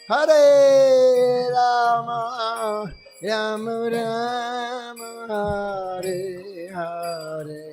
Hare Rama, Rama Rama, Hare Hare.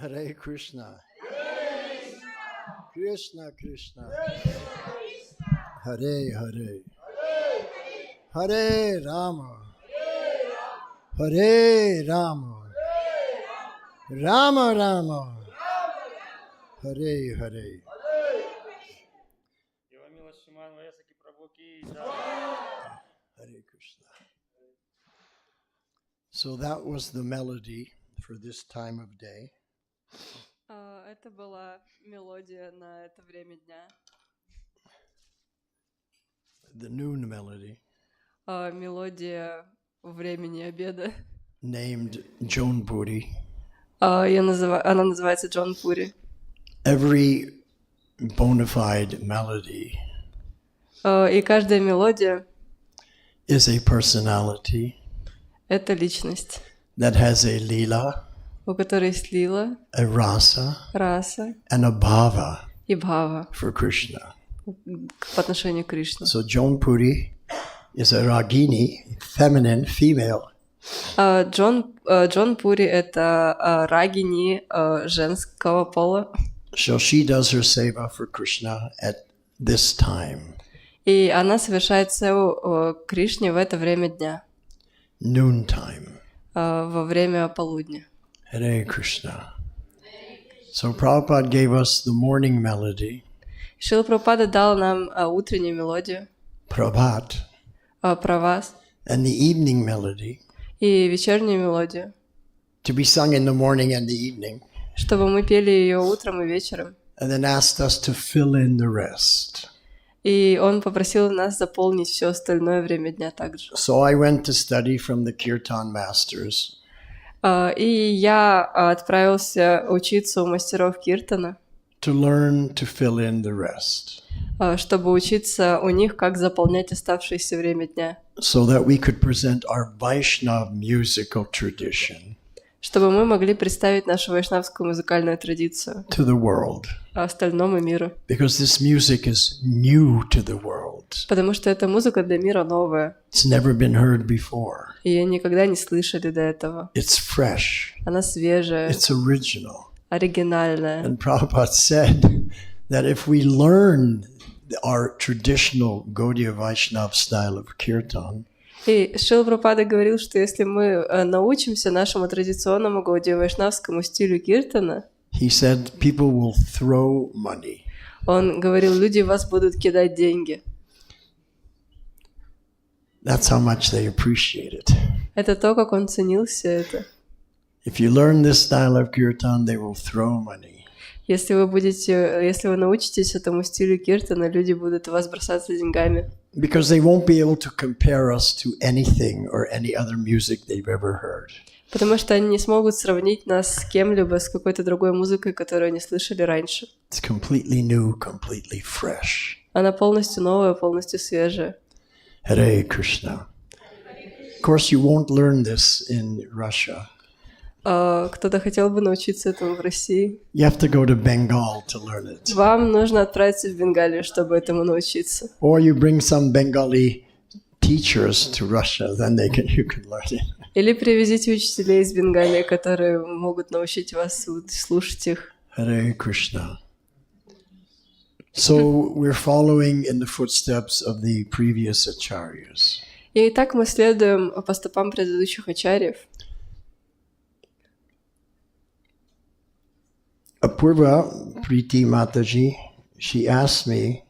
Hare Krishna. Krishna Krishna. Hare Hare. Hare Rama. Hare Rama. Rama Rama. Hare Hare. Ваясаки прабху ки Hare Krishna. So that was the melody for this time of day. Это была мелодия на это время дня. The noon melody. Мелодия времени обеда. Named Joan Puri. Она называется Джон Пури. Every bona fide melody И каждая мелодия is a personality — это личность, that has a lila, у которой есть лила, a rasa, раса and a bhava и бхава for Krishna. по отношению к Кришне. So Joan Puri is a ragini, feminine, female. Джон Пури — это рагини женского пола. So she does her seva for Krishna at this time. И она совершает севу Кришне в это время дня, Noontime. во время полудня. Hare Krishna. So Prabhupada gave us the morning melody. Шрила Прабхупада дал нам утреннюю мелодию, Prabhat, про вас, and the evening melody и вечернюю мелодию, to be sung in the morning and the evening, чтобы мы пели ее утром и вечером. and then asked us to fill in the rest. И он попросил нас заполнить все остальное время дня также. So I went to study from the Kirtan masters. И я отправился учиться у мастеров Киртана, To learn to fill in the rest, чтобы учиться у них, как заполнять оставшееся время дня. so that we could present our Vaishnava musical tradition Чтобы мы могли представить нашу вайшнавскую музыкальную традицию to the world. остальному миру. Because this music is new to the world. Потому что эта музыка для мира новая. It's never been heard before. Ее никогда не слышали до этого. It's fresh. Она свежая, It's original. оригинальная. And Prabhupada said that if we learn our traditional Gaudiya Vaishnava style of kirtan, И Шрила Прабхупада говорил, что если мы научимся нашему традиционному гаудия-вайшнавскому стилю киртана, he said people will throw money. он говорил, люди в вас будут кидать деньги. That's how much they appreciate it. Это то, как он ценил все это. If you learn this style of kirtan, they will throw money. Если вы научитесь этому стилю киртана, люди будут в вас бросаться деньгами. Because they won't be able to compare us to anything or any other music they've ever heard. Потому что они не смогут сравнить нас с кем-либо, с какой-то другой музыкой, которую они слышали раньше. It's completely new, completely fresh. Она полностью новая, полностью свежая. Hare Krishna. Of course, you won't learn this in Russia. Кто-то хотел бы научиться этому в России. You have to go to Bengal to learn it. Вам нужно отправиться в Бенгалию, чтобы этому научиться. Or you bring some Bengali teachers to Russia, then you can learn it. Или привезите учителей из Бенгалии, которые могут научить вас слушать их. Hare Krishna. So we're following in the footsteps of the previous acharyas. И так мы следуем по стопам предыдущих ачарьев. Apurva Priti Mataji, she asked me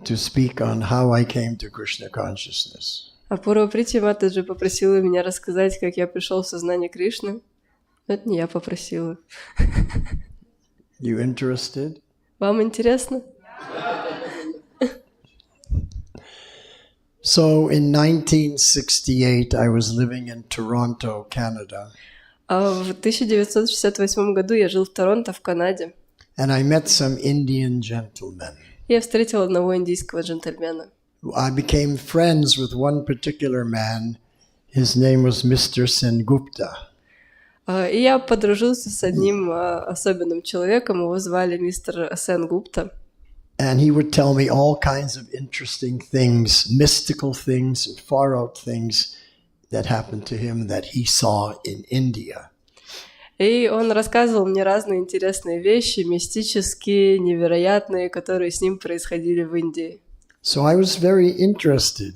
to speak on how I came to Krishna consciousness. Апурва Прити Матаджи попросила меня рассказать, как я пришел в сознание Кришны. Это не я попросила. You interested? Вам интересно? So in 1968, I was living in Toronto, Canada. В 1968 году я жил в Торонто, в Канаде. And I met some Indian gentlemen. Я встретил одного индийского джентльмена. I became friends with one particular man. His name was Mr. Sengupta. И я подружился с одним особенным человеком, его звали мистер Сен Гупта. And he would tell me all kinds of interesting things, mystical things, and far out things that happened to him that he saw in India. И он рассказывал мне разные интересные вещи, мистические, невероятные, которые с ним происходили в Индии. So I was very interested.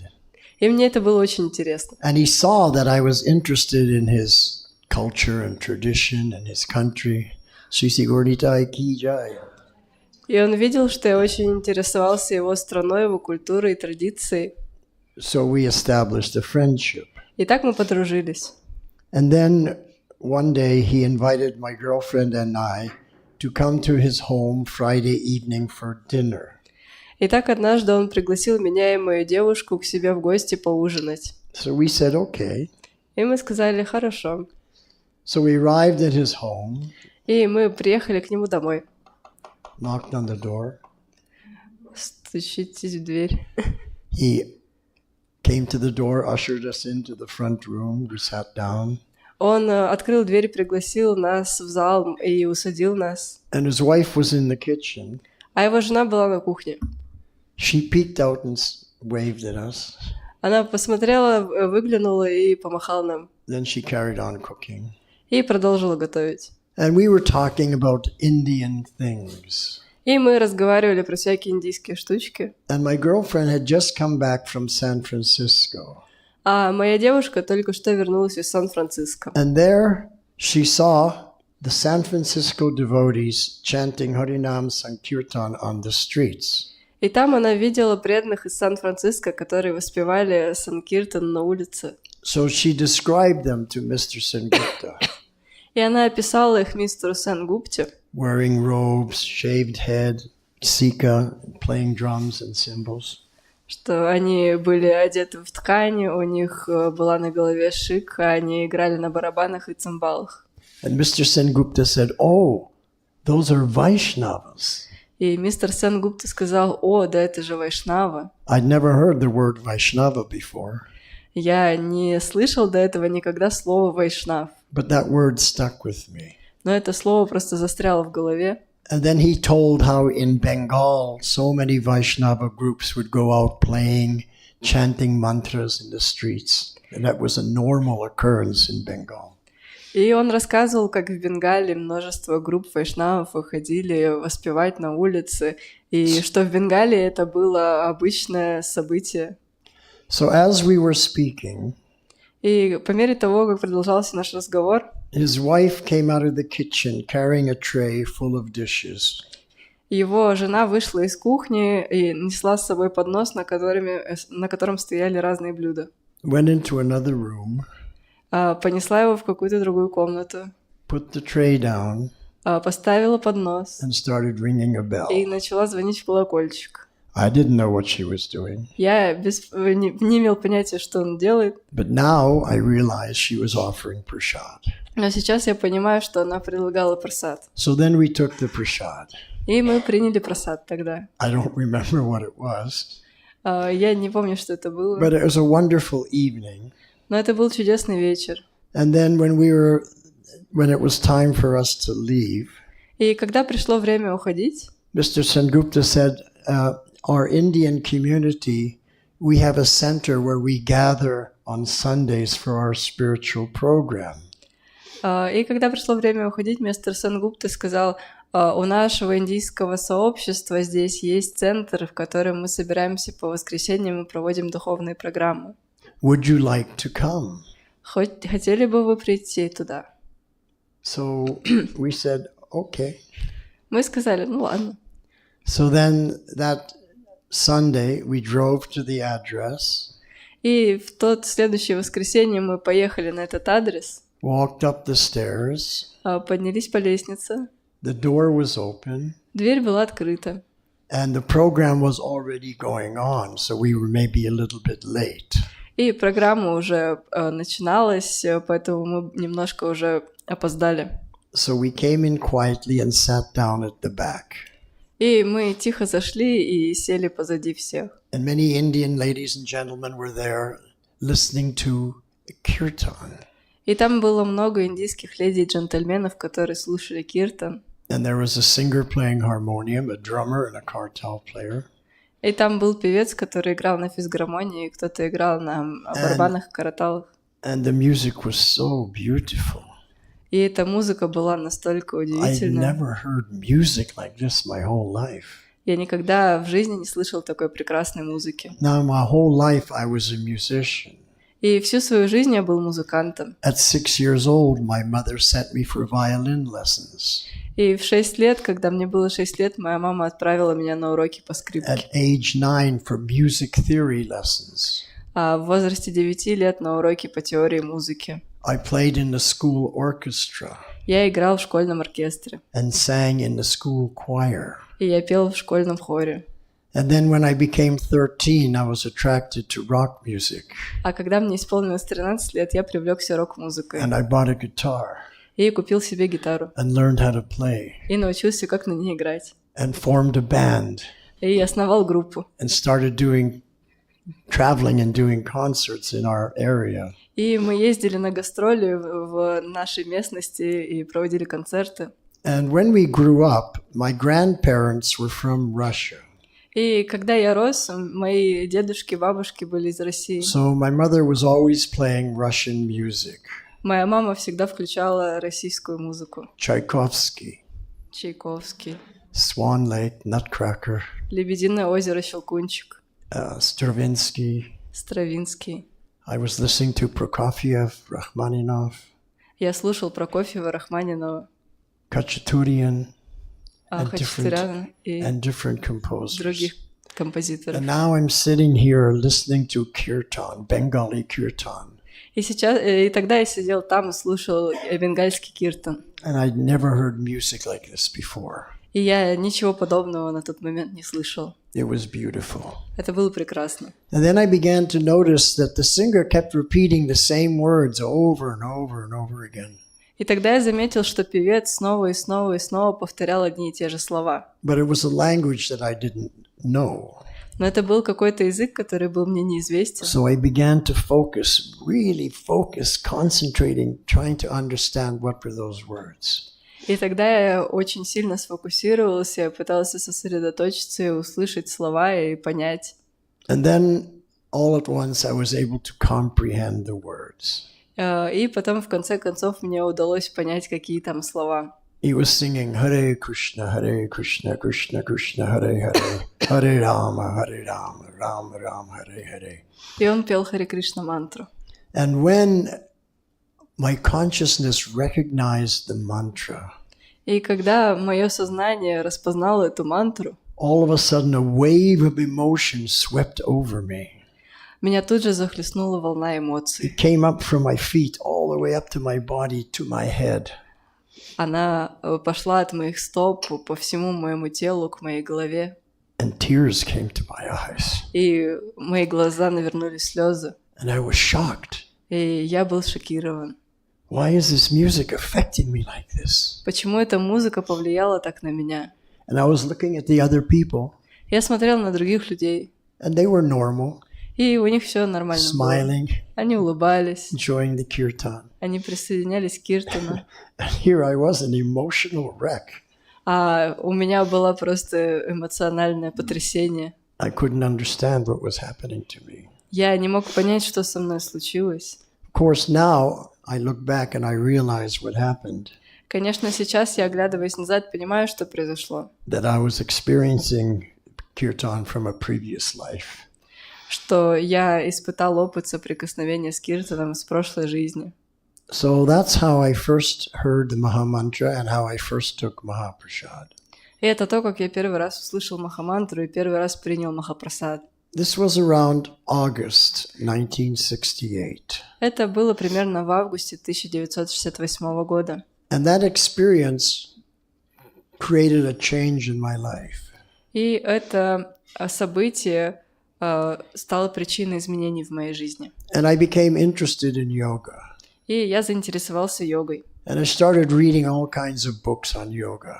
И мне это было очень интересно. And he saw that I was interested in his culture and tradition and his country. Shri Sri Gauranitai ki jai. И он видел, что я очень интересовался его страной, его культурой и традицией. So we established a friendship. И так мы подружились. And then one day he invited my girlfriend and I to come to his home Friday evening for dinner. И так однажды он пригласил меня и мою девушку к себе в гости поужинать. So we said, okay. И мы сказали, хорошо. So we arrived at his home, И мы приехали к нему домой. knocked on the door. Стучитесь в дверь. He came to the door, ushered us into the front room. We sat down. Он открыл дверь, пригласил нас в зал и усадил нас. And his wife was in the kitchen. А его жена была на кухне. She peeked out and waved at us. Она посмотрела, выглянула и помахала нам. Then she carried on cooking. И продолжила готовить. And we were talking about Indian things. И мы разговаривали про всякие индийские штучки. And my girlfriend had just come back from San Francisco. А моя девушка только что вернулась из Сан-Франциско. And there she saw the San Francisco devotees chanting Harinam Sankirtan on the streets. И там она видела преданных из Сан-Франциско, которые воспевали Санкиртан на улице. So she described them to Mr. Sengupta, И она описала их мистеру Сенгупте, wearing robes, shaved head, sika, playing drums and cymbals. что они были одеты в ткани, у них была на голове шика, они играли на барабанах и цимбалах. And Mr. Sengupta said, "Oh, those are Vaishnavas." И мистер Сенгупта сказал: «О, да это же Вайшнава». I'd never heard the word Vaishnava before, Я не слышал до этого никогда слова «вайшнав», but that word stuck with me. но это слово просто застряло в голове. And then he told how in Bengal so many Vaishnava groups would go out playing, chanting mantras in the streets. And that was a normal occurrence in Bengal. И он рассказывал, как в Бенгале множество групп вайшнавов выходили воспевать на улице, и что в Бенгале это было обычное событие. So as we were speaking, И по мере того, как продолжался наш разговор, his wife came out of the kitchen carrying a tray full of dishes. его жена вышла из кухни и несла с собой поднос, на котором стояли разные блюда. Went into another room, Понесла его в какую-то другую комнату, put the tray down, поставила поднос and started ringing a bell. и начала звонить в колокольчик. I didn't know what she was doing, Я не имел понятия, что он делает, but now I realized she was offering prasad. но сейчас я понимаю, что она предлагала прасад. So then we took the prasad. И мы приняли прасад тогда. I don't remember what it was, Я не помню, что это было, but it was a wonderful evening. но это был чудесный вечер. And then when it was time for us to leave, И когда пришло время уходить, Mr. Sengupta said, our Indian community, we have a center where we gather on Sundays for our spiritual program. и когда пришло время уходить, мистер Сенгупта сказал: у нашего индийского сообщества здесь есть центр, в котором мы собираемся по воскресеньям и проводим духовные программы. Would you like to come? Хотели бы вы прийти туда? So we said, okay. Мы сказали: ну ладно. So then that Sunday we drove to the address, И в тот следующее воскресенье мы поехали на этот адрес, walked up the stairs, поднялись по лестнице, the door was open, дверь была открыта. and the program was already going on, so we were maybe a little bit late. И программа уже начиналась, поэтому мы немножко уже опоздали. So we came in quietly and sat down at the back. И мы тихо зашли и сели позади всех. And many Indian ladies and gentlemen were there listening to kirtan. И там было много индийских леди и джентльменов, которые слушали киртан. And there was a singer playing harmonium, a drummer, and a kartal player. И там был певец, который играл на физгармонии, и кто-то играл на барабанах и караталах. And the music was so beautiful. И эта музыка была настолько I удивительная. never heard music like this my whole life. Я никогда в жизни не слышал такой прекрасной музыки. Now, my whole life I was a musician. И всю свою жизнь я был музыкантом. At 6 years old, my mother sent me for violin lessons. И в 6 лет, когда мне было 6 лет, моя мама отправила меня на уроки по скрипке. At age 9 for music theory lessons. А в возрасте 9 лет на уроки по теории музыки. I played in the school orchestra Я играл в школьном оркестре. and sang in the school choir. И я пел в школьном хоре. And then when I became 13, I was attracted to rock music. А когда мне исполнилось 13 лет, я привлекся рок-музыкой. And I bought a guitar И купил себе гитару. and learned how to play И научился, как на ней играть. and formed a band И основал группу. and started traveling and doing concerts in our area. И мы ездили на гастроли в нашей местности и проводили концерты. And when we grew up, my grandparents were from Russia. И когда я рос, мои дедушки, бабушки были из России. So my mother was always playing Russian music. Моя мама всегда включала российскую музыку. Tchaikovsky, Чайковский, Swan Lake, Nutcracker, Лебединое озеро, Щелкунчик, Stravinsky. Стравинский. I was listening to Prokofiev, Rachmaninoff, Я слушал Прокофьева, Рахманинова, Khachaturian, Хачатуряна и and different composers. других композиторов. And now I'm sitting here listening to kirtan, Bengali kirtan. И тогда я сидел там и слушал бенгальский киртан. And I'd never heard music like this before. И я ничего подобного на тот момент не слышал. It was beautiful. Это было прекрасно. And then I began to notice that the singer kept repeating the same words over and over and over again. И тогда я заметил, что певец снова и снова и снова повторял одни и те же слова. But it was a language that I didn't know. Но это был какой-то язык, который был мне неизвестен. So I began to focus, really focus, concentrating, trying to understand what were those words. И тогда я очень сильно сфокусировался, пытался сосредоточиться и услышать слова и понять. And then all at once I was able to comprehend the words. И потом, в конце концов, мне удалось понять, какие там слова. He was singing Hare Krishna, Krishna Krishna, Hare Hare, Hare Rama, Rama Rama, Hare Hare. И он пел Харе Кришна мантру. And when my consciousness recognized the mantra, И когда мое сознание распознало эту мантру, all of a sudden a wave of emotion swept over me. меня тут же захлестнула волна эмоций. It came up from my feet all the way up to my body, to my head. Она пошла от моих стоп по всему моему телу к моей голове. And tears came to my eyes. И мои глаза навернулись слезы. And I was shocked. И я был шокирован. Why is this music affecting me like this? Почему эта музыка повлияла так на меня? And I was looking at the other people, Я смотрел на других людей, and they were normal, и у них все нормально было. smiling, Они улыбались, enjoying the kirtan. они присоединялись к киртану. And here I was, an emotional wreck. А у меня было просто эмоциональное потрясение. I couldn't understand what was happening to me. Я не мог понять, что со мной случилось. Of course, now I look back and I realize what happened, Конечно, сейчас я, оглядываясь назад, понимаю, что произошло. that I was experiencing kirtan from a previous life. Что я испытал опыт соприкосновения с киртаном с прошлой жизни. So that's how I first heard the Mahamantra and how I first took Mahaprasad. И это то, как я первый раз услышал Махамантру и первый раз принял Махапрасад. This was around August 1968. Это было примерно в августе 1968 года. And that experience created a change in my life. И это событие стало причиной изменений в моей жизни. And I became interested in yoga. И я заинтересовался йогой. And I started reading all kinds of books on yoga.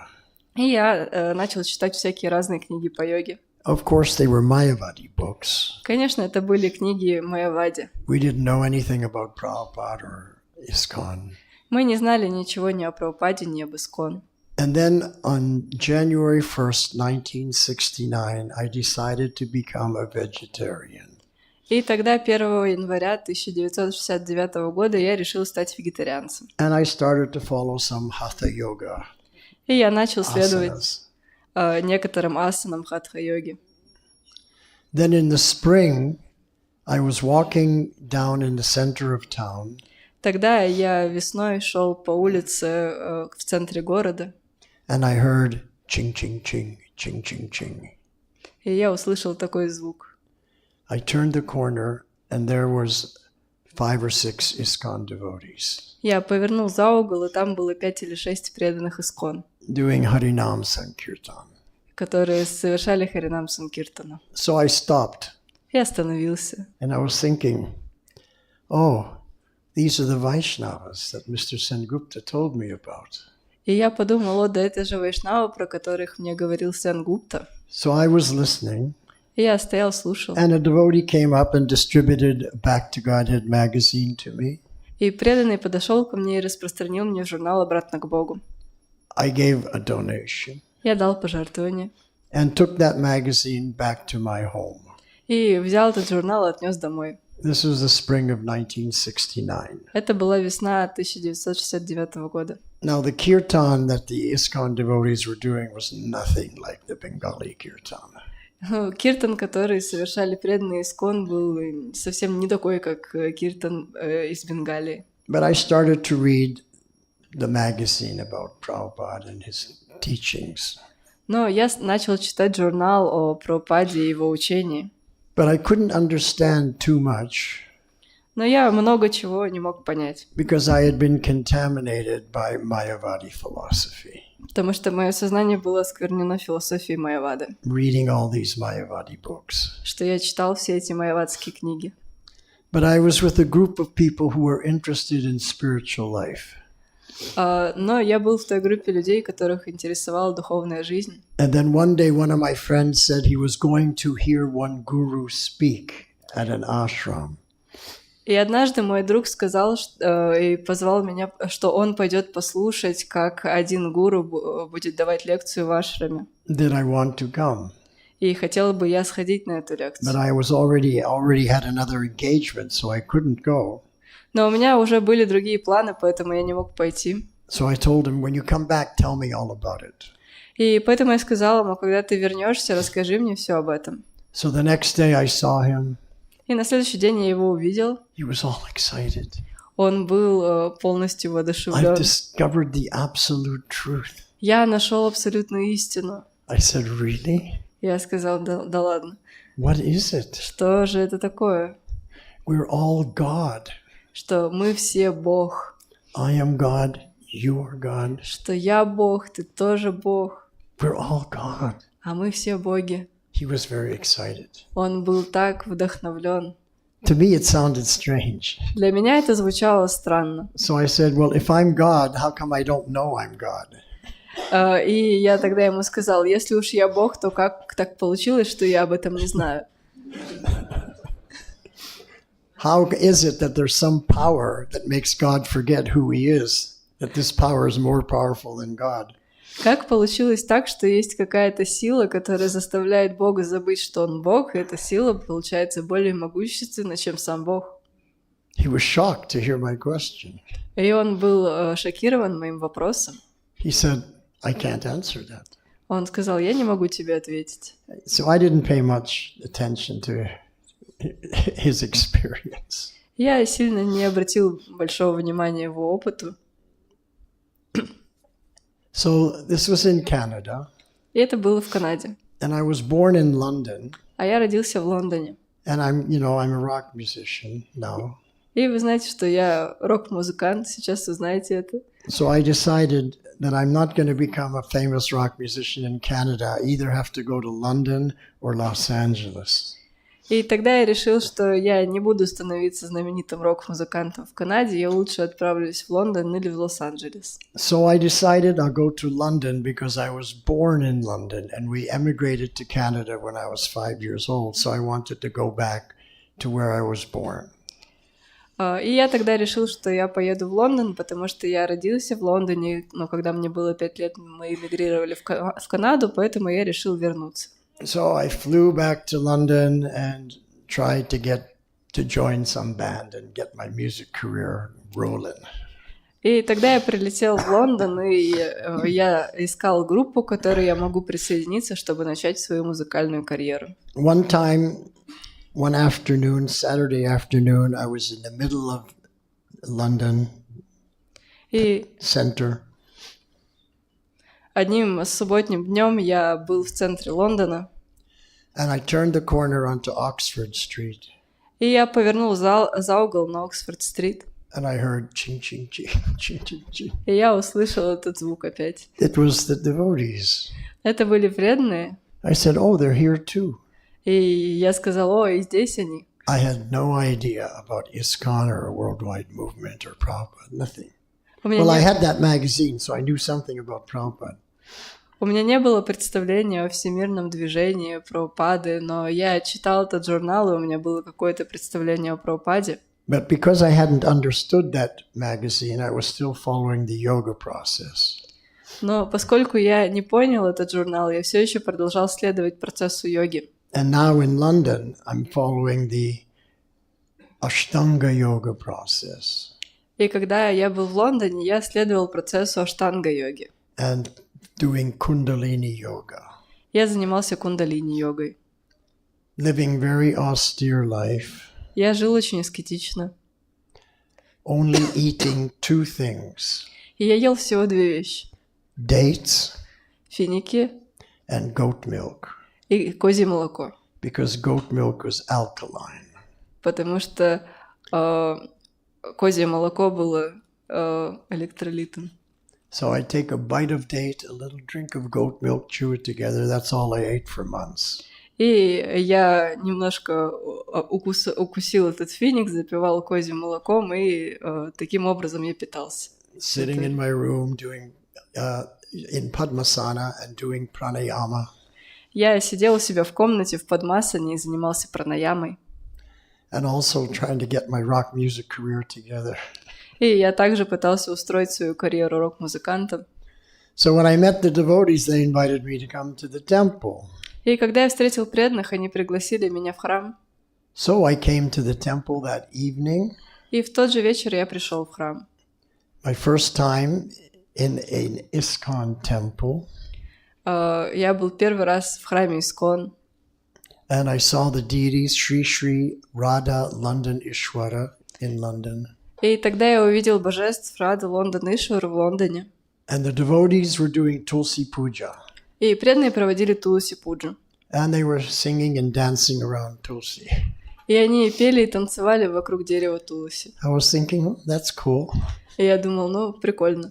И я начал читать всякие разные книги по йоге. Of course, they were Mayavadi books. Конечно, это были книги Майявади. We didn't know anything about Prabhupada or ISKCON. Мы не знали ничего ни о Прабхупаде, ни об Искон. And then on January 1st, 1969, I decided to become a vegetarian. И тогда, 1 января 1969 года, я решил стать вегетарианцем. And I started to follow some Hatha yoga И я начал следовать asanas. некоторым асанам хатха-йоги. Then in the spring, I was walking down in the center of town, Тогда я весной шел по улице в центре города, and I heard ching ching ching ching ching ching. и я услышал такой звук. I turned the corner, and there was 5 or 6 ISKCON devotees Я повернул за угол, и там было 5 или 6 преданных Искон, doing Harinam Sankirtan. которые совершали Харинам Санкиртану. So I stopped, Я остановился. and I was thinking, oh, these are the Vaishnavas that Mr. Sengupta told me about. И я подумал, да это же вайшнавы, про которых мне говорил Сенгупта. So I was listening, И я стоял, слушал. and a devotee came up and distributed Back to Godhead magazine to me. И преданный подошел ко мне и распространил мне журнал «Обратно к Богу». I gave a donation Я дал пожертвование. and took that magazine back to my home. И взял этот журнал и отнес домой. This was the spring of 1969. Это была весна 1969 года. Now, the kirtan that the ISKCON devotees were doing was nothing like the Bengali kirtan. Киртан, который совершали преданные Искон, был совсем не такой, как киртан из Бенгалии. But I started to read the magazine about Prabhupada and his teachings. Но я начал читать журнал о Прабхупаде и его учении. But I couldn't understand too much. Но я много чего не мог понять, because I had been contaminated by Mayavadi philosophy, потому что мое сознание было осквернено философией Майявады, reading all these Mayavadi books. что я читал все эти майявадские книги. But I was with a group of people who were interested in spiritual life. Но я был в той группе людей, которых интересовала духовная жизнь. And then one day one of my friends said he was going to hear one guru speak at an ashram. И однажды мой друг сказал и позвал меня, что он пойдет послушать, как один гуру будет давать лекцию в ашраме. Did I want to come? И хотел бы я сходить на эту But лекцию. I was already had another engagement, so I couldn't go. Но у меня уже были другие планы, поэтому я не мог пойти. So I told him, when you come back, tell me all about it. И поэтому я сказала ему, когда ты вернешься, расскажи мне все об этом. So the next day I saw him. И на следующий день я его увидел. He was all excited. Он был полностью I've воодушевлен. discovered the absolute truth. Я нашел абсолютную истину. I said, really? Я сказал, да ладно. What is it? Что же это такое? We're all God. Что мы все Бог. I am God. You are God. Что я Бог, ты тоже Бог. We're all God. А мы все боги. He was very excited. Он был так вдохновлен. To me, it sounded strange. Для меня это звучало странно. So I said, well, if I'm God, how come I don't know I'm God? И я тогда ему сказал, если уж я Бог, то как так получилось, что я об этом не знаю? How is it that there's some power that makes God forget who he is? That this power is more powerful than God? Как получилось так, что есть какая-то сила, которая заставляет Бога забыть, что он Бог, и эта сила получается более могущественна, чем сам Бог? He was shocked to hear my question. И он был шокирован моим вопросом. He said, I can't answer that. Он сказал, я не могу тебе ответить. So I didn't pay much attention to his experience. Я сильно не обратил большого внимания его опыту. So this was in Canada, И это было в Канаде. and I was born in London, А я родился в Лондоне. and I'm a rock musician now. И вы знаете, что я рок-музыкант, сейчас вы знаете это. So I decided that I'm not going to become a famous rock musician in Canada. I either have to go to London or Los Angeles. И тогда я решил, что я не буду становиться знаменитым рок-музыкантом в Канаде, я лучше отправлюсь в Лондон или в Лос-Анджелес. So I decided I'll go to London because I was born in London and we emigrated to Canada when I was 5 years old. So I wanted to go back to where I was born. И я тогда решил, что я поеду в Лондон, потому что я родился в Лондоне, но когда мне было 5 лет, мы эмигрировали в Канаду, поэтому я решил вернуться. So I flew back to London and tried to get to join some band and get my music career rolling. И тогда я прилетел в Лондон, и я искал группу, к которой я могу присоединиться, чтобы начать свою музыкальную карьеру. One time, one afternoon, Saturday afternoon, I was in the middle of London И center. одним субботним днем я был в центре Лондона, And I turned the corner onto Oxford Street, и я повернул за угол на Оксфорд-стрит, and I heard ching, ching, ching, ching, ching, ching. и я услышал этот звук опять. It was the devotees. Это были преданные, I said, oh, they're here too. и я сказал, о, и здесь они. I had no idea about ISKCON or a worldwide movement or Prabhupada, nothing. У меня Well, I не- had that magazine, so I knew something about Prabhupada. У меня не было представления о всемирном движении Прабхупады, но я читал этот журнал, и у меня было какое-то представление о Прабхупаде. But because I hadn't understood that magazine, I was still following the yoga process. Но поскольку я не понял этот журнал, я все еще продолжал следовать процессу йоги. And now in London, I'm following the Ashtanga yoga process И когда я был в Лондоне, я следовал процессу аштанга-йоги. and doing Kundalini yoga, Я занимался кундалини-йогой. living very austere life, Я жил очень аскетично. only eating 2 things, И я ел всего 2 вещи. dates Финики and goat milk, и козье молоко. because goat milk was alkaline. Потому что козье молоко было электролитом. So I'd take a bite of date, a little drink of goat milk, chew it together. That's all I ate for months. И я немножко укусил этот финик, запивал козьим молоком, и таким образом я питался. Sitting in my room doing in Padmasana and doing pranayama. Я сидел у себя в комнате в Падмасане и занимался пранаямой. And also trying to get my rock music career together. И я также пытался устроить свою карьеру рок-музыкантом. So when I met the devotees, they invited me to come to the temple. И когда я встретил преданных, они пригласили меня в храм. So I came to the temple that evening. И в тот же вечер я пришел в храм. My first time in an ISKCON temple. Я был первый раз в храме Искон. And I saw the deities Sri Sri Radha London Ishwara in London. И тогда я увидел божеств Рады Лондон Ишвар в Лондоне. And the devotees were doing Tulsi Puja. И преданные проводили Тулси Пуджу. And they were singing and dancing around Tulsi. И они пели и танцевали вокруг дерева Тулси. I was thinking, oh, that's cool. И я думал, ну, прикольно.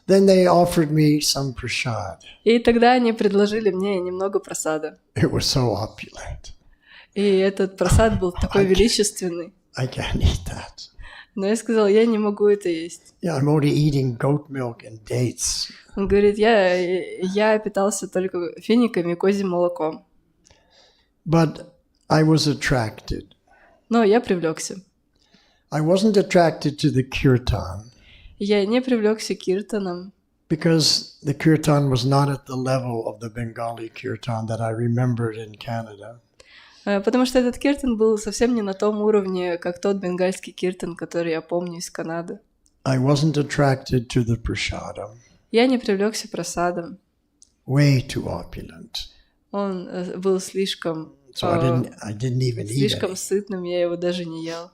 Then they offered me some prasad. И тогда они предложили мне немного прасада. It was so opulent. И этот прасад был такой величественный. I can't eat that. Но я сказал, я не могу это есть. Yeah, I'm only eating goat milk and dates. Он говорит, я питался только финиками и козьим молоком. But I was attracted. Но я привлекся. I wasn't attracted to the kirtan. Я не привлекся киртаном. Because the kirtan was not at the level of the Bengali kirtan that I remembered in Canada. Потому что этот киртан был совсем не на том уровне, как тот бенгальский киртан, который я помню из Канады. I wasn't attracted to the prasadam. Я не привлекся прасадом. Way too opulent. Он был слишком, So I didn't even eat слишком it. сытным, я его даже не ел.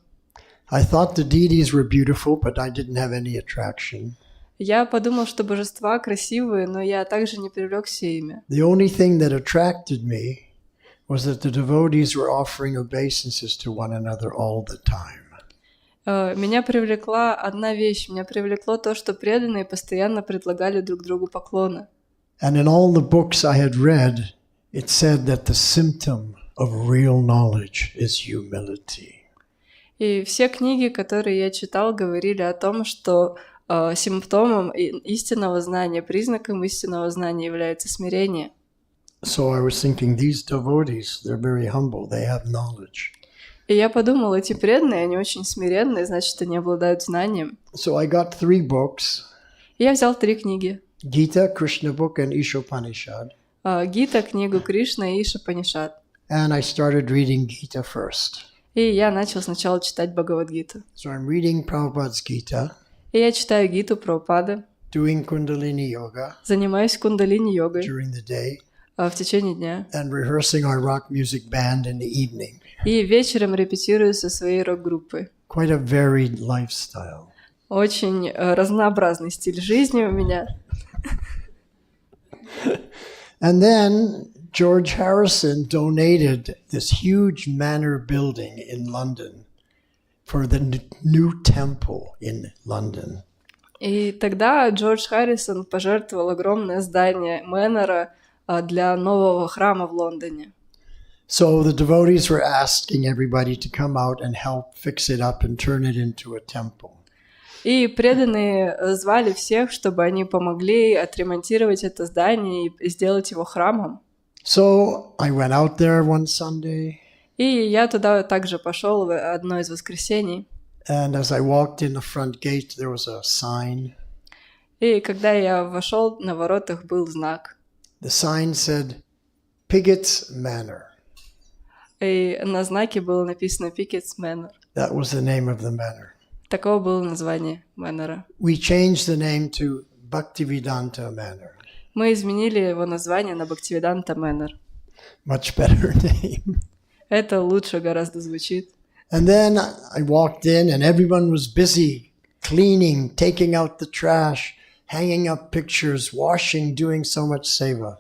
I thought the deities were beautiful, but I didn't have any attraction. Я подумал, что божества красивые, но я также не привлекся ими. The only thing that attracted me was that the devotees were offering obeisances to one another all the time. Меня привлекла одна вещь. Меня привлекло то, что преданные постоянно предлагали друг другу поклоны. And in all the books I had read, it said that the symptom of real knowledge is humility. И все книги, которые я читал, говорили о том, что симптомом истинного знания, признаком истинного знания является смирение. So I was thinking, these devotees, they're very humble, they have knowledge. И я подумал, эти преданные, они очень смиренные, значит, они обладают знанием. So I got 3 books. И я взял 3 книги. Gita, Krishna book, and Ishopanishad. Гита, книгу Кришна и Ишапанишад. And I started reading Gita first. И я начал сначала читать Бхагавад-гиту. So I'm reading Prabhupada's Gita, И я читаю Гиту Прабхупады, doing Kundalini Yoga занимаюсь кундалини-йогой during the day, в течение дня. and rehearsing our rock music band in the evening. И вечером репетирую со своей рок-группой. Quite a varied lifestyle. Очень разнообразный стиль жизни у меня. And then George Harrison donated this huge manor building in London for the new temple in London. И тогда Джордж Харрисон пожертвовал огромное здание Мэннера для нового храма в Лондоне. So the devotees were asking everybody to come out and help fix it up and turn it into a temple. И преданные звали всех, чтобы они помогли отремонтировать это здание и сделать его храмом. So I went out there one Sunday. И я туда также пошел в одно из воскресений. And as I walked in the front gate, there was a sign. И когда я вошел, на воротах был знак. The sign said, Pigot's Manor. И на знаке было написано Pigot's Manor. That was the name of the manor. Таково было название Мэннера. We changed the name to Bhaktivedanta Manor. Мы изменили его название на Бхактивиданта Мэннер. Much better name. Это лучше гораздо звучит. And then I walked in and everyone was busy cleaning, taking out the trash, hanging up pictures, washing, doing so much seva.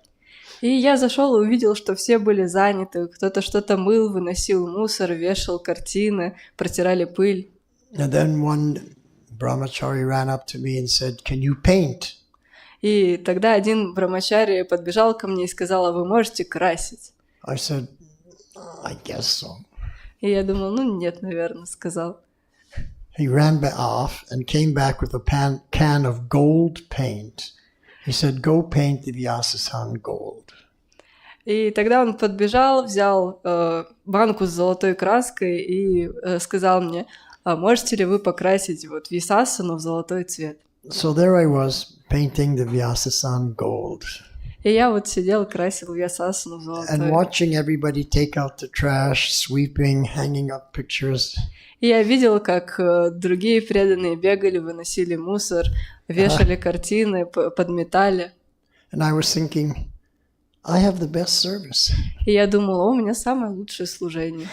И я зашел и увидел, что все были заняты, кто-то что-то мыл, выносил мусор, вешал картины, протирали пыль. And then one brahmachari ran up to me and said, "Can you paint?" И тогда один брамачари подбежал ко мне и сказал: а вы можете красить? I said, "I guess so." И я думал, ну нет, наверное, сказал. He ran off and came back with a can of gold paint. He said, "Go paint the Vyasasan gold." И тогда он подбежал, взял банку с золотой краской и сказал мне: а можете ли вы покрасить вот Висасану в золотой цвет? So there I was painting the Vyasasan gold И я вот сидел, красил Вьясасану в золотой. and watching everybody take out the trash, sweeping, hanging up pictures. И я видел, как другие преданные бегали, выносили мусор, вешали картины, подметали. And I was thinking, I have the best service. И я думал, у меня самое лучшее служение.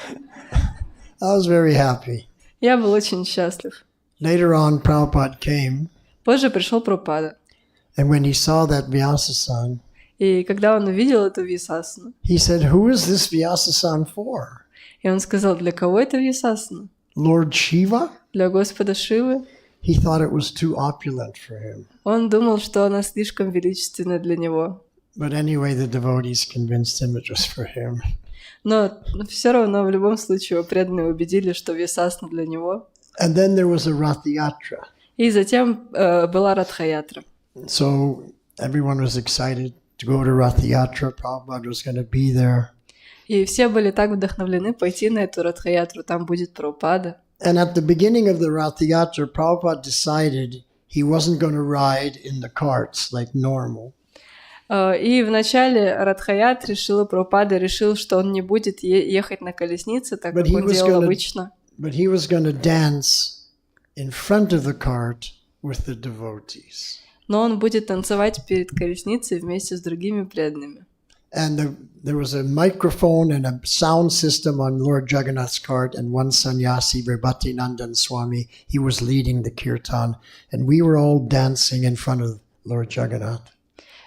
I was very happy. Я был очень счастлив. Later on, Prabhupada came, Позже пришел Прабхупада. and when he saw that Vyasasan, И когда он увидел эту Вьясасану, he said, "Who is this Vyasasan for? и он сказал: для кого это Вьясасана? Lord Shiva?" Для Господа Шивы? He thought it was too opulent for him. Он думал, что она слишком величественна для него. But anyway, the devotees convinced him it was for him. Но все равно в любом случае его преданные убедили, что Вьясасана для него. And then there was a Rath Yatra. И затем была Радха-ятра. So everyone was excited to go to Rath Yatra. Prabhupada was going to be there. И все были так вдохновлены пойти на эту Радха-ятру, там будет Прабхупада. And at the beginning of the Rath Yatra, Prabhupada decided he wasn't going to ride in the carts like normal. И в начале Радха-ятры Шрила Прабхупада решил, что он не будет ехать на колеснице, так как он делал обычно. But he was going to dance in front of the cart with the devotees. Но он будет танцевать перед колесницей вместе с другими преданными. And there was a microphone and a sound system on Lord Jagannath's cart, and one sannyasi, Bhaktinandan Swami, he was leading the kirtan, and we were all dancing in front of Lord Jagannath.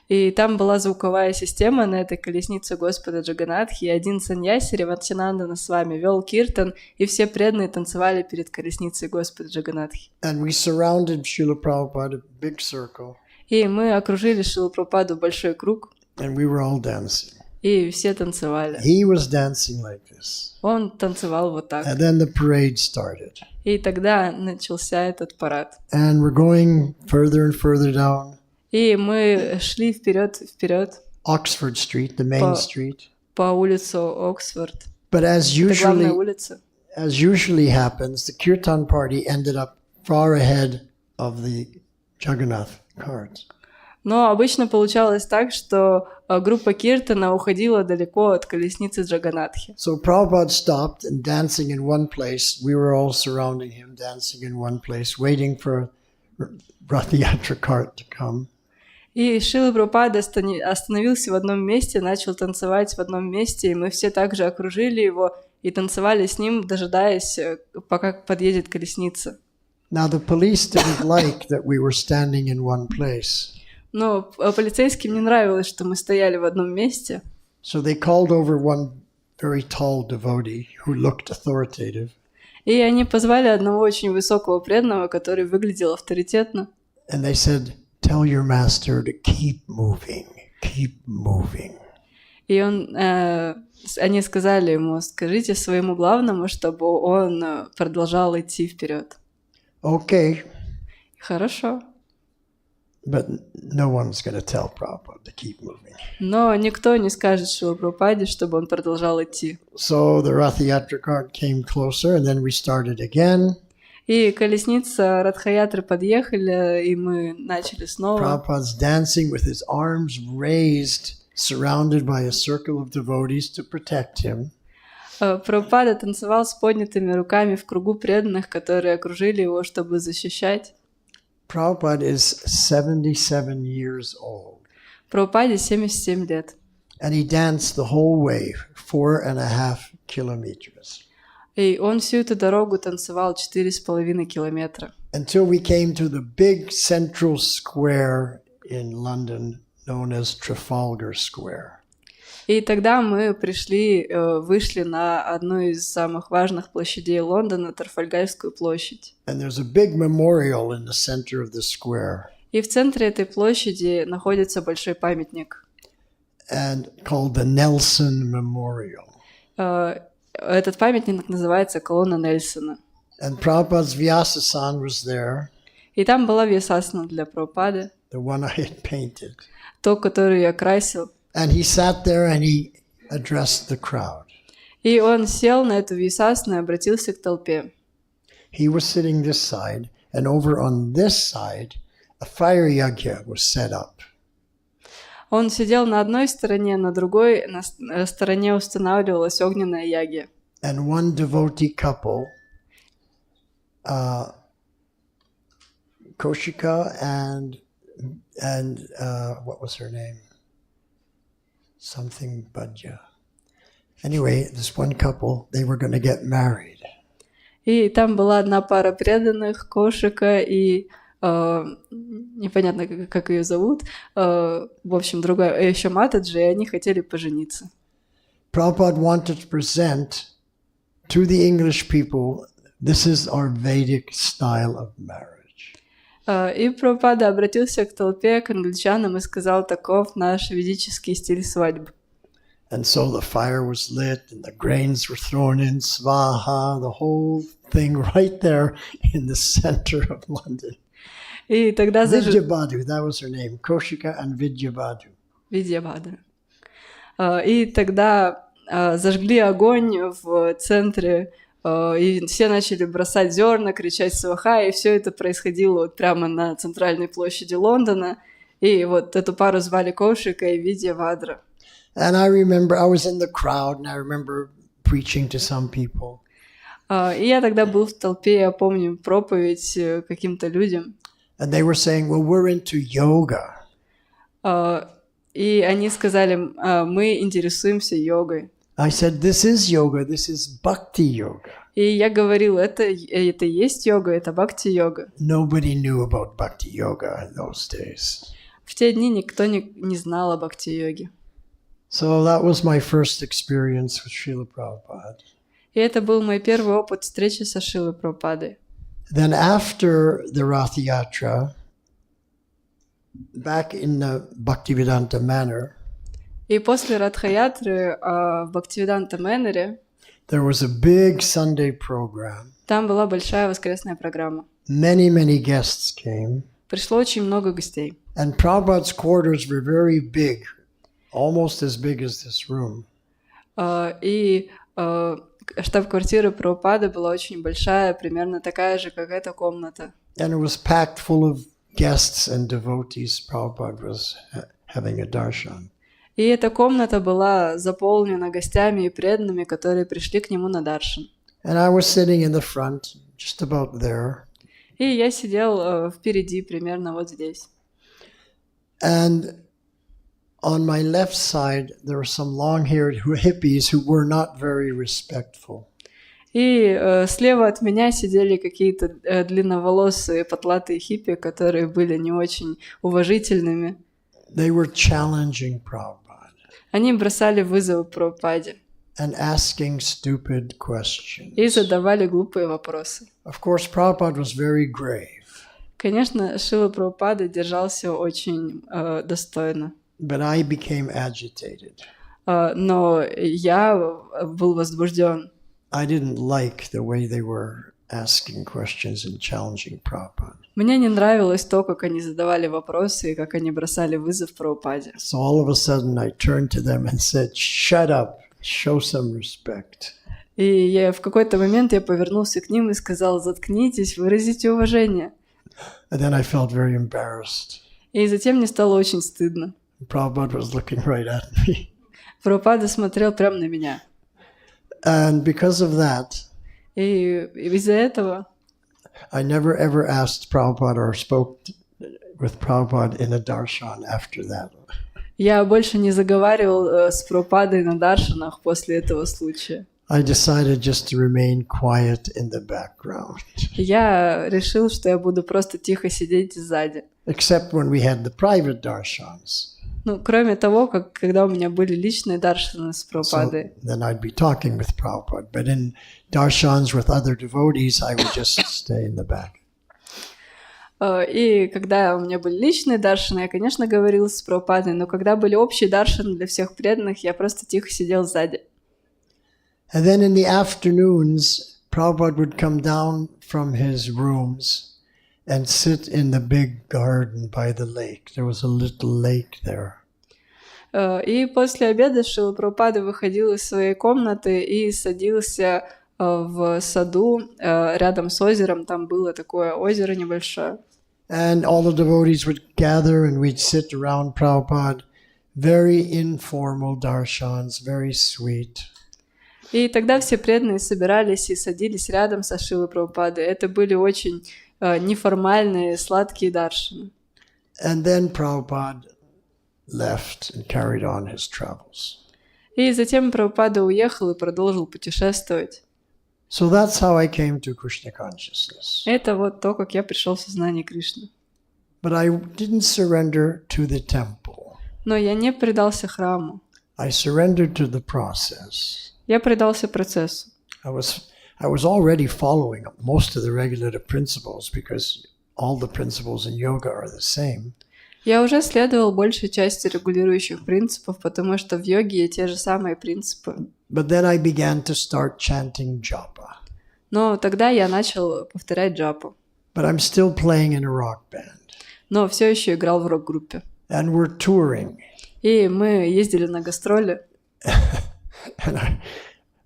И там была звуковая система на этой колеснице Господа Джаганатхи, и один саньяси, Бхактинандана Свами, вел киртан, и все преданные танцевали перед колесницей Господа Джаганатхи. And we surrounded Srila Prabhupada, a big circle. И мы окружили Шрилу Прабхупаду в большой круг, And we were all dancing. и все танцевали. He was dancing like this. Он танцевал вот так. And then the parade started. И тогда начался этот парад. And we're going further and further down И мы шли вперед, Oxford Street, the main street. по улице Оксфорд. But as Это главная usually, улица. as usually happens, the kirtan party ended up far ahead of the Jagannath cart. Но обычно получалось так, что группа киртана уходила далеко от колесницы Джаганатхи. So Prabhupada stopped and dancing in one place. We were all surrounding him, dancing in one place, waiting for Rath Yatra cart to come. И Шрила Прабхупада остановился в одном месте, начал танцевать в одном месте, и мы все также окружили его и танцевали с ним, дожидаясь, пока подъедет колесница. Now the police didn't like that we were standing in one place. Но полицейским не нравилось, что мы стояли в одном месте. So they called over one very tall devotee who looked authoritative. И они позвали одного очень высокого преданного, который выглядел авторитетно. And they said, "Tell your master to keep moving, keep moving." И они сказали ему: скажите своему главному, чтобы он продолжал идти вперед. Okay, Хорошо. but no one's going to tell Prabhupada to keep moving. Но никто не скажет Шрила Прабхупаде, чтобы он продолжал идти. So the Rath Yatra cart came closer, and then we started again. И колесница Радха-ятры подъехали, и мы начали снова. Prabhupada's dancing with his arms raised, surrounded by a circle of devotees to protect him. Прабхупада танцевал с поднятыми руками в кругу преданных, которые окружили его, чтобы защищать. Prabhupada is 77 years old. Прабхупаде 77 лет. And he danced the whole way, 4.5 kilometers. И он всю эту дорогу танцевал 4,5 километра. Until we came to the big central square in London known as Trafalgar Square. И тогда мы вышли на одну из самых важных площадей Лондона, Трафальгарскую площадь. And there's a big memorial in the center of the square. И в центре этой площади находится большой памятник. And called the Nelson Memorial. Этот памятник называется колонна Нельсона. And Prabhupada's Vyasasan was there, И там была вьясасана для Прабхупады, the one I had painted. то, которую я красил. And he sat there and he addressed the crowd. И он сел на эту вьясасану и обратился к толпе. He was sitting this side, and over on this side, a fire yagya was set up. Он сидел на одной стороне, на другой стороне устанавливалась огненная ягья. And one devotee couple, Koshika and what was her name? Something Bhadya. Anyway, this one couple, they were going to get married. И там была одна пара преданных, Кошика и непонятно, как ее зовут. В общем, другая, еще Матаджи, и они хотели пожениться. Prabhupada wanted to present to the English people, this is our Vedic style of marriage. И Прабхупада обратился к толпе, к англичанам и сказал, таков наш ведический стиль свадьбы. And so the fire was lit and the grains were thrown in, svaha, the whole thing right there in the center of London. И тогда Vidyabhadru, that was her name, Koshika and Vidyabhadru. Видьябхадру. И тогда зажгли огонь в центре, и все начали бросать зерна, кричать сваха, и все это происходило вот прямо на центральной площади Лондона. И вот эту пару звали Кошика и Видьябхадра. And I remember I was in the crowd and I remember preaching to some people. И я тогда был в толпе, я помню проповедь каким-то людям. And they were saying, well, we're into yoga. И они сказали, мы интересуемся йогой. I said, this is yoga, this is bhakti yoga. И я говорил, это и есть йога, это бхакти-йога. Nobody knew about bhakti yoga in those days. В те дни никто не знал о бхакти-йоге. So that was my first experience with Srila Prabhupada. И это был мой первый опыт встречи со Шрилой Прабхупадой. Then after the Rath Yatra, back in the Bhaktivedanta manor, И после Радха-ятры в Бхактивиданта Мэннере there was a big Sunday program. там была большая воскресная программа. Many guests came. Пришло очень много гостей. And Prabhupada's quarters were very big, almost as big as this room. И штаб-квартира Прабхупады была очень большая, примерно такая же, как эта комната. And it was packed full of guests and devotees. Prabhupada was having a darshan. И эта комната была заполнена гостями и преданными, которые пришли к нему на даршан. And I was sitting in the front, just about there. И я сидел впереди, примерно вот здесь. And on my left side, there were some long-haired hippies who were not very respectful. И слева от меня сидели какие-то длинноволосые потлатые хиппи, которые были не очень уважительными. They were challenging Prabhupada. Они бросали вызовы Прабхупаде. And asking stupid questions. И задавали глупые вопросы. Of course, Prabhupada was very grave. Конечно, Шрила Прабхупада держался очень достойно. But I became agitated. Но я был возбужден. I didn't like the way they were asking questions and challenging Prabhupada. Мне не нравилось то, как они задавали вопросы и как они бросали вызов Прабхупаде. So all of a sudden I turned to them and said, "Shut up, show some respect." И в какой-то момент я повернулся к ним и сказал, заткнитесь, выразите уважение. And then I felt very embarrassed. И затем мне стало очень стыдно. Prabhupada was looking right at me. Прабхупада смотрел прямо на меня. And because of that, И из-за этого I never ever asked Prabhupada or spoke with Prabhupada in a darshan after that. я больше не заговаривал с Прабхупадой на даршанах после этого случая. I decided just to remain quiet in the background. Я решил, что я буду просто тихо сидеть сзади. Except when we had the private darshans. Ну, кроме того, когда у меня были личные даршаны с So Прабхупадой. then I'd be talking with Prabhupada. But in darshans with other devotees, I would just stay in the back. И когда у меня были личные даршаны, я, конечно, говорила с Прабхупадой, но когда были общие даршаны для всех преданных, я просто тихо сидел сзади. And then in the afternoons, Prabhupada would come down from his rooms and sit in the big garden by the lake. There was a little lake there. И после обеда Шрила Прабхупада выходил из своей комнаты и садился в саду рядом с озером. Там было такое озеро небольшое. And all the devotees would gather and we'd sit around Prabhupada. Very informal darshans, very sweet. И тогда все преданные собирались и садились рядом со Шрилой Прабхупадой. Это были очень неформальные, сладкие даршаны. And then Prabhupada left and carried on his travels. И затем Прабхупада уехал и продолжил путешествовать. So that's how I came to Krishna consciousness. Это вот то, как я пришел в сознание Кришны. But I didn't surrender to the temple. Но я не предался храму. I surrendered to the process. Я предался процессу. I was already following most of the regulative principles because all the principles in yoga are the same. Я уже следовал большей части регулирующих принципов, потому что в йоге те же самые принципы. But then I began to start chanting japa. Но тогда я начал повторять джапу. But I'm still playing in a rock band. Но все еще играл в рок-группе. And we're touring. И мы ездили на гастроли. And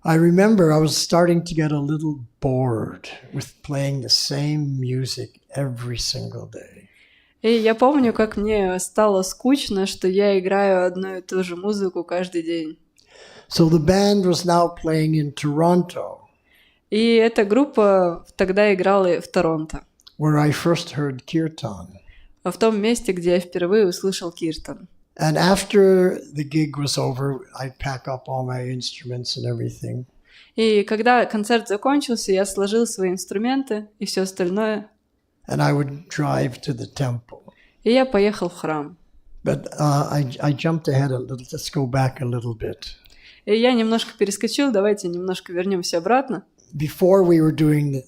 I remember I was starting to get a little bored with playing the same music every single day. И я помню, как мне стало скучно, что я играю одну и ту же музыку каждый день. So the band was now playing in Toronto. И эта группа тогда играла в Торонто. Where I first heard kirtan. В том месте, где я впервые услышал киртан. And after the gig was over, I'd pack up all my instruments and everything. И когда концерт закончился, я сложил свои инструменты и все остальное. And I would drive to the temple. И я поехал в храм. But I jumped ahead a little. Let's go back a little bit. И я немножко перескочил, давайте немножко вернемся обратно. Before we were doing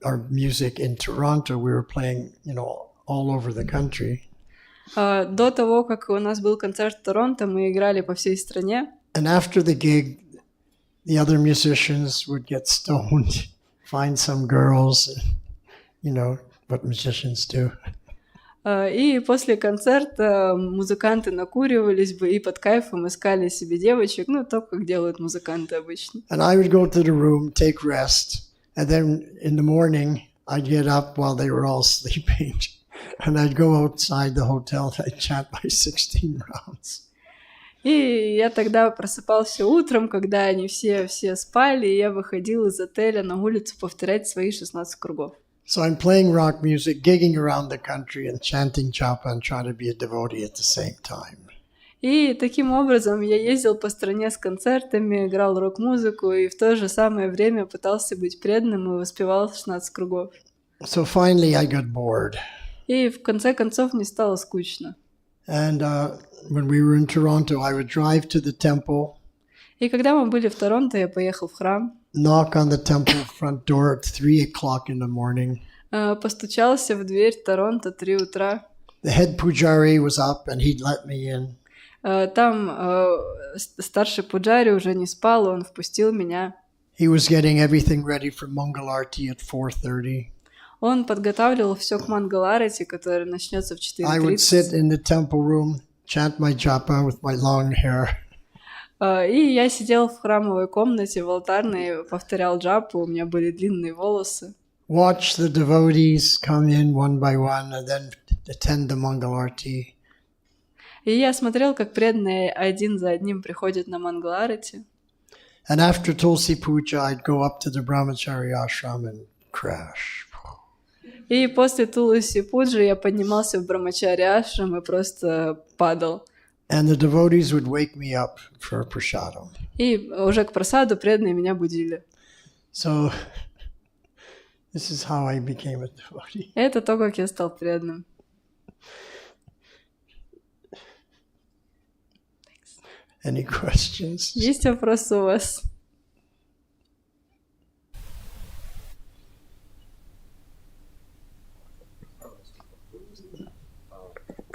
our music in Toronto, we were playing, all over the country. До того, как у нас был концерт в Торонто, мы играли по всей стране. And after the gig, the other musicians would get stoned, find some girls, what musicians do. И после концерта музыканты накуривались бы и под кайфом искали себе девочек, то, как делают музыканты обычно. And I would go to the room, take rest, and then in the morning, I'd get up while they were all sleeping. And I'd go outside the hotel and I'd chant my 16 rounds. И я тогда просыпался утром, когда они все спали, и я выходил из отеля на улицу повторять свои 16 кругов. So I'm playing rock music, gigging around the country and chanting japa and trying to be a devotee at the same time. И таким образом я ездил по стране с концертами, играл рок-музыку и в то же самое время пытался быть преданным и воспевал 16 кругов. So finally I got bored. И в конце концов мне стало скучно. And when we were in Toronto, I would drive to the temple. И когда мы были в Торонто, я поехал в храм. Knock on the temple front door at 3 o'clock in the morning. Постучался в дверь Торонто 3 утра. The head pujari was up and he'd let me in. Там старший пуджари уже не спал, он впустил меня. He was getting everything ready for Mangal Arati at 4:30. Он подготавливал все к Мангал-арати, который начнется в 4:30. I would sit in the temple room, chant my japa with my long hair. И я сидел в храмовой комнате, в алтарной, повторял джапу, у меня были длинные волосы. Watch the devotees come in one by one and then attend the Mangal Arati. И я смотрел, как преданные один за одним приходят на Мангал-арати. And after Tulsi Puja, I'd go up to the Brahmachari ashram and crash. И после Туласи Пуджи я поднимался в Брахмачари ашрам и просто падал. And the devotees would wake me up for prasadam. И уже к прасаду преданные меня будили. So this is how I became a devotee. Это то, как я стал преданным. Any questions? Есть вопросы у вас?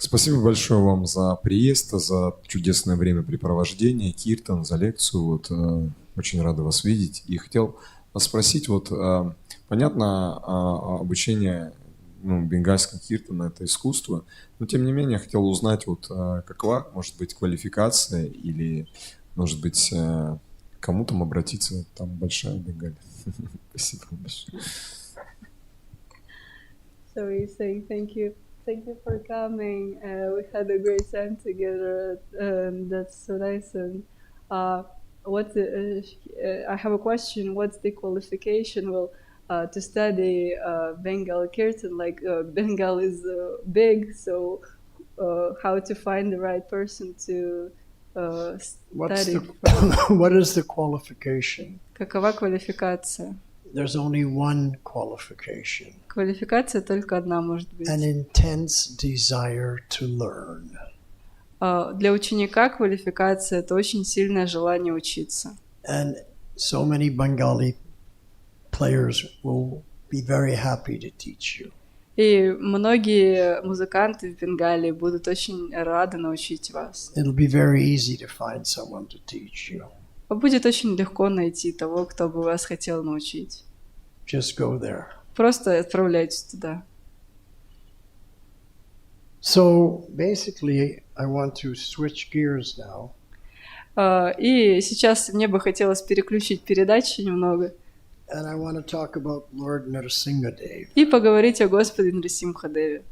Спасибо большое вам за приезд, за чудесное времяпрепровождение, киртан, за лекцию. Вот, очень рада вас видеть. И хотел вас спросить, вот, понятно, обучение бенгальского киртана – это искусство, но тем не менее я хотел узнать, вот, какова может быть квалификация или, может быть, кому там обратиться, там большая Бенгалия. Спасибо большое. So he's saying thank you. Thank you for coming. We had a great time together. That's so nice. And I have a question. What's the qualification? Well, to study Bengal Kirtan, like Bengal is big, so how to find the right person to study? What is the qualification? Какова квалификация? There's only one qualification. Квалификация только одна может быть. An intense desire to learn. Для ученика квалификация – это очень сильное желание учиться. And so many Bengali players will be very happy to teach you. И многие музыканты в Бенгалии будут очень рады научить вас. It'll be very easy to find someone to teach you. Будет очень легко найти того, кто бы вас хотел научить. Just go there. Просто отправляйтесь туда. So basically, I want to switch gears now. И сейчас мне бы хотелось переключить передачи немного. And I want to talk about Lord Narasimhadev. И поговорить о Господе Нарасимхадеве.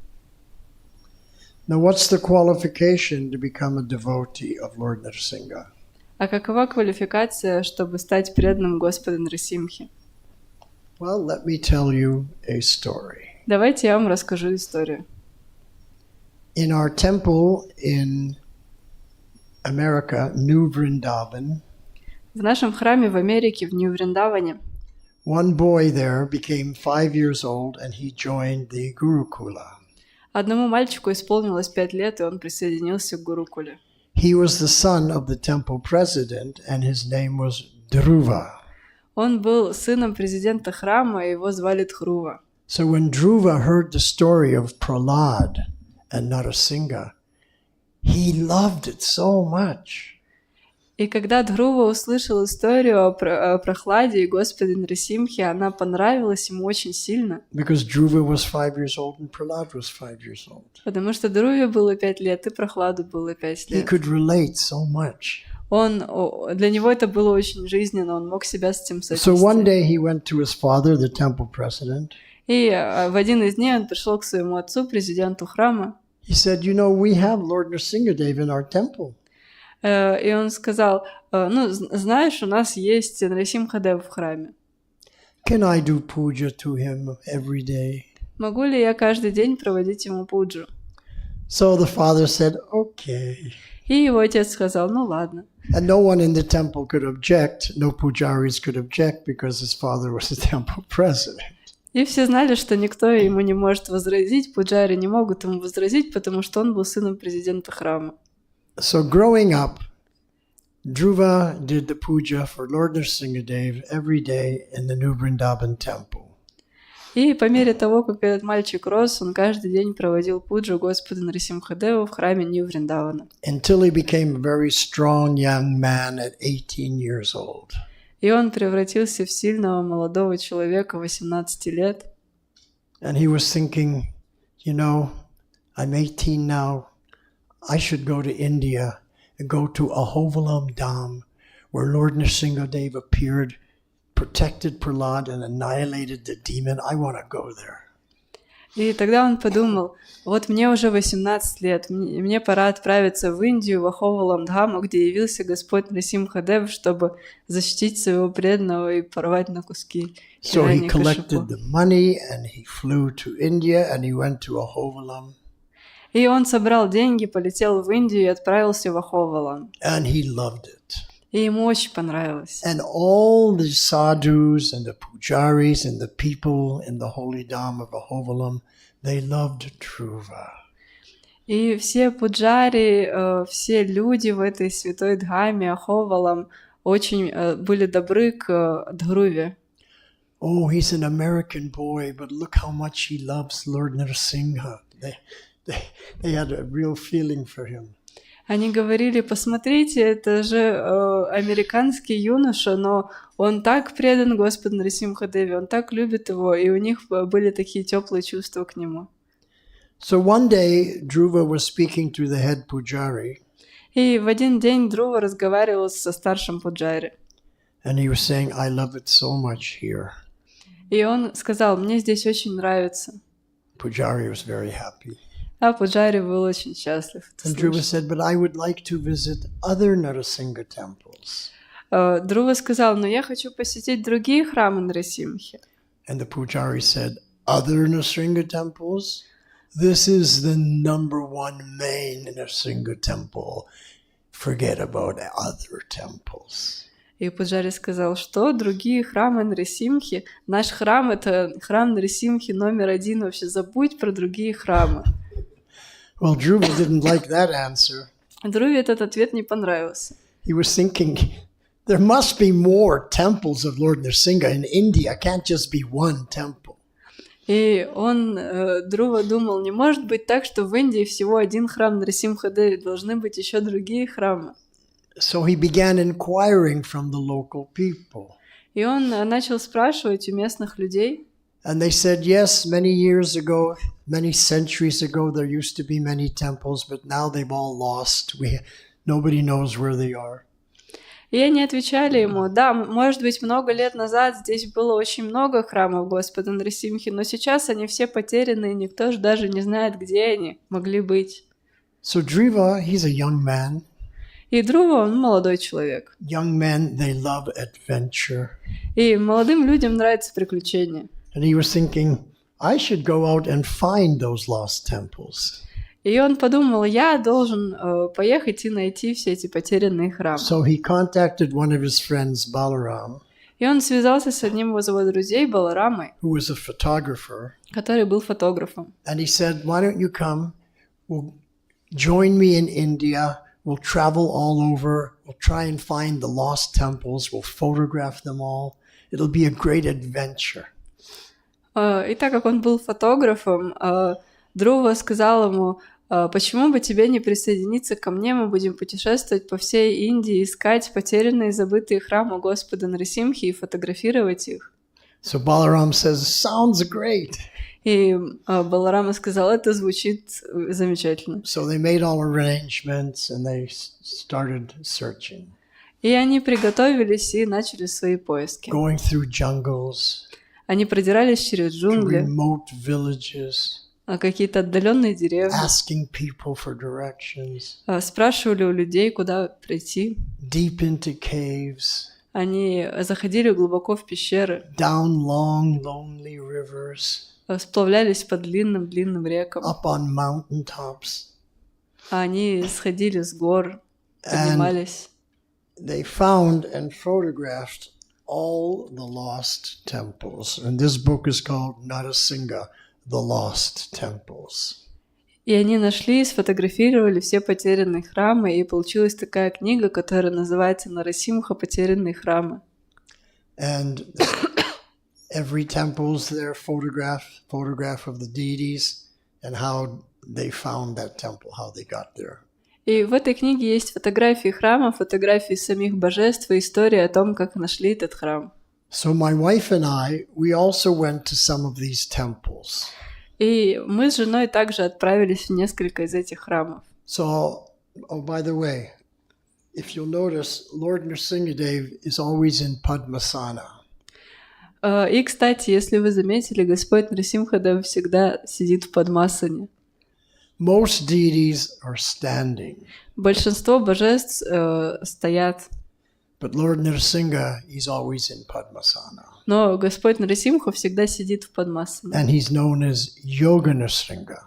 Now, what's the qualification to become a devotee of Lord Narasimha? А какова квалификация, чтобы стать преданным Господу Нарасимхе? Well, let me tell you a story. Давайте я вам расскажу историю. In our temple in America, New Vrindavan, В нашем храме в Америке, в Нью-Вриндаване, one boy there became 5 years old and he joined the Gurukula. одному мальчику исполнилось 5 лет, и он присоединился к Гурукуле. He was the son of the temple president and his name was Dhruva. Он был сыном президента храма, и его звали Дхрува. So when Dhruva heard the story of Prahlad and Narasimha, he loved it so much. И когда Дхрува услышал историю о Прохладе и Господе Нарасимхе, она понравилась ему очень сильно. Because Dhruva was 5 years old and Prahlad was 5 years old. Потому что Дхруве было 5 лет, и Прохладу было 5 He лет. could relate so much. Для него это было очень жизненно, он мог себя с этим So one сочувствовать. day he went to his father, the temple president. И в один из дней он пришел к своему отцу, президенту храма, He said, you know, we have Lord Narasimhadev in our temple. и он сказал, знаешь, у нас есть Нарасимхадев в храме. Can I do puja to him every day? Могу ли я каждый день проводить ему пуджу? So the father said, okay. И его отец сказал, ну ладно. And no one in the temple could object. No pujaris could object because his father was the temple president. И все знали, что никто ему не может возразить, пуджари не могут ему возразить, потому что он был сыном президента храма. So growing up, Dhruva did the puja for Lord Narasimhadev every day in the New Vrindavan temple. И по мере того, как этот мальчик рос, он каждый день проводил пуджу Господу Нарасимхадеву в храме Нью-Вриндавана. Until he became a very strong young man at 18 years old. И он превратился в сильного молодого человека 18 лет. And he was thinking, you know, I'm 18 now. I should go to India and go to Ahovalam Dham, where Lord Narasimhadev appeared, protected Prahlad and annihilated the demon. I want to go there. И тогда он подумал, вот мне уже 18 лет, мне пора отправиться в Индию, в Аховаламдхаму, где явился Господь Нарасимхадев, чтобы защитить своего преданного и порвать на куски. So he collected the money and he flew to India and he went to Ahovalam. И он собрал деньги, полетел в Индию и отправился в Аховалам. And he loved it. И ему очень понравилось. And all the sadhus and the pujaris and the people in the holy dham of Ahovalam, they loved Dhruva. И все пуджари, все люди в этой святой дхаме, Аховалам, очень были добры к Dhruve. Oh, he's an American boy, but look how much he loves Lord Nrsimha. They had a real feeling for him. Они говорили, посмотрите, это же американский юноша, но он так предан Господу Нрисимха-деве, он так любит его, и у них были такие теплые чувства к нему. So one day, Dhruva was speaking to the head pujari, И в один день Друва разговаривал со старшим пуджари. and he was saying, I love it so much here. И он сказал, мне здесь очень нравится. Pujari was very happy. А пуджари был очень счастлив. это And Dhruva слышать. said, but I would like to visit other Narasingha temples. Друва сказал, но я хочу посетить другие храмы Нрисимхи. And the pujari said, other Narasingha temples? This is the number one main Narasingha temple. Forget about other temples. И пуджари сказал, что другие храмы Нрисимхи, наш храм — это храм Нрисимхи номер один, вообще забудь про другие храмы. Well, Dhruva didn't like that answer. Друве этот ответ не понравился. He was thinking, there must be more temples of Lord Nrsimha in India. Can't just be one temple. И он, Друва, думал, не может быть так, что в Индии всего один храм Нрисимха-деве, должны быть еще другие храмы. So he began inquiring from the local people. И он начал спрашивать у местных людей. And they said, yes, many years ago, many centuries ago, there used to be many temples, but now they've all lost. Nobody knows where they are. И они отвечали ему, да, может быть, много лет назад здесь было очень много храмов Господа Нрисимхи, но сейчас они все потеряны, и никто же даже не знает, где они могли быть. So Dhruva, he's a young man. И Друва, он молодой человек. Young men, they love adventure. И молодым людям нравятся приключения. And he was thinking, I should go out and find those lost temples. И он подумал, я должен поехать и найти все эти потерянные храмы. So he contacted one of his friends, Balaram, И он связался с одним из его друзей, Баларамой, who was a photographer. который был фотографом. And he said, why don't you come? We'll join me in India. We'll travel all over. We'll try and find the lost temples. We'll photograph them all. It'll be a great adventure. И так как он был фотографом, Друва сказал ему, почему бы тебе не присоединиться ко мне, мы будем путешествовать по всей Индии, искать потерянные и забытые храмы Господа Нрисимхи и фотографировать их. So Balaram says, sounds great. И Баларама сказал, это звучит замечательно. So they made all arrangements and they started searching. И они приготовились и начали свои поиски. Going through jungles, Они продирались через to джунгли, remote villages, какие-то отдаленные деревни, asking people for directions, спрашивали у людей, куда прийти. deep into caves, Они заходили глубоко в пещеры, down long, lonely rivers, сплавлялись по длинным-длинным рекам. up on mountaintops. Они сходили с гор, поднимались. They found and photographed all the lost temples. And this book is called Narasingha, The Lost Temples. И они нашли и сфотографировали все потерянные храмы, и получилась такая книга, которая называется «Нарасимха. Потерянные храмы». And every temple's there photograph of the deities and how they found that temple, how they got there. И в этой книге есть фотографии храма, фотографии самих божеств и история о том, как нашли этот храм. So my wife and I, we also went to some of these temples. И мы с женой также отправились в несколько из этих храмов. So, oh, by the way, if you'll notice, Lord Nrsimhadev is always in Padmasana. И, кстати, если вы заметили, Господь Нрисимха-деве всегда сидит в Падмасане. Most deities are standing, Большинство божеств стоят, but Lord Nrsimha, he's always in Padmasana. но Господь Нрисимха всегда сидит в Падмасане. And he's known as Yoga Nrsimha.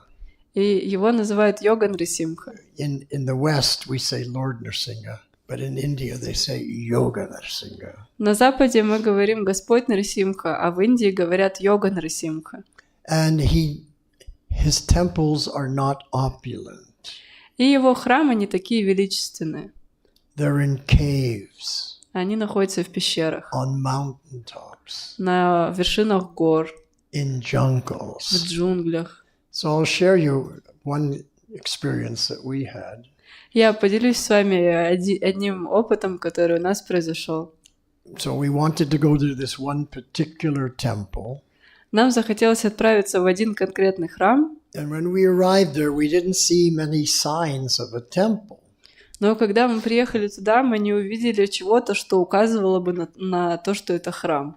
И его называют Йога Нрисимха. In the West, we say Lord Nrsimha, but in India, they say Yoga Nrsimha. На Западе мы говорим Господь Нрисимха, а в Индии говорят Йога Нрисимха. And his temples are not opulent. И его храмы не такие величественные. They're in caves, Они находятся в пещерах, on mountaintops, на вершинах гор, in в jungles. джунглях. So I'll share you one experience that we had. Я поделюсь с вами одним опытом, который у нас произошел. So we wanted to go to this one particular temple. Нам захотелось отправиться в один конкретный храм, And when we arrived there, we didn't see many signs of a temple. но когда мы приехали туда, мы не увидели чего-то, что указывало бы на то, что это храм.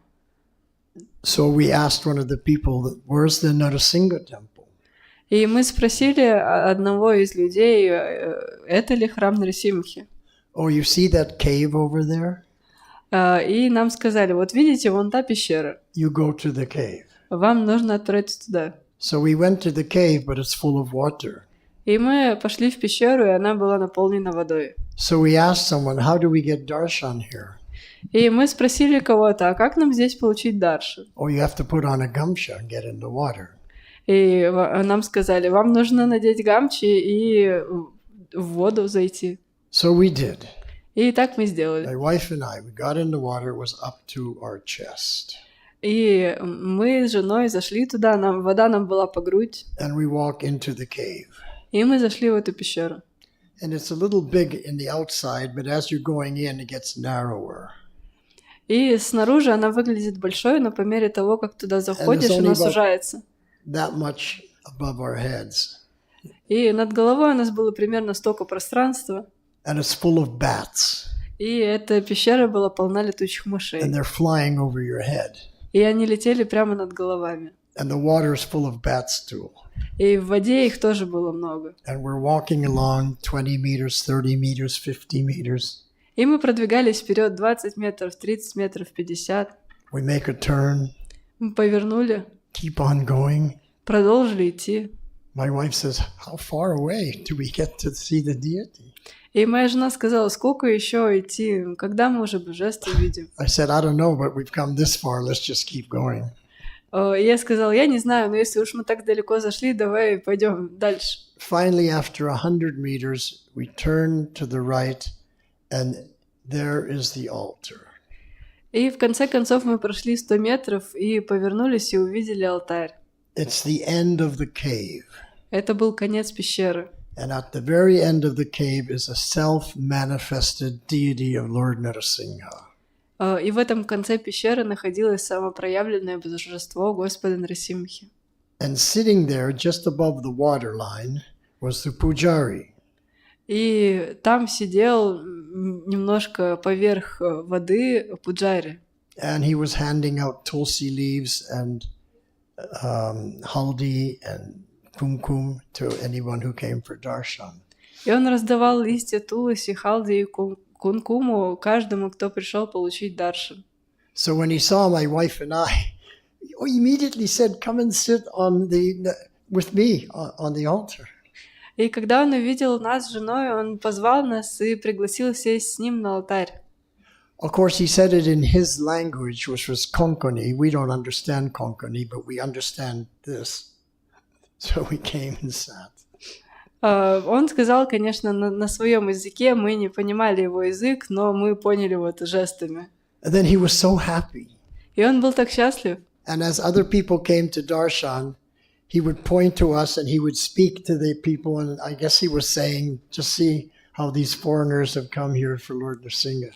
So we asked one of the people, where's the Narasimha temple? И мы спросили одного из людей, это ли храм Нарисимхи. Oh, you see that cave over there? И нам сказали, вот видите, вон та пещера, You go to the cave. вам нужно отправиться туда. So we went to the cave, but it's full of water. И мы пошли в пещеру, и она была наполнена водой. So we asked someone, how do we get darshan here? И мы спросили кого-то, а как нам здесь получить даршан? Oh, you have to put on a gamcha and get in the water. И нам сказали, вам нужно надеть гамчи и в воду зайти. So we did. И так мы сделали. My wife and I, we got in the water, it was up to our chest. И мы с женой зашли туда, вода нам была по грудь, And we walk into the cave. и мы зашли в эту пещеру. And it's a little big in the outside, but as you're going in, it gets narrower. И снаружи она выглядит большой, но по мере того, как туда заходишь, only она about- сужается. That much above our heads. И над головой у нас было примерно столько пространства, And it's full of bats. и эта пещера была полна летучих мышей. And they're flying over your head. И они летели прямо над головами. And the water is full of bats too. И в воде их тоже было много. And we're walking along 20 meters, 30 meters, 50 meters. И мы продвигались вперед 20 метров, 30 метров, 50. We make a turn, Мы повернули, keep on going. продолжили идти. My wife says, how far away do we get to see the deity? И моя жена сказала, сколько еще идти, когда мы уже божество увидим. I said, I don't know, but we've come this far. Let's just keep going. И я сказала, я не знаю, но если уж мы так далеко зашли, давай пойдем дальше. Finally, after 100 meters, we turn to the right, and there is the altar. И в конце концов мы прошли 100 метров и повернулись и увидели алтарь. It's the end of the cave. Это был конец пещеры. And at the very end of the cave is a self-manifested deity of Lord Narasimha. И в этом конце пещеры находилось самопроявленное божество Господа Нарисимхи. And sitting there just above the water line was the pujari. И там сидел немножко поверх воды пуджари. And he was handing out tulsi leaves and haldi and kumkum to anyone who came for darshan. И он раздавал листья туласи, халди и кункуму каждому, кто пришел получить даршан. So when he saw my wife and I, he immediately said, come and sit with me on the altar. И когда он увидел нас с женой, он позвал нас и пригласил сесть с ним на алтарь. Of course, he said it in his language, which was Konkani. We don't understand Konkani, but we understand this. So we came and sat. Он сказал, конечно, на своем языке, мы не понимали его язык, но мы поняли его это жестами. And then he was so happy. И он был так счастлив. And as other people came to darshan, he would point to us and he would speak to the people. And I guess he was saying, just see how these foreigners have come here for Lord Narasimha.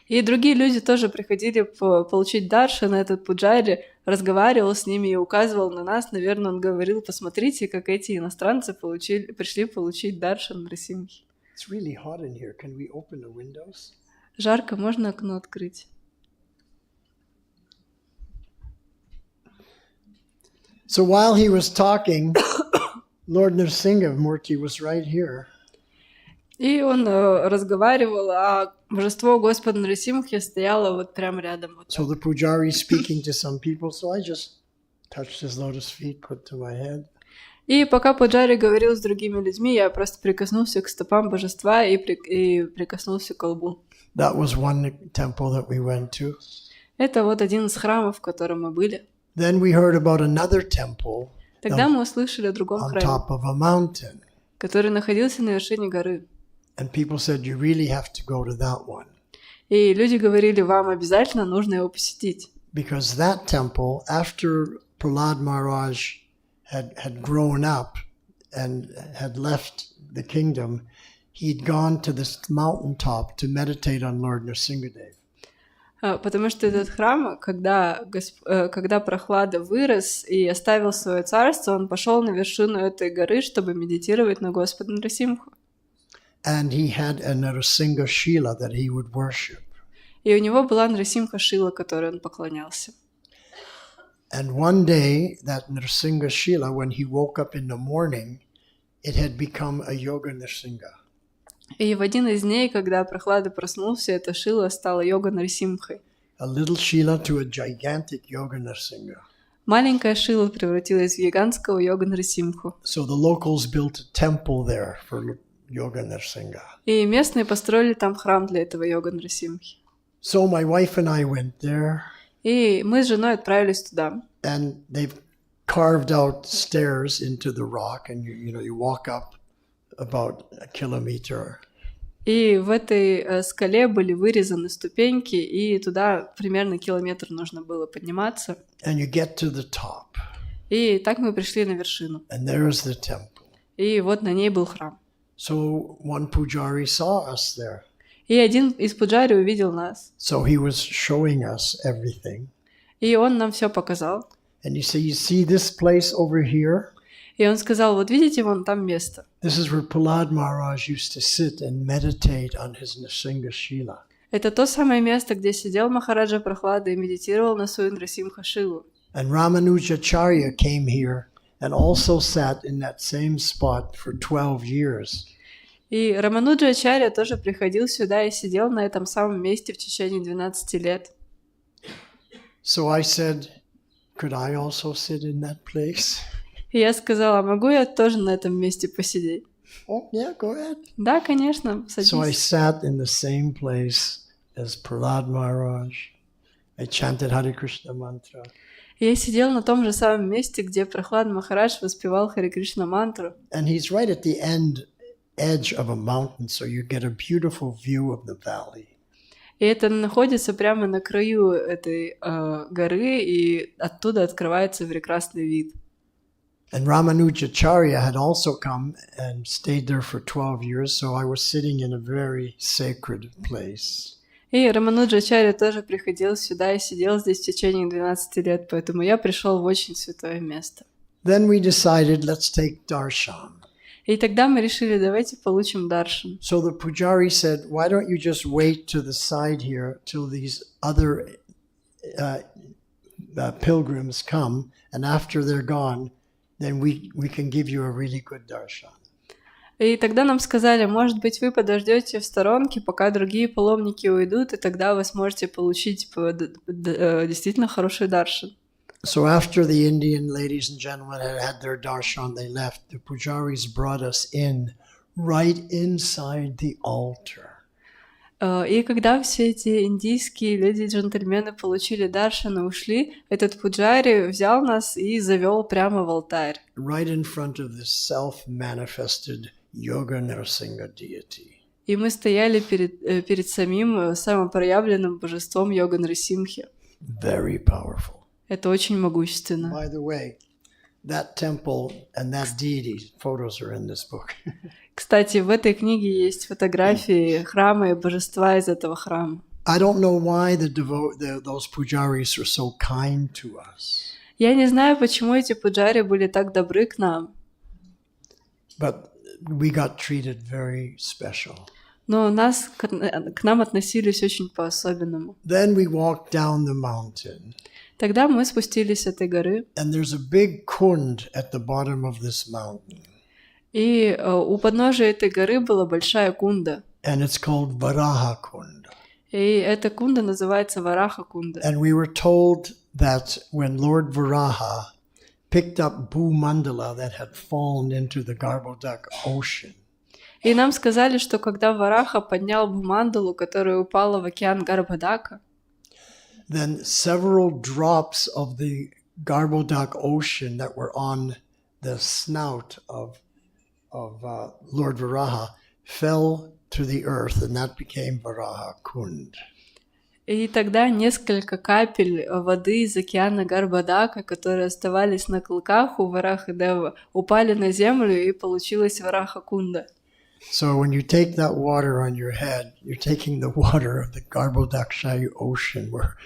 И другие люди тоже приходили получить даршан, этот пуджари разговаривал с ними и указывал на нас. Наверное, он говорил, посмотрите, как эти иностранцы пришли получить даршан Нарисимхи. It's really hot in here. Can we open the windows? Жарко, можно окно открыть? So while he was talking, Lord Narasimha Murti was right here. И он разговаривал, а божество Господа Нарисимхи стояло вот прямо рядом. Вот So the pujari is speaking to some people, so I just touched his lotus feet, put to my head. И пока пуджари говорил с другими людьми, я просто прикоснулся к стопам божества и прикоснулся к лбу. That was one temple that we went to. Это вот один из храмов, в котором мы были. Then we heard about another temple Тогда мы услышали о другом on храме, top of a mountain. который находился на вершине горы. And people said, you really have to go to that one. И люди говорили, вам обязательно нужно его посетить. Because that temple, after Prahlad Maharaj had grown up and had left the kingdom, he'd gone to this mountaintop to meditate on Lord Nrsimhadev. Потому что этот храм, когда Прохлада вырос и оставил свое царство, он пошел на вершину этой горы, чтобы медитировать на Господа Нрасимху. And he had a Nrsimha Shila that he would worship. И у него была Нрасимха Шила, которой он поклонялся. And one day, that Nrsimha Shila, when he woke up in the morning, it had become a Yoga Nrsimha. И в один из дней, когда Прохлада проснулся, эта Шила стала Йога Нрасимхой. A little Shila to a gigantic Yoga Nrsimha. Маленькая Шила превратилась в гигантского Йога Нрасимху. So the locals built a temple there for Yoga Nrsimha. И местные построили там храм для этого Йога Нрасимхи. So my wife and I went there. И мы с женой отправились туда. And they've carved out stairs into the rock, and you walk up about a kilometer. И в этой скале были вырезаны ступеньки, и туда примерно километр нужно было подниматься. And you get to the top. И так мы пришли на вершину. And there's the temple. И вот на ней был храм. So one pujari saw us there. И один из пуджари увидел нас. So he was showing us everything. И он нам все показал. And you see this place over here? И он сказал, вот видите, вон там место. This is where Prahlad Maharaj used to sit and meditate on his Nrsimha Shila. Это то самое место, где сидел Махараджа Прохлада и медитировал на свою Нрасимха Шилу. And Ramanujacharya came here and also sat in that same spot for 12 years. И Рамануджа Ачарья тоже приходил сюда и сидел на этом самом месте в течение 12 лет. So I said, could I also sit in that place? И я сказала, могу я тоже на этом месте посидеть? Oh, yeah, go ahead. Да, конечно, садись. So I sat in the same place as Prahlad Maharaj. I chanted Hare Krishna mantra. И я сидел на том же самом месте, где Прохлад Махарадж воспевал Харе Кришна мантру. And he's right at the edge of a mountain, so you get a beautiful view of the valley. И это находится прямо на краю этой горы, и оттуда открывается прекрасный вид. And Ramanujacharya had also come and stayed there for 12 years, so I was sitting in a very sacred place. И Рамануджа Ачарья тоже приходил сюда и сидел здесь в течение 12 лет, поэтому я пришел в очень святое место. Then we decided, let's take darshan. И тогда мы решили, давайте получим даршан. So the pujari said, why don't you just wait to the side here till these other pilgrims come, and after they're gone, then we can give you a really good darshan. И тогда нам сказали, может быть, вы подождете в сторонке, пока другие паломники уйдут, и тогда вы сможете получить действительно хороший даршан. So after the Indian ladies and gentlemen had their darshan, they left. The pujaris brought us in, right inside the altar. И когда все эти индийские леди и джентльмены получили даршан и ушли, этот пуджари взял нас и завел прямо в алтарь. Right in front of this self-manifested Yoga Nrsimha deity. И мы стояли перед самим самопроявленным божеством Йога Нрасимхи. Very powerful. Это очень могущественно. By the way, that temple and that deity, photos are in this book. Кстати, в этой книге есть фотографии храма и божества из этого храма. I don't know why those pujaris are so kind to us. Я не знаю, почему эти пуджари были так добры к нам. But we got treated very special. Но к нам относились очень по-особенному. Then we walked down the mountain. Тогда мы спустились с этой горы. And there's a big kund at the bottom of this mountain. И у подножия этой горы была большая кунда. And it's called Varaha Kund. И эта кунда называется Вараха Кунда. And we were told that when Lord Varaha picked up Bhumandala that had fallen into the Garbhodak ocean. И нам сказали, что когда Вараха поднял Бхумандалу, которая упала в океан Гарбхадака, then several drops of the Garbhodak ocean that were on the snout of Lord Varaha fell to the earth, and that became Varaha Kund. И тогда несколько капель воды из океана Гарбадака, которые оставались на клыках у Варахадева, упали на землю, и получилась Вараха-кунда. So when you take that water on your head, you're taking the water of the Garbhodakshayi ocean where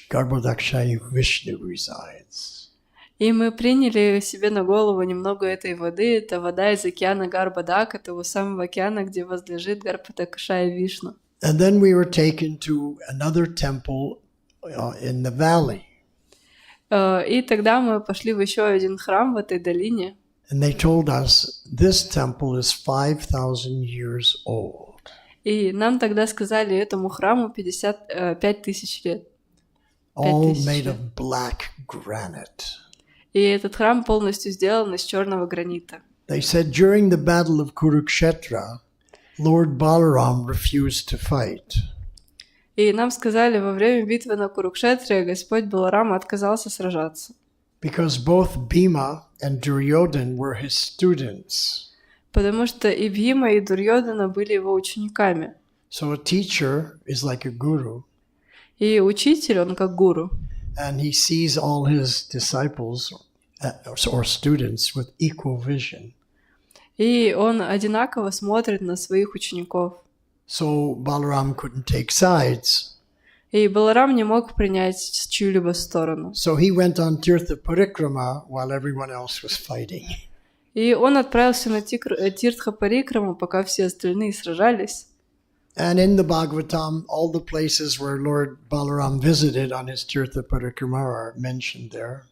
Garbhodakshayi Vishnu resides. И мы приняли себе на голову немного этой воды. Это вода из океана Гарбадака, того самого океана, где возлежит Гарбhodakшая Вишну. And then we were taken to another temple in the valley. И тогда мы пошли в еще один храм в этой долине. And they told us this temple is 5,000 years old. И нам тогда сказали, этому храму 5,000 лет. All made of black granite. И этот храм полностью сделан из черного гранита. They said during the battle of Kurukshetra, Lord Balaram refused to fight. И нам сказали, во время битвы на Курукшетре Господь Баларам отказался сражаться. Because both Bhima and Duryodhan were his students. Потому что и Бхима, и Дурьодана были его учениками. So a teacher is like a guru. И учитель, он как гуру. And he sees all his disciples or students with equal vision. И он одинаково смотрит на своих учеников. So Balaram couldn't take sides. И Баларам не мог принять чью-либо сторону. So he went on Tirtha Parikrama while everyone else was fighting. И он отправился на Тиртха Парикраму, пока все остальные сражались. And in the Bhagavatam, all the places where Lord Balaram visited on his Tirtha Parikrama are mentioned there.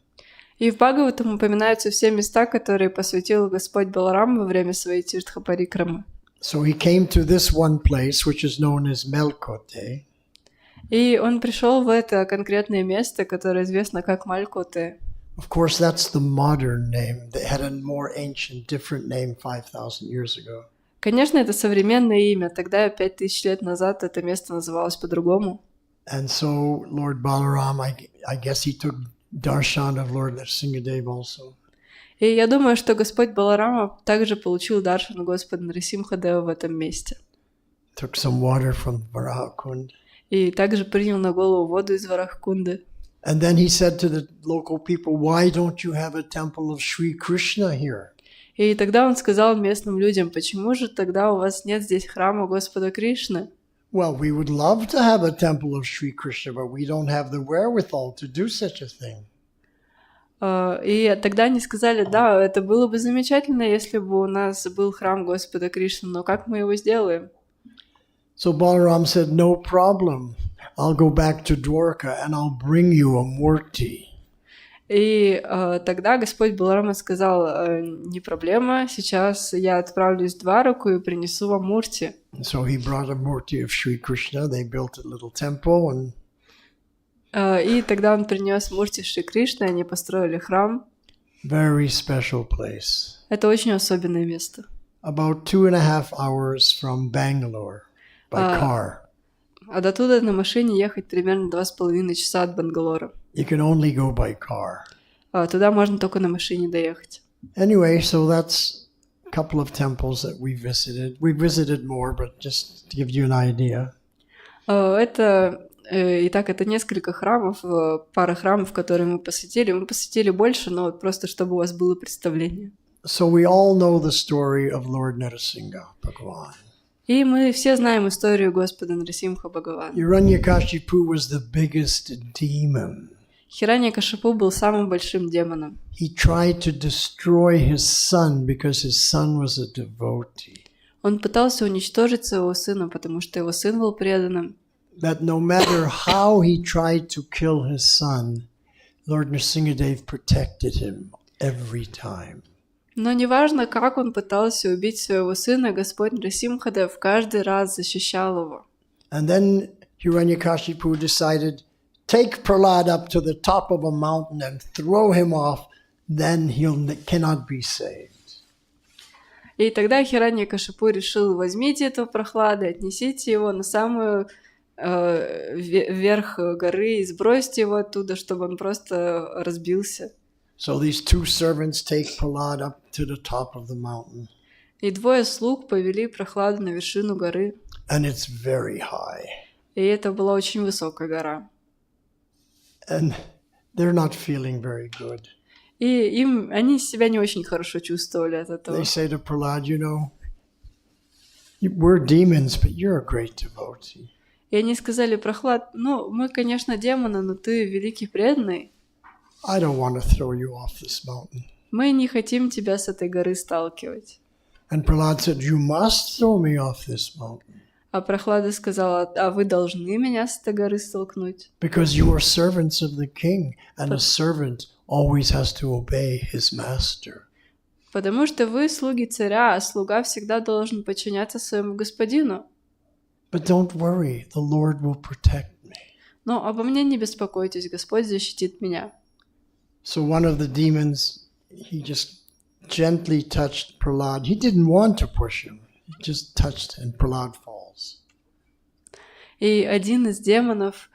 И в Бхагаватам упоминаются все места, которые посвятил Господь Баларам во время своей Тиртха Парикрамы. So he came to this one place, which is known as Melkote. И он пришел в это конкретное место, которое известно как Малькоте. Of course, that's the modern name. They had a more ancient, different name 5,000 years ago. Конечно, это современное имя. Тогда, 5000 лет назад, это место называлось по-другому. And so Lord Balaram, I guess he took darshan of Lord Nrsimhadev also. И я думаю, что Господь Баларама также получил даршан Господа Нрисимхадева в этом месте. Took some water from Varahakund. И также принял на голову воду из Варахкунды. And then he said to the local people, why don't you have a temple of Sri Krishna here? И тогда он сказал местным людям, почему же тогда у вас нет здесь храма Господа Кришны? Well, we would love to have a temple of Sri Krishna, but we don't have the wherewithal to do such a thing. И тогда они сказали, да, это было бы замечательно, если бы у нас был храм Господа Кришны, но как мы его сделаем? So Balaram said, no problem. I'll go back to Dwarka and I'll bring you a murti. И тогда Господь Баларама сказал, не проблема, сейчас я отправлюсь в Двараку и принесу вам мурти. So he brought a murti of Sri Krishna. They built a little temple and и тогда он принес мурти Шри Кришны, они построили храм. very special place. Это очень особенное место. About 2.5 hours from Bangalore by car. А до туда на машине ехать примерно 2,5 часа от Бангалора. You can only go by car. Туда можно только на машине доехать. Anyway, so that's a couple of temples that we visited. We visited more, but just to give you an idea. Итак, это несколько храмов, пара храмов, которые мы посетили. Мы посетили больше, но просто чтобы у вас было представление. So we all know the story of Lord Narasimha Bhagavan. И мы все знаем историю Господа Нрисимха Бхагавана. Hiranyakashipu was the biggest demon. Хираньякашипу был самым большим демоном. He tried to destroy his son because his son was a devotee. Он пытался уничтожить своего сына, потому что его сын был преданным. That no matter how he tried to kill his son, Lord Nrsimhadev protected him every time. Но неважно, как он пытался убить своего сына, Господь Нрисимхадев каждый раз защищал его. And then Hiranyakashipu decided, take Prahlad up to the top of a mountain and throw him off, then he cannot be saved. И тогда Хираньякашипу решил, возьмите этого Прохлада, отнесите его на самую верх горы и сбросьте его оттуда, чтобы он просто разбился. So these two servants take Prahlad up to the top of the mountain. И двое слуг повели Прохладу на вершину горы. And it's very high. И это была очень высокая гора. And they're not feeling very good. И они себя не очень хорошо чувствовали от этого. They say to Prahlad, you know, we're demons, but you're a great devotee. И они сказали: Прохлад, ну, мы, конечно, демоны, но ты великий преданный. I don't want to throw you off this mountain. Мы не хотим тебя с этой горы сталкивать. And Prahlad said, you must throw me off this mountain. А Прохлада сказала: а вы должны меня с этой горы столкнуть. Because you are servants of the king, and a servant always has to obey his master. Потому что вы слуги царя, а слуга всегда должен подчиняться своему господину. But don't worry, the Lord will protect me. Но обо мне не беспокойтесь, Господь защитит меня. So one of the demons, he just gently touched Prahlad. He didn't want to push him. He just touched, and Prahlad falls. И один из демонов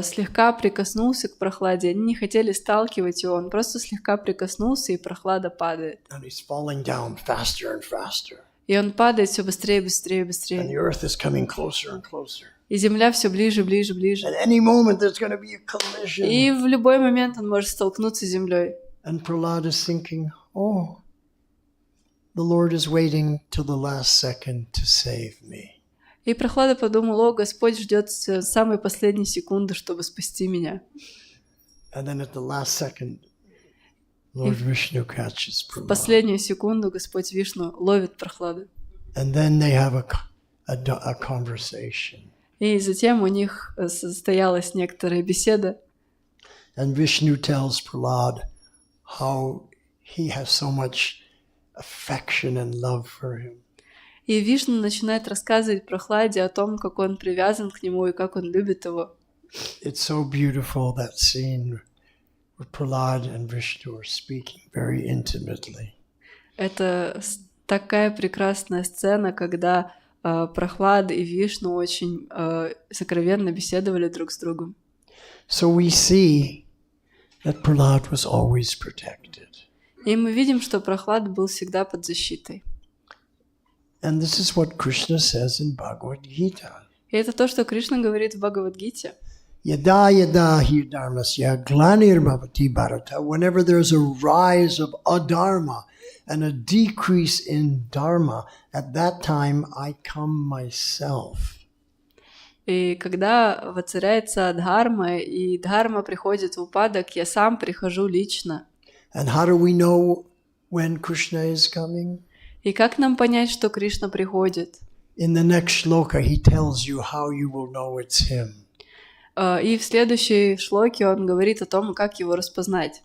слегка прикоснулся к Прохладе. Они не хотели сталкивать его, он просто слегка прикоснулся, и Прохлада падает. And he's falling down faster and faster. И он падает все быстрее, быстрее, And быстрее. the earth is coming closer and closer. И земля все ближе, ближе, ближе. At any moment there's going to be a collision. И в любой момент он может столкнуться с землей. And Prahlad is thinking, oh, the Lord is waiting till the last second to save me. И Прохлада подумал: о, Господь ждет с самой последней секунды, чтобы спасти меня. And then at the last second, Lord Vishnu catches В Prahlad. последнюю секунду Господь Вишну ловит Прохладу. And then they have a conversation. И затем у них состоялась некоторая беседа. And Vishnu tells Prahlad how he has so much affection and love for him. И Вишну начинает рассказывать Прохладе о том, как он привязан к нему и как он любит его. It's so beautiful, that scene where Prahlad and Vishnu are speaking very intimately. Это такая прекрасная сцена, когда Прохлад и Вишну очень сокровенно беседовали друг с другом. So we see that Prahlad was always protected. И мы видим, что Прохлад был всегда под защитой. And this is what Krishna says in Bhagavad Gita. И это то, что Кришна говорит в Бхагавад-гите. Yada yada hi dharmasya glanir bhavati bharata. Whenever there's a rise of adharma and a decrease in dharma, at that time I come myself. И когда воцаряется адхарма, и дхарма приходит в упадок, я сам прихожу лично. And how do we know when Krishna is coming? И как нам понять, что Кришна приходит? In the next shloka, he tells you how you will know it's him. И в следующей шлоке он говорит о том, как его распознать.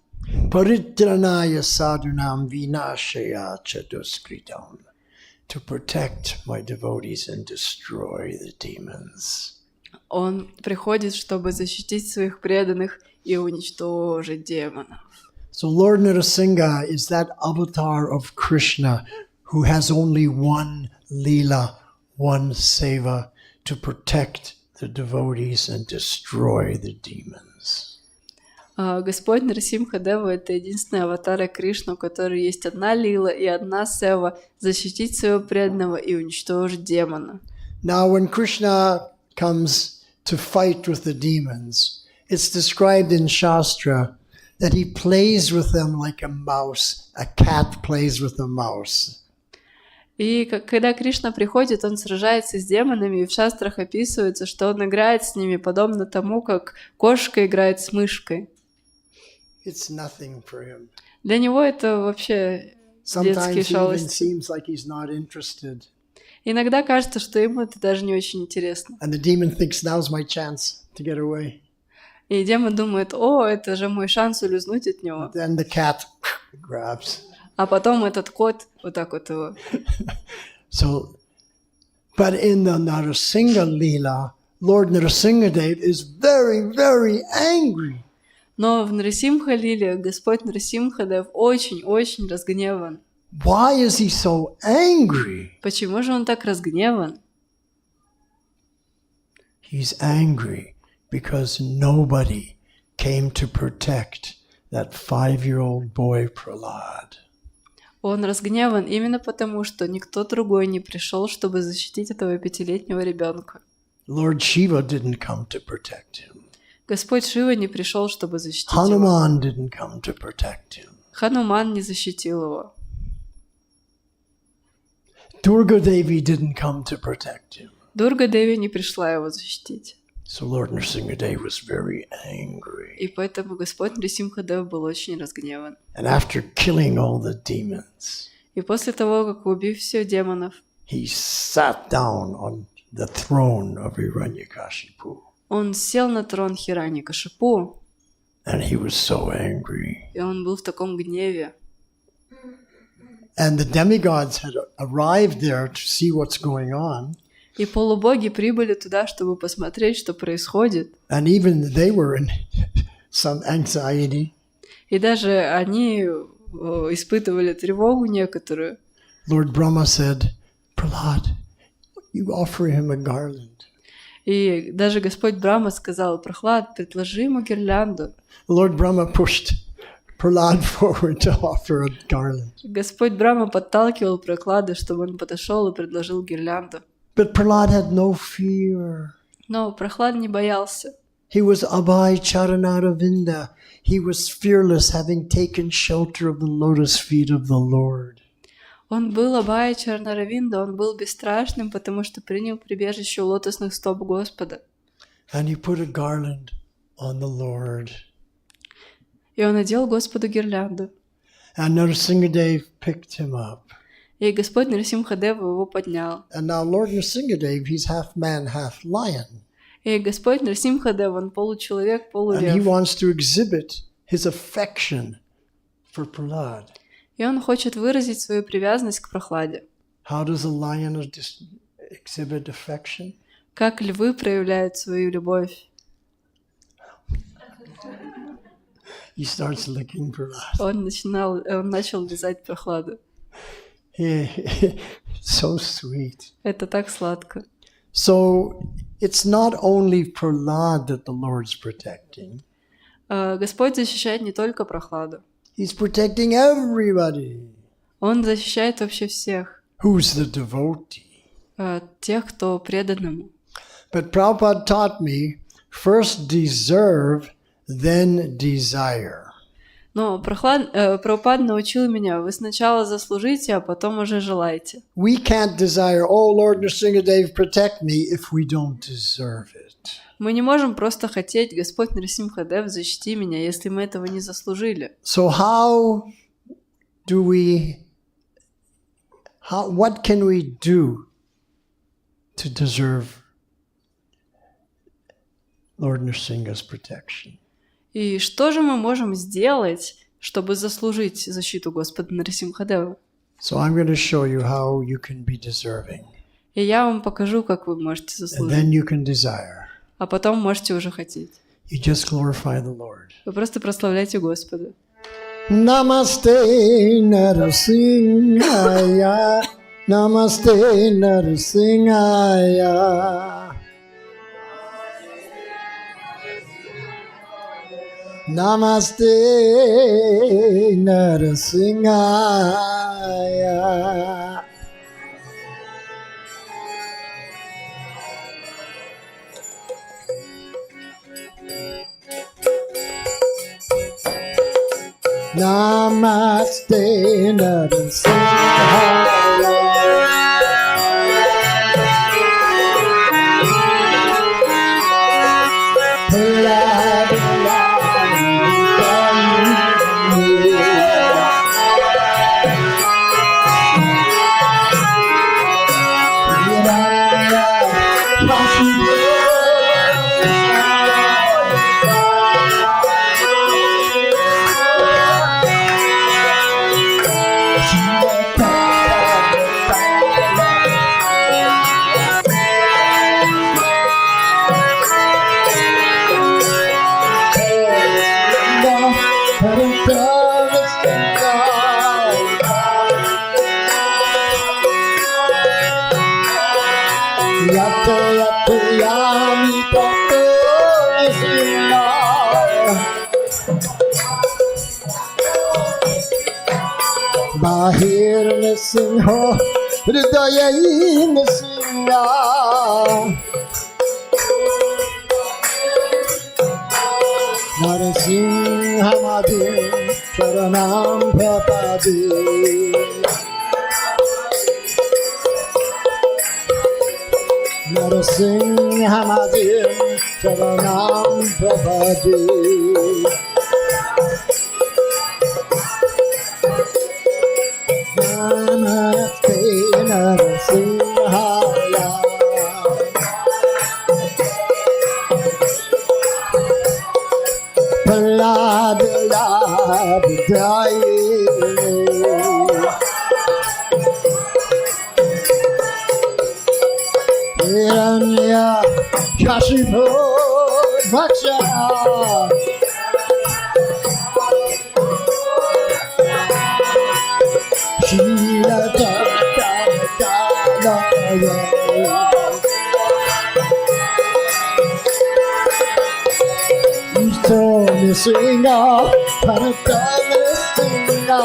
Paritranaya sadhunam vinashaya chaduskritam. To protect my devotees and destroy the demons. Он приходит, чтобы защитить своих преданных и уничтожить демонов. So Lord Narasimha is that avatar of Krishna who has only one lila, one seva to protect the devotees and destroy the demons. Господь Нарасимха-дева — это единственный аватар Кришны, у которой есть одна лила и одна сева — защитить своего преданного и уничтожить демона. Now when Krishna comes to fight with the demons, it's described in Shastra that he plays with them like a mouse. A cat plays with a mouse. И когда Кришна приходит, он сражается с демонами, и в шастрах описывается, что он играет с ними, подобно тому, как кошка играет с мышкой. It's nothing for him. Для него это вообще детские Sometimes it even шалости. seems like he's not interested. Иногда кажется, что ему это даже не очень интересно. And the demon thinks, now's my chance to get away. И демон думает: о, это же мой шанс улизнуть от него. Then the cat grabs. А потом этот кот вот так вот его. So, but in the Narasimha Leela, Lord Narasimhadev is very, very angry. Но в Нарасимха-лиле Господь Нарасимха-дев очень-очень разгневан. Why is he so angry? Почему же он так разгневан? He's angry because nobody came to protect that 5-year-old boy Prahlad. Он разгневан именно потому, что никто другой не пришел, чтобы защитить этого 5-летнего ребенка. Lord Shiva didn't come to protect him. Господь Шива не пришел, чтобы защитить его. Hanuman didn't come to protect him. Хануман не защитил его. Durga Devi didn't come to protect him. Дурга Деви не пришла его защитить. So Lord Nrsimhadev was very angry. И поэтому Господь Нрисимхадев был очень разгневан. And after killing all the demons, И после того, как убив всех демонов, he sat down on the throne of Hiranyakashipu. он сел на трон Хираньякашипу, And he was so angry. и он был в таком гневе. And the demigods had arrived there to see what's going on. И полубоги прибыли туда, чтобы посмотреть, что происходит. And even they were in some anxiety. И даже они испытывали тревогу некоторую. Lord Brahma said, Prahlad, you offer him a garland. И даже Господь Брахма сказал: Прохлад, предложи ему гирлянду. Lord Brahma pushed Prahlad forward to offer a garland. Господь Брахма подталкивал Прохлада, чтобы он подошел и предложил гирлянду. But Prahlad had no fear. Но Прохлад не боялся. He was Abhay Charanaravinda. He was fearless, having taken shelter of the lotus feet of the Lord. Он был Абхая Чарнаравинда, он был бесстрашным, потому что принял прибежище у лотосных стоп Господа. And he put a garland on the Lord. И он надел Господу гирлянду. And Nrsimhadev picked him up. И Господь Нрисимхадев его поднял. And now Lord Nrsimhadev, he's half man, half lion. И Господь Нрисимхадев, он получеловек, And he полулев. wants to exhibit his affection for Prahlad. И он хочет выразить свою привязанность к Прохладе. How does a lion exhibit affection? Как львы проявляют свою любовь? He starts licking Prahlad. Он начал лизать Прохладу. So sweet. Это так сладко. So it's not only Prahlad that the Lord's protecting. Господь защищает не только Прохладу. He's protecting everybody. Он защищает вообще всех. Who's the devotee? Тех, кто предан ему. But Prabhupada taught me, first deserve, then desire. Но Прабхупада научил меня: вы сначала заслужите, а потом уже желайте. We can't desire, oh Lord Nrsimhadev, protect me, if we don't deserve it. Мы не можем просто хотеть: Господь Нрисимхадев, защити меня, если мы этого не заслужили. So what can we do to deserve Lord Nrsimha's protection? И что же мы можем сделать, чтобы заслужить защиту Господа Нрисимхадева? So I'm going to show you how you can be deserving. И я вам покажу, как вы можете And заслужить. then you can desire. А потом можете уже хотеть. You just glorify the Lord. Вы просто прославляйте Господа. Namaste Narasimhaya. Namaste Narasimhaya. Namaste Narasimhaya. Namaste Bahir Nisingho Hridaya Nisingha Narasimha Madhi Sharanam Prapadi Narasimha Madhi Sharanam Prapadi Namaste Narasimhaya Prahlada Vidyaye Hiranya Kashipo Vaksha Shila Dalaya Ito Nisinga Panata Nisinga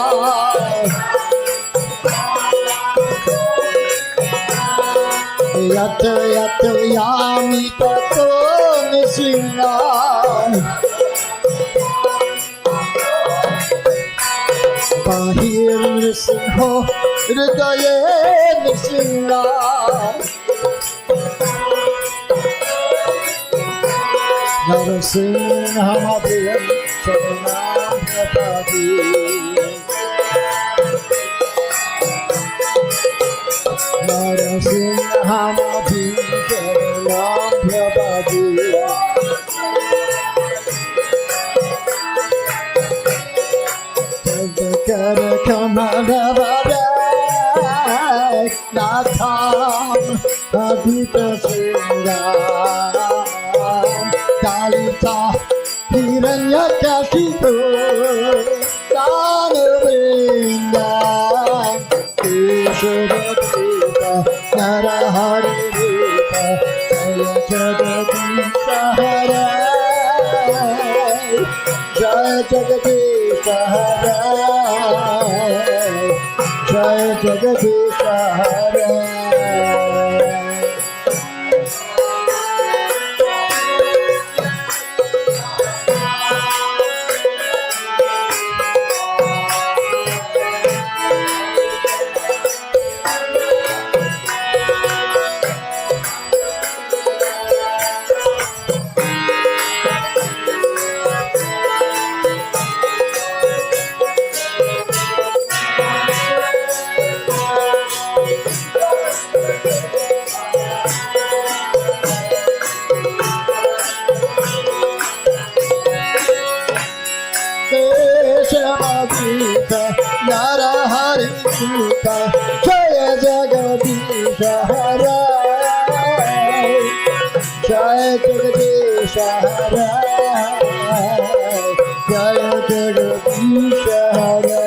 Yato Yato Yami Tato Nisinga Bahir Nisingho Hridaya Nisingha Narasimha Madhi Sharanam Prapadi Narasimha Madhi Sharanam Prapadi Kara Kamadavadai Natham Adhita Singha Dalita Hiranyakashipu Danavinda Keshavadita Naraharirita Jaya Jagadisha Hare Jaya Jagadisha Hare Jaya Jagadisha Hare Jaya Jagadisha Hare Jaya Jagadisha Hare Jaya Jagadisha Hare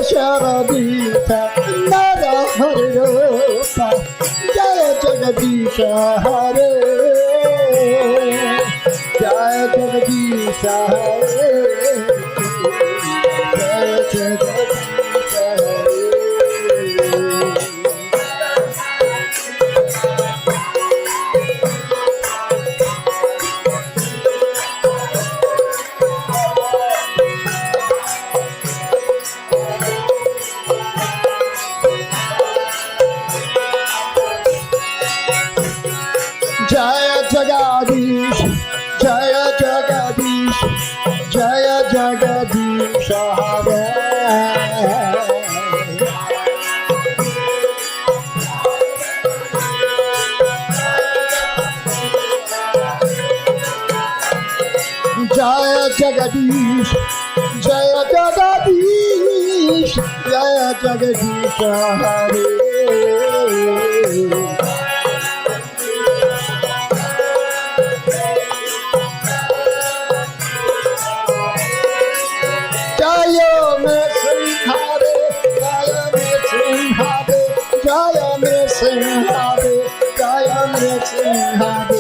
Keshavadita Naraharirupa Jaya Jagadisha Hare Jaya Jagadisha Hare Jaya Jagadisha Hare Jaya Jagadish, Jaya Jagadish, Jaya Jagadish Hare. Jaya Jagadish, Jaya Jagadish, Jaya Jagadish Hare. Nrsimhade, Jaya Nrsimhade.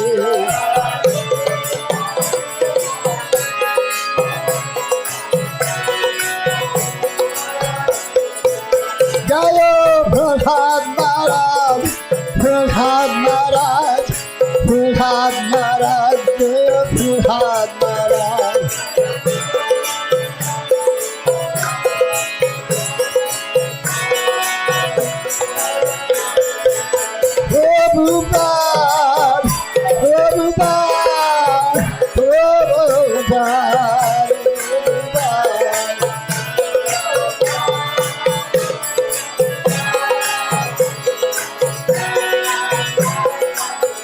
Jaya Prahlad Maharaj, Prahlad Maharaj, Prahlad Maharaj, Jaya Prahlad Maharaj. Prabhupada, Prabhupada, Prabhupada,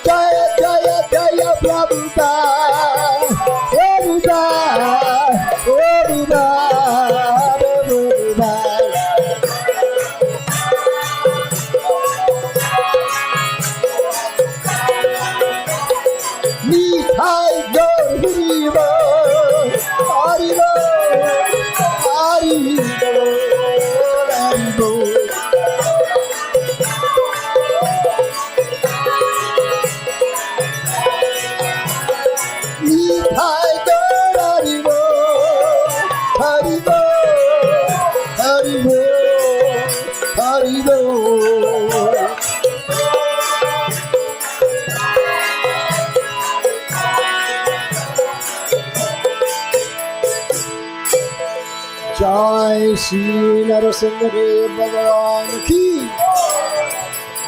Jaya, Jaya, Jaya, Prabhupada, Prabhupada, Prabhupada, Prabhupada. Nithai Gaur Haribo, Haribo, Haribo, Haribo. Nithai Gaur Haribo, Haribo, Haribo, Haribo. Jai Shri Narasimha Bhagavan Ki,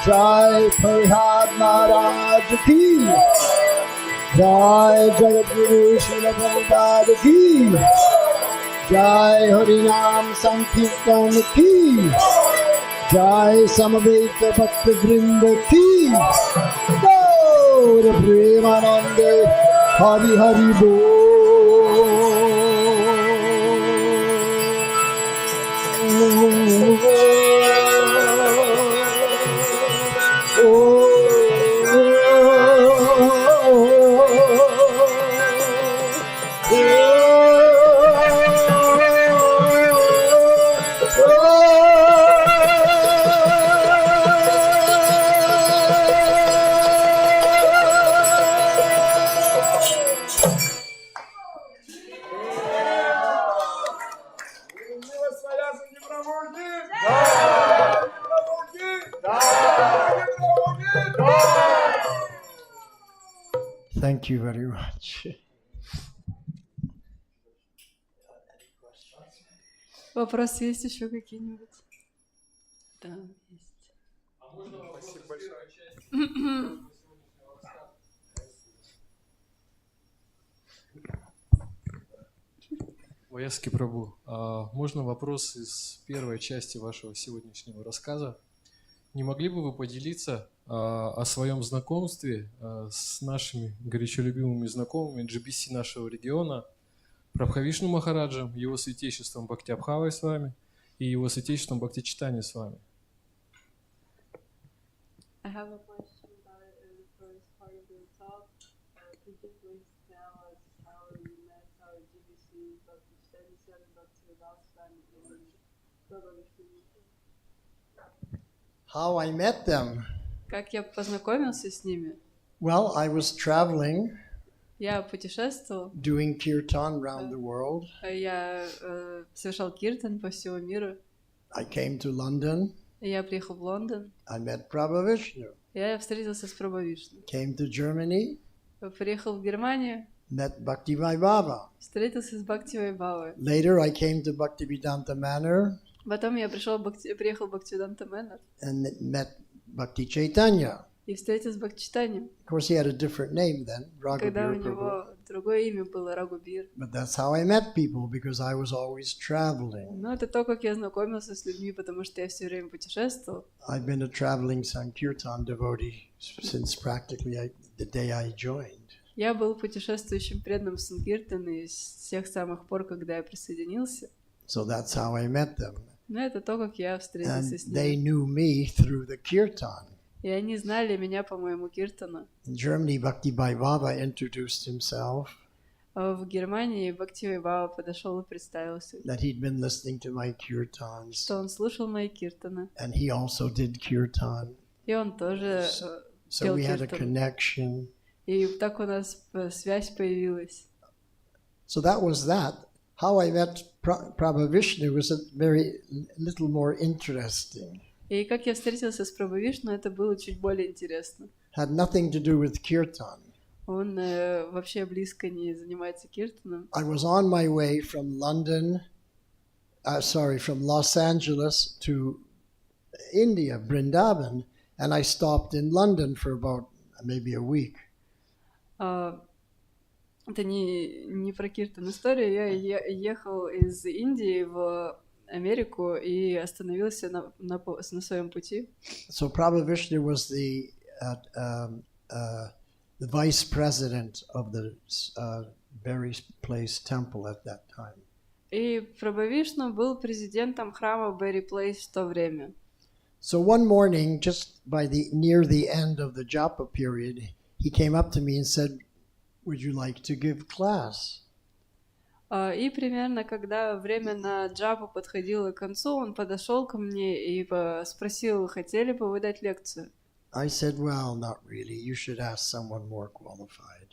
Jai Prahlad Maharaj Ki, Jai Jagadguru Srila Prabhupada Ki, Jai Harinam Sankirtan Ki, Jai Samaveta Bhakta Vrinda Ki, Gaur Premanande Hari Hari Bol. Thank you very much. Вопросы есть еще какие-нибудь? Да, есть. Спасибо большое. Ваясаки прабху, можно вопрос из первой части вашего сегодняшнего рассказа? Не могли бы вы поделиться о своем знакомстве с нашими горячо любимыми знакомыми GBC нашего региона, Прабхавишну Махараджем, его святейшеством Бхактиабхавой с вами и его святейшеством Бхактичитани с вами? I have a question about the first part of your talk. Could you please tell us how you met our GBC Bhakti and Prabhavishnu? How I met them? Как я познакомился с ними? Well, I was traveling, Я путешествовал, doing kirtan around the world. я совершал киртан по всему миру. I came to London. Я приехал в Лондон. I met Prabhu Vishnu. Я встретился с Прабхавишну. Came to Germany. Приехал в Германию. Met Bhakti Vaibhava. Встретился с Бхакти Вайбхавой. Later, I came to Bhaktivedanta Manor. Потом я приехал в Бхактивиданта Манор And met Bhakti Chaitanya. и встретился с Бхактичитанием. Of course, he had a different name then, Когда у Raghubir Prabhu. него другое имя было Рагубир. But that's how I met people because I was always traveling. Но это то, как я знакомился с людьми, потому что я все время путешествовал. I've been a traveling Sankirtan devotee since practically the day I joined. Я был путешествующим преданным Санкиртаны с тех самых пор, когда я присоединился. So that's how I met them. Но это то, как я And встретился с they ними. knew me through the kirtan. И они знали меня по моему киртану. In Germany, Bhakti Vaibhava introduced himself, А в Германии Бхакти Вайбхава подошел и представился, that he'd been listening to my kirtans, что он слушал мои киртаны. and he also did kirtan. И он тоже So пел we had a киртан. connection. И так у нас связь появилась. So that was that. How I met Prabhu Vishnu was a very little more interesting. И как я встретился с Прабху Вишну, это было чуть более интересно. Had nothing to do with kirtan. Он вообще близко не занимается киртаном. I was on my way from from Los Angeles to India, Vrindavan, and I stopped in London for about maybe a week. Это не про киртан история. Я ехал из Индии в Америку и остановился на своем пути. So Prabhu Vishnu was the vice president of the Berry Place Temple at that time. И Прабху Вишну был президентом храма Берри Плейс в то время. So one morning, just near the end of the japa period, he came up to me and said, "Would you like to give class?" И примерно, когда время на джапу подходило к концу, он подошел ко мне и спросил, хотели бы вы дать лекцию? I said, "Well, not really. You should ask someone more qualified."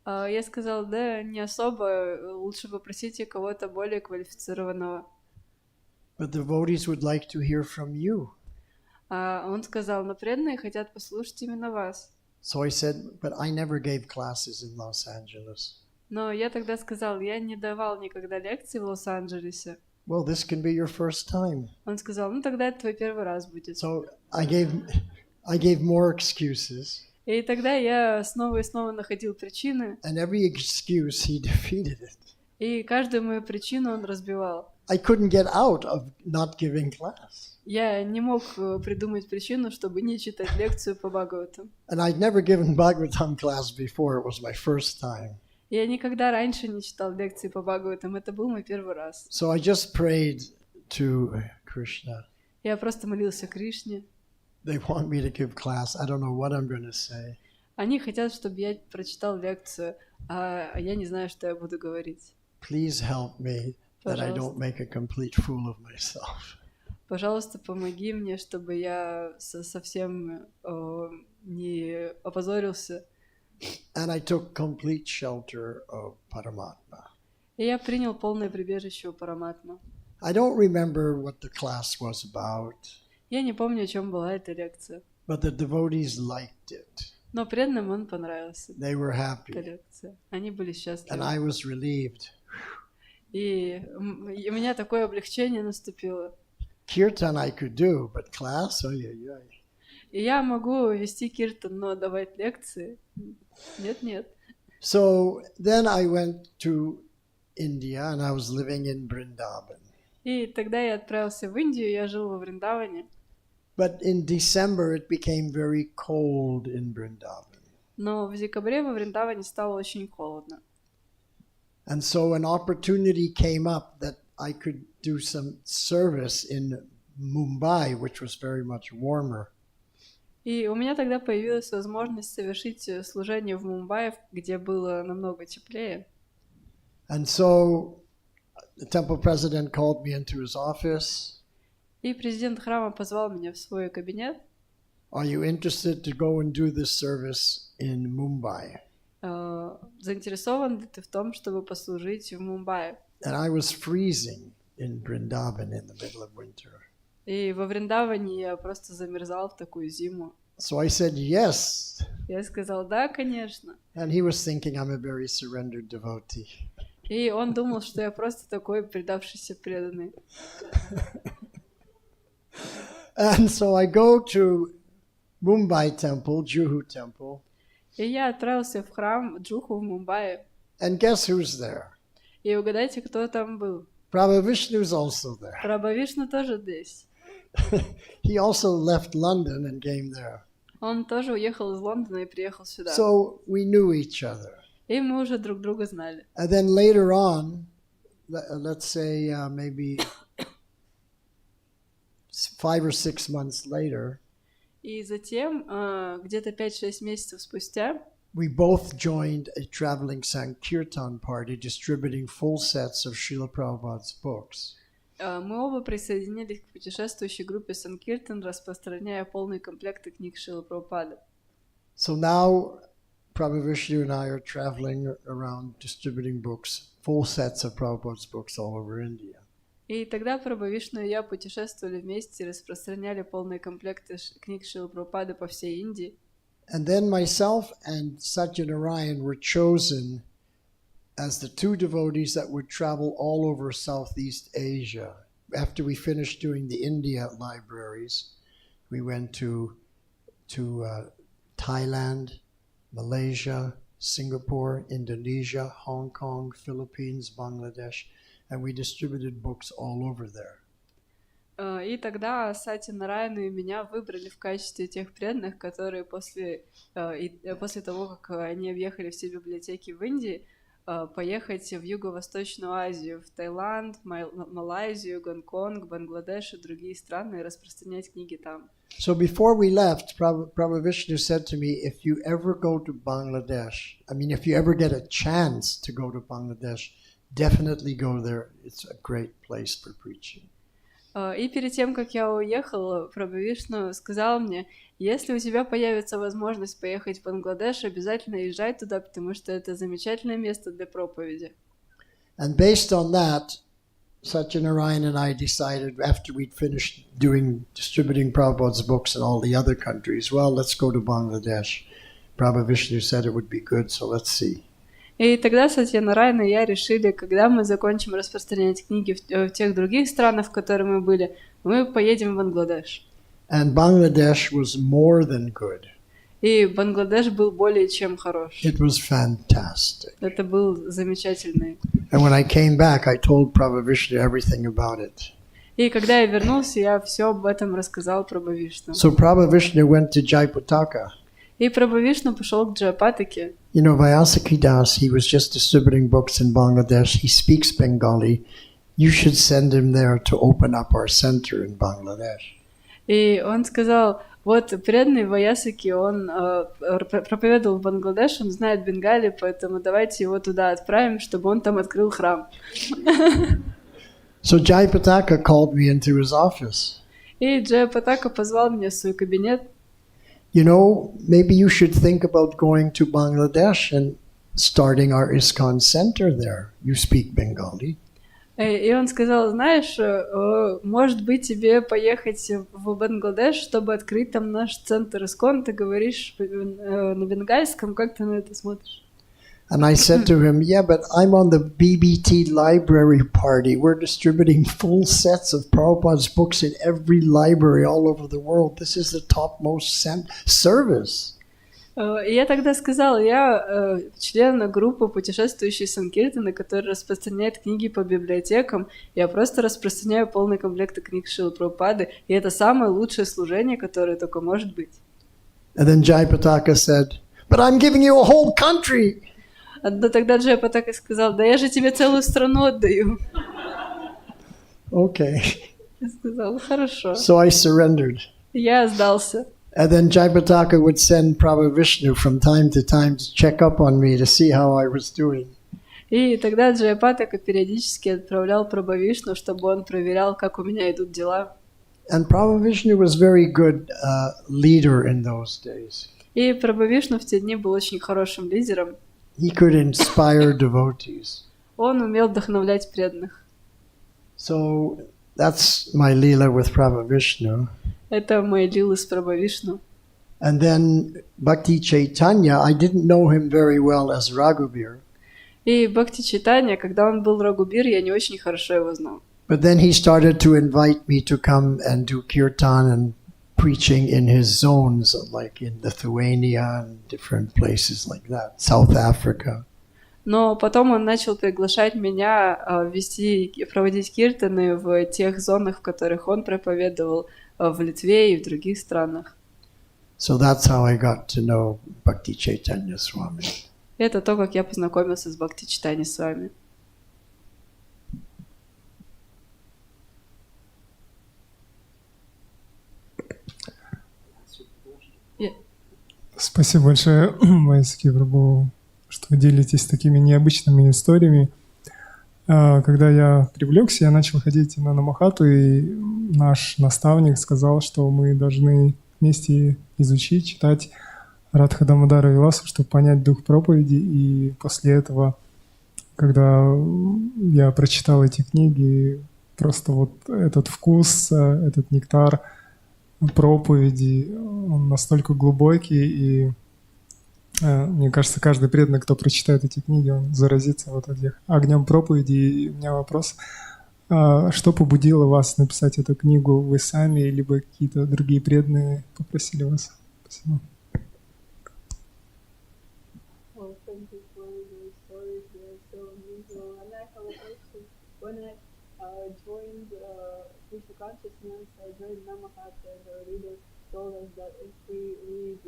Я сказал, да, не особо, лучше попросите кого-то более квалифицированного. But the devotees would like to hear from you. Он сказал, но преданные хотят послушать именно вас. So I said, "But I never gave classes in Los Angeles." Но я тогда сказал, я не давал никогда лекции в Лос-Анджелесе. Well, this can be your first time. Он сказал, ну тогда это твой первый раз будет. So I gave more excuses. И тогда я снова и снова находил причины. And every excuse he defeated it. И каждую мою причину он разбивал. I couldn't get out of not giving class. Я не мог придумать причину, чтобы не читать лекцию по Бхагаватам. And I'd never given Bhagavatam class before. It was my first time. Я никогда раньше не читал лекции по Бхагаватам. Это был мой первый раз. So I just prayed to Krishna. Я просто молился Кришне. They want me to give class. I don't know what I'm going to say. Они хотят, чтобы я прочитал лекцию, а я не знаю, что я буду говорить. Please help me that I don't make a complete fool of myself. Пожалуйста, помоги мне, чтобы я совсем не опозорился. And I took complete shelter of Paramatma. И я принял полное прибежище у Параматмы. I don't remember what the class was about. Я не помню, о чем была эта лекция. But the devotees liked it. Но преданным он понравился. They were Эта happy. лекция. Они были And счастливы. I was relieved. И у меня такое облегчение наступило. Kirtan I could do, but class? Oy. И я могу вести киртан, но давать лекции? Нет. So then I went to India and I was living in Vrindavan. И тогда я отправился в Индию, я жил во Вриндаване. But in December it became very cold in Vrindavan. Но в декабре во Вриндаване стало очень холодно. And so an opportunity came up that I could do some service in Mumbai, which was very much warmer. И у меня тогда появилась возможность совершить служение в Мумбаи, где было намного теплее. And so the temple president called me into his office. И президент храма позвал меня в свой кабинет. Are you interested to go and do this service in Mumbai? Заинтересован ли ты в том, чтобы послужить в Мумбаи? And I was freezing in Vrindavan in the middle of winter. И во Вриндаване я просто замерзал в такую зиму. So I said yes. Я сказал, да, конечно. And he was thinking I'm a very surrendered devotee. И он думал, что я просто такой предавшийся преданный. And so I go to Mumbai temple, Juhu temple. И я отправился в храм Джуху в Мумбаи. And guess who's there? И угадайте, кто там был? Prabhu Vishnu's also there. Прабху Вишну тоже здесь. He also left London and came there. Он тоже уехал из Лондона и приехал сюда. So we knew each other. И мы уже друг друга знали. And then later on, let's say maybe 5 or 6 months later, И затем, где-то 5-6 месяцев спустя, we both joined a traveling Sankirtan party distributing full sets of Srila Prabhupada's books. Мы оба присоединились к путешествующей группе Санкиртан, распространяя полные комплекты книг Шрилы Прабхупады. So now Prabhu Vishnu and I are traveling around distributing books, full sets of Prabhupada's books all over India. И тогда Прабху Вишну и я путешествовали вместе и распространяли полные комплекты книг Шрилы Прабхупады по всей Индии. And then myself and Satyanarayan were chosen as the two devotees that would travel all over Southeast Asia. After we finished doing the India libraries, we went to Thailand, Malaysia, Singapore, Indonesia, Hong Kong, Philippines, Bangladesh, and we distributed books all over there. И тогда Сати Нараяну и меня выбрали в качестве тех преданных, которые после того, как они объехали все библиотеки в Индии, поехать в Юго-Восточную Азию, в Таиланд, Малайзию, Гонконг, Бангладеш и другие страны и распространять книги там. So before we left, Prabhu Vishnu said to me, if you ever go to Bangladesh, if you ever get a chance to go to Bangladesh, definitely go there. It's a great place for preaching. И перед тем, как я уехала, Прабху Вишну сказал мне, если у тебя появится возможность поехать в Бангладеш, обязательно езжай туда, потому что это замечательное место для проповеди. And based on that, Satyanarayan and I decided after we'd finished distributing Prabhupada's books in all the other countries, well, let's go to Bangladesh. Prabhu Vishnu said it would be good, so let's see. И тогда Сатья Нараяна и я решили, когда мы закончим распространять книги в тех других странах, в которых мы были, мы поедем в Бангладеш. And Bangladesh was more than good. И Бангладеш был более чем хорош. It was fantastic. Это был замечательный. And when I came back, I told Prabhu Vishnu everything about it. И когда я вернулся, я все об этом рассказал Прабху Вишну. So Prabhu Vishnu went to Jaipataka. И Прабху Вишну пошел к Джайапатаке. You know, Vаясаki Das, he was just distributing books in Bangladesh. He speaks Bengali. You should send him there to open up our center in Bangladesh. И он сказал, вот преданный Ваясаки, он проповедовал в Бангладеш, он знает Бенгали, поэтому давайте его туда отправим, чтобы он там открыл храм. So Jaipataka called me into his office. И Джайапатака позвал меня в свой кабинет. You know, maybe you should think about going to Bangladesh and starting our ISKCON center there. You speak Bengali. И он сказал, знаешь, может быть, тебе поехать в Бангладеш, чтобы открыть там наш центр ISKCON. Ты говоришь на бенгальском, как ты на это смотришь? And I said to him, yeah, but I'm on the BBT library party. We're distributing full sets of Prabhupada's books in every library all over the world. This is the topmost service. И я тогда сказал, я член группы путешествующей Санкиртаны, которая распространяет книги по библиотекам. Я просто распространяю полный комплект книг Шрилы Прабхупады, и это самое лучшее служение, которое только может быть. And then Jaipataka said, but I'm giving you a whole country. Но тогда Джайапатака сказал, да я же тебе целую страну отдаю. Okay. Я сказал, хорошо. So I surrendered. Я сдался. And then Jaipataka would send Prabhu Vishnu from time to check up on me to see how I was doing. И тогда Джайапатака периодически отправлял Прабху Вишну, чтобы он проверял, как у меня идут дела. And Prabhu Vishnu was very good leader in those days. И Прабху Вишну в те дни был очень хорошим лидером. He could inspire devotees. Он умел вдохновлять преданных. So that's my lila with Prabhu Vishnu. Это мои лилы с Прабху Вишну. And then Bhakti Chaitanya, I didn't know him very well as Raghubir. И Бхакти Чайтанья, когда он был Рагубир, я не очень хорошо его знал. But then he started to invite me to come and do kirtan and preaching in his zones, like in Lithuania and different places like that, South Africa. Но потом он начал приглашать меня проводить киртаны в тех зонах, в которых он проповедовал, в Литве и в других странах. So that's how I got to know Bhakti Chaitanya Swami. Это то, как я познакомился с Бхакти Чайтаньей с вами. Спасибо большое, Ваясаки Прабху, что вы делитесь такими необычными историями. Когда я привлекся, я начал ходить на Намахату, и наш наставник сказал, что мы должны вместе изучить, читать Радха Дамодара Виласу, чтобы понять дух проповеди. И после этого, когда я прочитал эти книги, просто вот этот вкус, этот нектар проповеди, он настолько глубокий, и мне кажется, каждый преданный, кто прочитает эти книги, он заразится вот этим огнем проповеди. И у меня вопрос, что побудило вас написать эту книгу? Вы сами, либо какие-то другие преданные попросили вас? Спасибо. Well, thank you for the stories. They are so unusual. And I have a question. When I joined Krishna consciousness, I joined Namahata, and our leader told us that if we read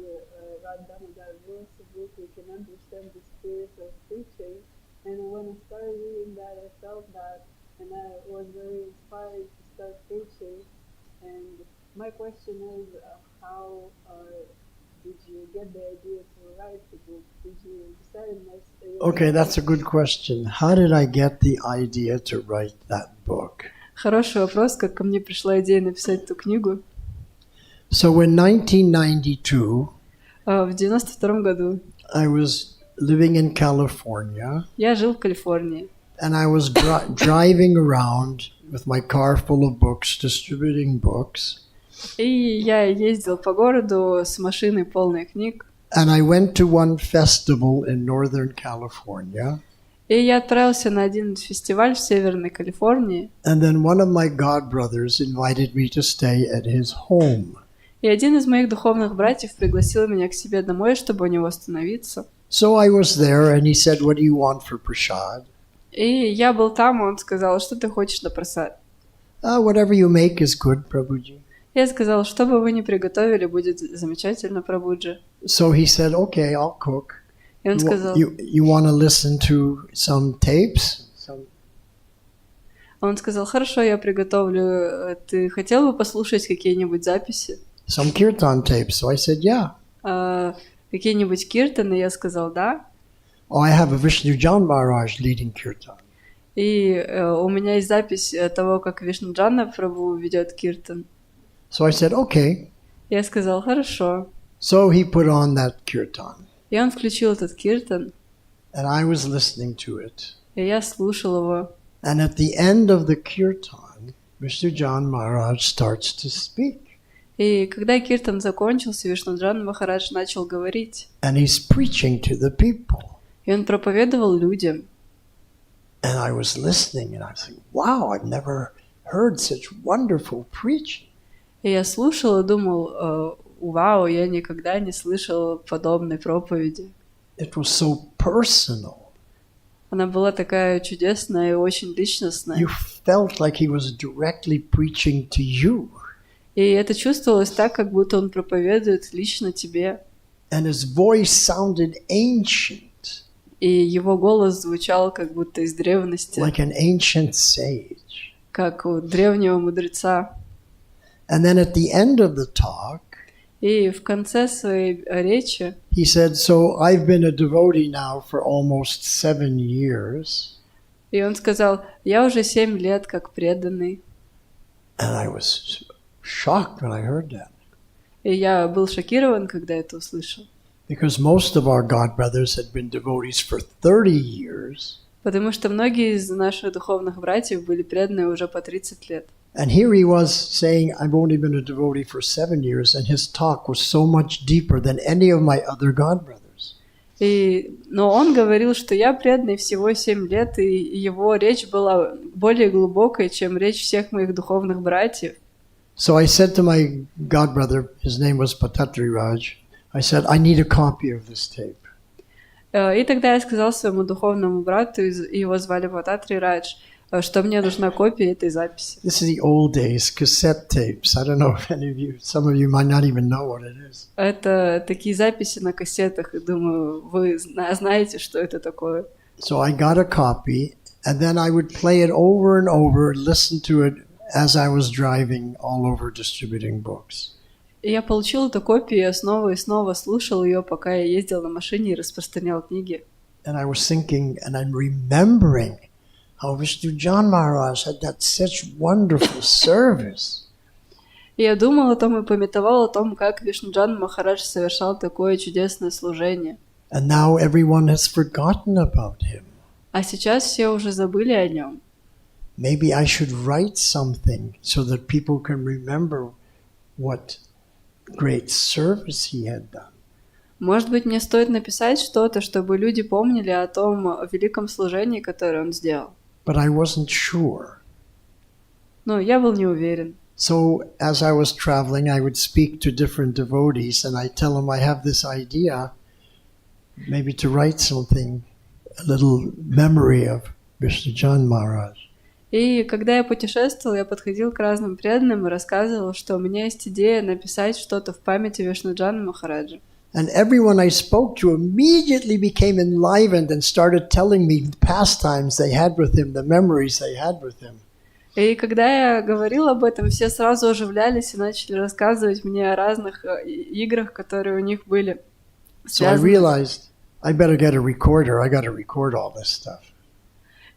Radhamodar Wilson book, we can understand the spirit of preaching. And when I started reading that, I felt that, and I was very inspired to start preaching. And my question is, how did you get the idea to write the book? Did you decide on Okay, that's a good question. How did I get the idea to write that book? Хороший вопрос, как ко мне пришла идея написать эту книгу. So in 1992, В 92 году I was living in California, я жил в Калифорнии. and I was driving around with my car full of books, distributing books. И я ездил по городу с машиной полной книг. And I went to one festival in Northern California. И я отправился на один фестиваль в Северной Калифорнии. And then one of my godbrothers invited me to stay at his home. И один из моих духовных братьев пригласил меня к себе домой, чтобы у него остановиться. So I was there, and he said, "What do you want for prasad?" И я был там, и он сказал, что ты хочешь на прасад? Whatever you make is good, Prabhuji. Я сказал, что бы вы ни приготовили, будет замечательно, Прабхуджи. So he said, "Okay, I'll cook." И он сказал, You want to listen to some tapes? он сказал, хорошо, я приготовлю. Ты хотел бы послушать какие-нибудь записи? Some kirtan tapes. So I said, yeah. Какие-нибудь киртаны? Я сказал, да. Oh, I have a Vishnujan Maharaj leading kirtan. И у меня есть запись того, как Вишнуджана Прабху ведет киртан. So I said, okay. Я сказал, хорошо. So he put on that kirtan. И он включил этот киртан. And I was listening to it. И я слушал его. And at the end of the kirtan, Vishnujan Maharaj starts to speak. И когда киртан закончился, Вишнуджан Махарадж начал говорить. And he's preaching to the people. И он проповедовал людям. And I was listening, and I was like, wow, I've never heard such wonderful preaching. И я слушал и думал, вау, я никогда не слышал подобной проповеди. It was so personal. Она была такая чудесная и очень личностная. You felt like he was directly preaching to you. И это чувствовалось так, как будто он проповедует лично тебе. And his voice sounded ancient. И его голос звучал как будто из древности. Like an ancient sage. Как у древнего мудреца. And then at the end of the talk, и в конце своей речи he said, so I've been a devotee now for almost 7 years. И он сказал, я уже 7 лет как преданный. And I was shocked when I heard that. И я был шокирован, когда это услышал. Because most of our godbrothers had been devotees for 30 years. Потому что многие из наших духовных братьев были преданы уже по 30 лет. And here he was saying, I've only been a devotee for 7 years, and his talk was so much deeper than any of my other godbrothers. Но он говорил, что я преданный всего 7 лет, и его речь была более глубокой, чем речь всех моих духовных братьев. So I said to my godbrother, his name was Patatri Raj, I said, I need a copy of this tape. И тогда я сказал своему духовному брату, его звали Пататри Радж, что мне нужна копия этой записи. This is the old days, cassette tapes. I don't know if any of you, some of you might not even know what it is. Это такие записи на кассетах, и думаю, вы знаете, что это такое. So I got a copy, and then I would play it over and over, listen to it as I was driving all over distributing books. И я получил эту копию, и снова слушал ее, пока я ездил на машине и распространял книги. And I was thinking, and I'm remembering how Vishnujan Maharaj had that such wonderful service. И я думал о том и памятовал о том, как Вишнуджан Махарадж совершал такое чудесное служение. And now everyone has forgotten about him. А сейчас все уже забыли о нем. Maybe I should write something so that people can remember what great service he had done. Может быть, мне стоит написать что-то, чтобы люди помнили о том великом служении, которое он сделал. But I wasn't sure. Но я был не уверен. So as I was traveling, I would speak to different devotees and I tell them I have this idea, maybe to write something, a little memory of Vishnujan Maharaj. И когда я путешествовал, я подходил к разным преданным и рассказывал, что у меня есть идея написать что-то в памяти Вишнуджана Махараджа. And everyone I spoke to immediately became enlivened and started telling me the pastimes they had with him, the memories they had with him. И когда я говорил об этом, все сразу оживлялись и начали рассказывать мне о разных играх, которые у них были. So I realized I better get a recorder. I got to record all this stuff.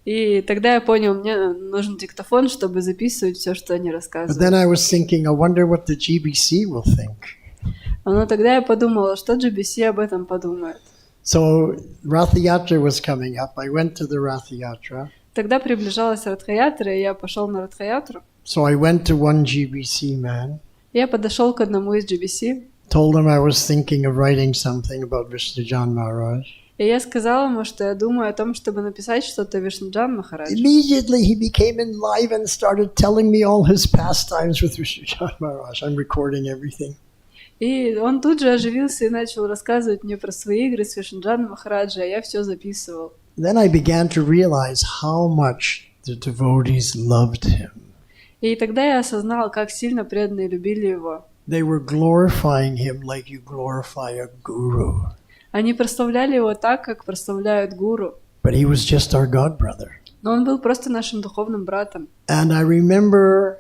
И тогда я понял, мне нужен диктофон, чтобы записывать все, что они But рассказывают. then I was thinking, I wonder what the GBC will think. Но тогда я подумала, что GBC об этом подумает. So Ratha Yatra was coming up. I went to the Ratha Yatra. Тогда приближалась Радха-ятра, и я пошел на Радха-ятру. So I went to one GBC man, Я подошел к одному из GBC, told him I was thinking of writing something about Vishnujan Maharaj. и я сказала ему, что я думаю о том, чтобы написать что-то о Вишнуджан Махарадже. Immediately he became enlivened and started telling me all his pastimes with Vishnujan Maharaj. I'm recording everything. И он тут же оживился и начал рассказывать мне про свои игры с Вишнуджаном Махараджа, а я все записывал. Then I began to realize how much the devotees loved him. И тогда я осознал, как сильно преданные любили его. They were glorifying him like you glorify a guru. Они прославляли его так, как прославляют гуру. But he was just our god brother. Но он был просто нашим духовным братом. And I remember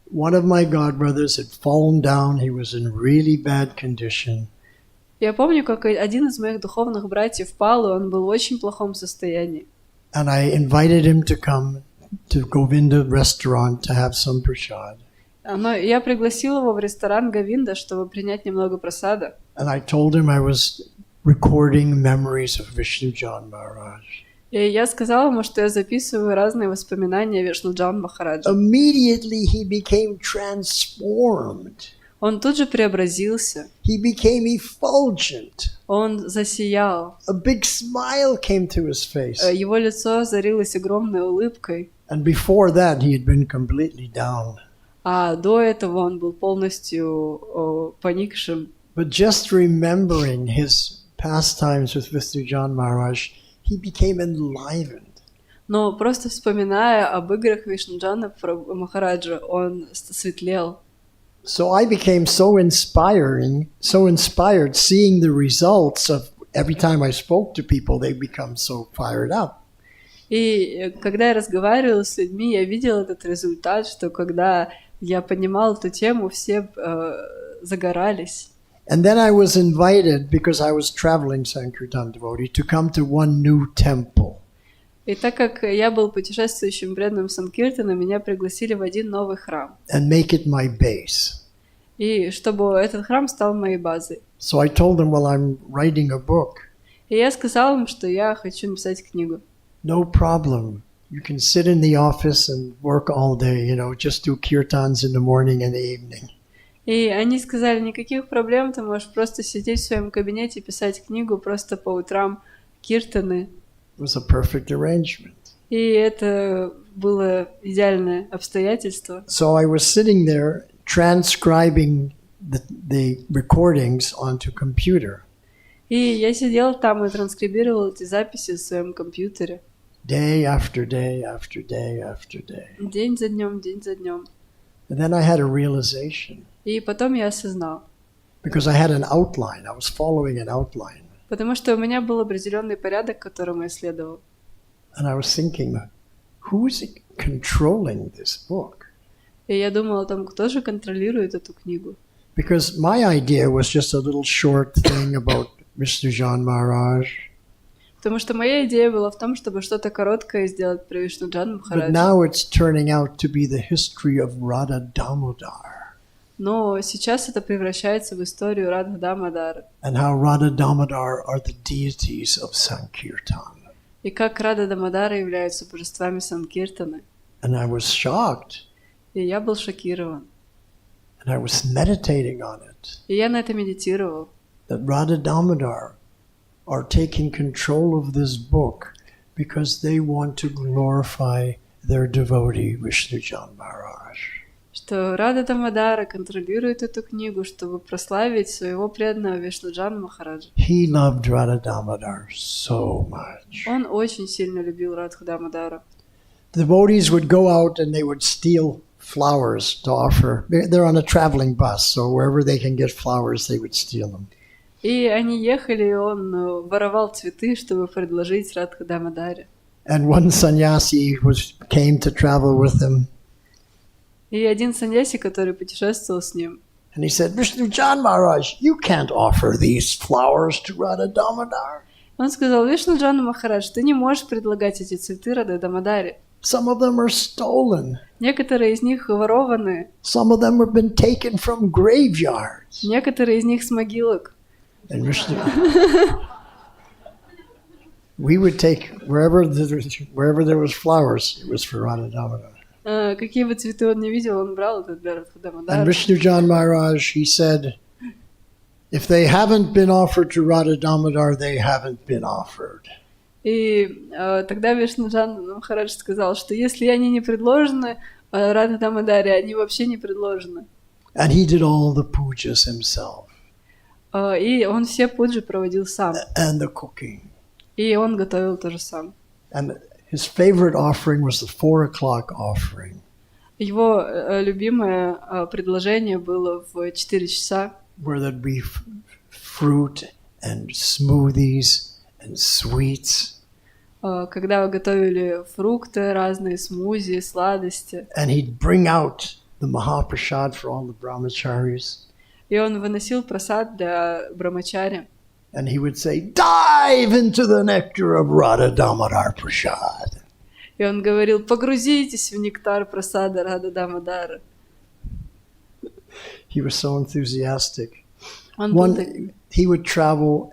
one of my god brothers had fallen down. He was in really bad condition. Я помню, как один из моих духовных братьев пал, и он был в очень плохом состоянии. And I invited him to come to Govinda restaurant to have some prasad. Но я пригласил его в ресторан Говинда, чтобы принять немного прасада. And I told him I was recording memories of Vishnujan Maharaj. И я сказала ему, что я записываю разные воспоминания Вишнуджан Махараджа. Immediately he became transformed. Он тут же преобразился. He became effulgent. Он засиял. A big smile came to his face. Его лицо озарилось огромной улыбкой. And before that he had been completely down. А до этого он был полностью поникшим. But just remembering his pastimes with Vishnujan Maharaj, he became enlivened. Но просто вспоминая об играх Вишнуджана Махараджа, он светлел. So I became so inspired seeing the results of every time I spoke to people, they become so fired up. И когда я разговаривала с людьми, я видела этот результат, что когда я поднимала эту тему, все загорались. And then I was invited, because I was traveling Sankirtan devotee, to come to one new temple. И так как я был путешествующим преданным Санкиртана, меня пригласили в один новый храм. And make it my base. И чтобы этот храм стал моей базой. So I told them, well, I'm writing a book. И я сказала им, что я хочу написать книгу. No problem. You can sit in the office and work all day, just do kirtans in the morning and the evening. И они сказали, никаких проблем, ты можешь просто сидеть в своем кабинете и писать книгу просто по утрам киртаны. It was a perfect arrangement. И это было идеальное обстоятельство. So I was sitting there transcribing the recordings onto computer. И я сидел там и транскрибировал эти записи в своем компьютере. Day after day after day after day. День за днем, день за днем. And then I had a realization. И потом я осознал. Because I had an outline. I was following an outline. Потому что у меня был определенный порядок, которому я следовал. And I was thinking, who is controlling this book? И я думал о том, кто же контролирует эту книгу. Because my idea was just a little short thing about Vishnujan Maharaj. Потому что моя идея была в том, чтобы что-то короткое сделать про Вишну-джану But Махараджа. now it's turning out to be the history of Radha Damodar Но сейчас это превращается в историю Радха Дамодара. and how Radha Damodar are the deities of Sankirtan. И как Рада Дамодара являются божествами Санкиртаны. And I was shocked, И я был шокирован. and I was meditating on it, И я на это медитировал. that Radha Damodar are taking control of this book because they want to glorify their devotee, Vishnujan Maharaj. Что Рада Дамодара контролирует эту книгу, чтобы прославить своего преданного Вишну-джану Махараджа. He loved Radha Damodar so much. Он очень сильно любил Радху Дамодару. Devotees would go out and they would steal flowers to offer. They're on a traveling bus, so wherever they can get flowers, they would steal them. И они ехали, и он воровал цветы, чтобы предложить Радху Дамодаре. And one sannyasi came to travel with him, И один саньяси, который путешествовал с ним, and he said, Vishnujan Maharaj, you can't offer these flowers to Radha Damodar. он сказал: Вишну-джану Махарадж, ты не можешь предлагать эти цветы Раде Дамодаре. Some of them are stolen. Некоторые из них ворованы, Some of them have been taken from graveyards. некоторые из них с могилок. And Vishnu, we would take wherever there was flowers, it was for Radha Damodar. Какие бы цветы он не видел, он брал это для Радху And Дамодара. Vishnujan Maharaj, he said, if they haven't been offered to Radha Damodar, they haven't been offered. И тогда Вишну-джану Махарадж сказал, что если они не предложены Радхе Дамодаре, они вообще не предложены. And he did all the pujas himself И он все пуджи проводил сам. and the cooking. И он готовил тоже сам. And his favorite offering was the 4 o'clock offering, Его любимое предложение было в 4 часа, where there'd be fruit and smoothies and sweets. когда готовили фрукты, разные смузи, сладости. And he'd bring out the Mahaprasad for all the brahmacharis. И он выносил прасад для брамачари. And he would say, dive into the nectar of Radha Damodar Prasad. И он говорил: погрузитесь в нектар прасада Рада Дамодара. He was so enthusiastic. Он был так- He would travel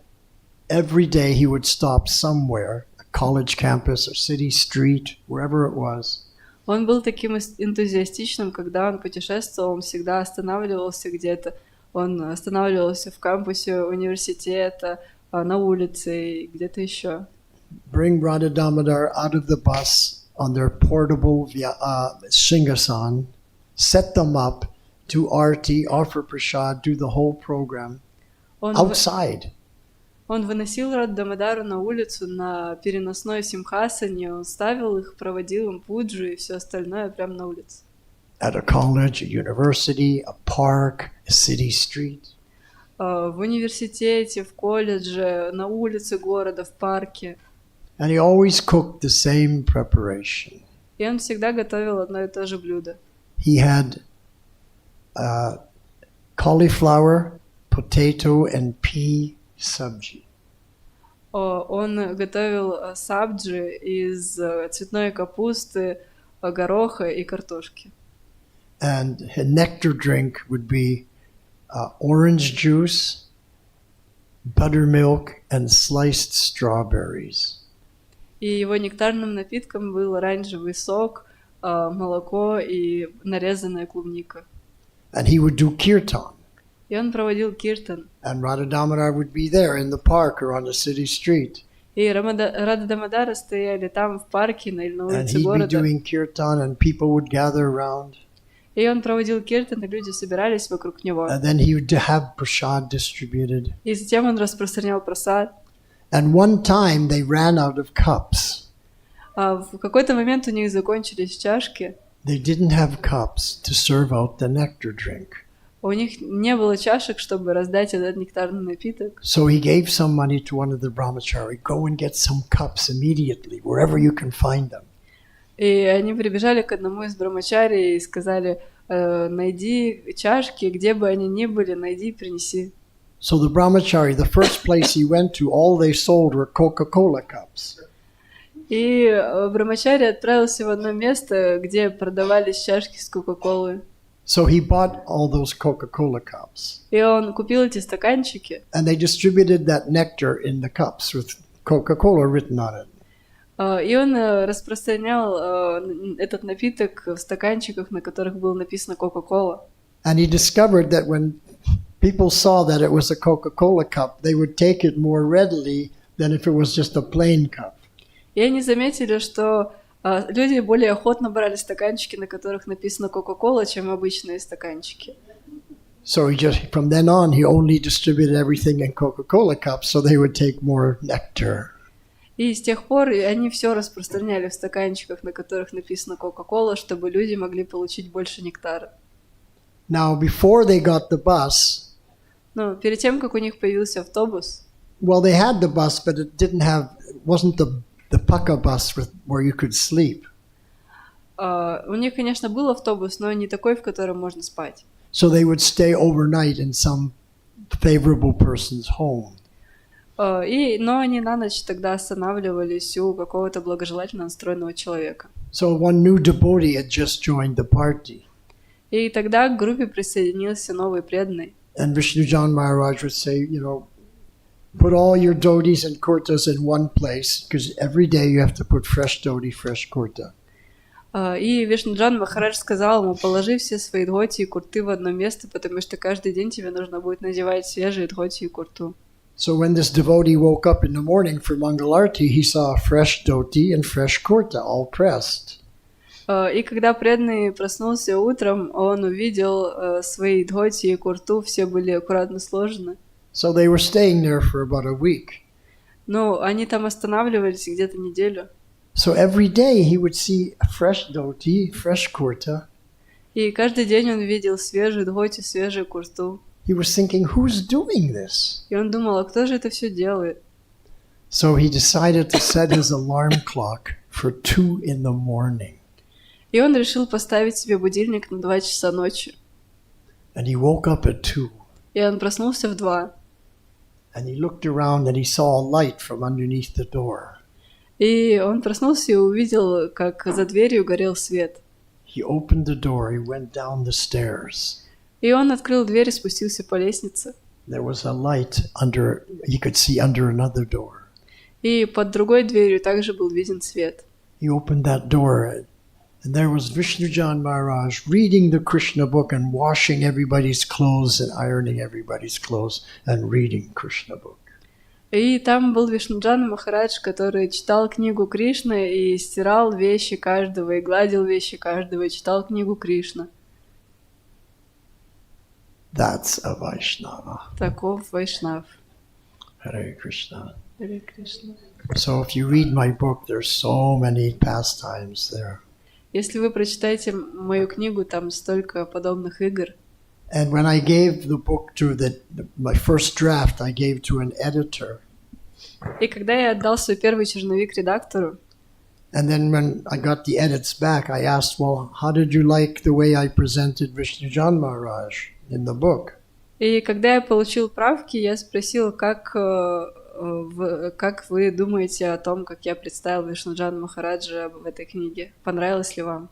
every day. He would stop somewhere, a college campus or city street, wherever it was. Он был таким энтузиастичным, когда он путешествовал, он всегда останавливался где-то. Он останавливался в кампусе университета, на улице и где-то еще. Bring Radha Damodar out of the bus on their portable Shingasan, set them up, do arti, offer prasad, do the whole program Он, outside. он выносил Раду Дамодару на улицу на переносной симхасане, он ставил их, проводил им пуджу и все остальное прямо на улице. At a college, a university, a park, a city street. В университете, в колледже, на улице города, в парке. And he always cooked the same preparation. И он всегда готовил одно и то же блюдо. He had cauliflower, potato, and pea sabji. Он готовил сабджи из цветной капусты, гороха и картошки. And a nectar drink would be orange juice, buttermilk, and sliced strawberries. И его нектарным напитком был оранжевый сок, молоко и нарезанная клубника. And he would do kirtan. И он проводил киртан. And Radha Damodar would be there in the park or on the city street. И Рада Дамодара стояли там в парке или на And улице he'd be города. doing kirtan and people would gather around. И он проводил киртан, и люди собирались вокруг него. And then he would have prasad distributed. И затем он распространял прасад. And one time they ran out of cups. В какой-то момент у них закончились чашки. They didn't have cups to serve out the nectar drink. У них не было чашек, чтобы раздать этот нектарный напиток. So he gave some money to one of the brahmachari. Go and get some cups immediately, wherever you can find them. И они прибежали к одному из брамачари и сказали: найди чашки, где бы они ни были, найди и принеси. So the brahmachari, the first place he went to, all they sold were Coca-Cola cups. И Брамачари отправился в одно место, где продавались чашки с Кока-Колой. So he bought all those Coca-Cola cups. И он купил эти стаканчики. And they distributed that nectar in the cups with Coca-Cola written on it. И он распространял этот напиток в стаканчиках, на которых было написано Кока-Кола. And he discovered that when people saw that it was a Coca-Cola cup, they would take it more readily than if it was just a plain cup. И они заметили, что люди более охотно брали стаканчики, на которых написано Кока-Кола, чем обычные стаканчики. So from then on, he only distributed everything in Coca-Cola cups, so they would take more nectar. И с тех пор они все распространяли в стаканчиках, на которых написано Кока-Кола, чтобы люди могли получить больше нектара. Now, before they got the bus, Но перед тем, как у них появился автобус, well, they had the bus, but it wasn't the pucka bus where you could sleep. у них, конечно, был автобус, но не такой, в котором можно спать. So they would stay overnight in some favorable person's home. Но они на ночь тогда останавливались у какого-то благожелательно настроенного человека. So one new devotee had just joined the party. И тогда к группе присоединился новый преданный. And Vishnujan Maharaj would say, put all your dhotis and kurtas in one place, because every day you have to put fresh dhoti, fresh kurta. И Вишнуджан Махарадж сказал ему: положи все свои дхоти и курты в одно место, потому что каждый день тебе нужно будет надевать свежие дхоти и курту. So when this devotee woke up in the morning for Mangalarti, he saw a fresh dhoti and fresh kurta, all pressed. И когда преданный проснулся утром, он увидел свои дхоти и курту, все были аккуратно сложены. So they were staying there for about a week. Ну, они там останавливались где-то неделю. So every day he would see a fresh dhoti, fresh kurta. И каждый день он видел свежие дхоти, свежую курту. He was thinking, who's doing this? И он думал, а кто же это все делает? So he decided to set his alarm clock for 2 a.m. И он решил поставить себе будильник на 2 часа ночи. And he woke up at 2. И он проснулся в 2. And he looked around and he saw a light from underneath the door. И он проснулся и увидел, как за дверью горел свет. He opened the door, he went down the stairs. И он открыл дверь и спустился по лестнице. There was a light he could see under another door. И под другой дверью также был виден свет. He opened that door and there was Vishnujan Maharaj reading the Krishna book and washing everybody's clothes and ironing everybody's clothes and reading Krishna book. И там был Вишнуджан Махарадж, который читал книгу Кришны и стирал вещи каждого, и гладил вещи каждого, и читал книгу Кришна. That's a Vaishnava. Таков Вайшнав. Hare Krishna. Харе Кришна. So if you read my book, there's so many pastimes there. Если вы прочитаете мою книгу, там столько подобных игр. And when I gave the book to my first draft, I gave to an editor. И когда я отдал свой первый черновик редактору, And then when I got the edits back, I asked, well, how did you like the way I presented Vishnujan Maharaj in the book? и когда я получил правки, я спросил, как вы думаете о том, как я представил Вишнуджана Махараджа в этой книге? Понравилось ли вам?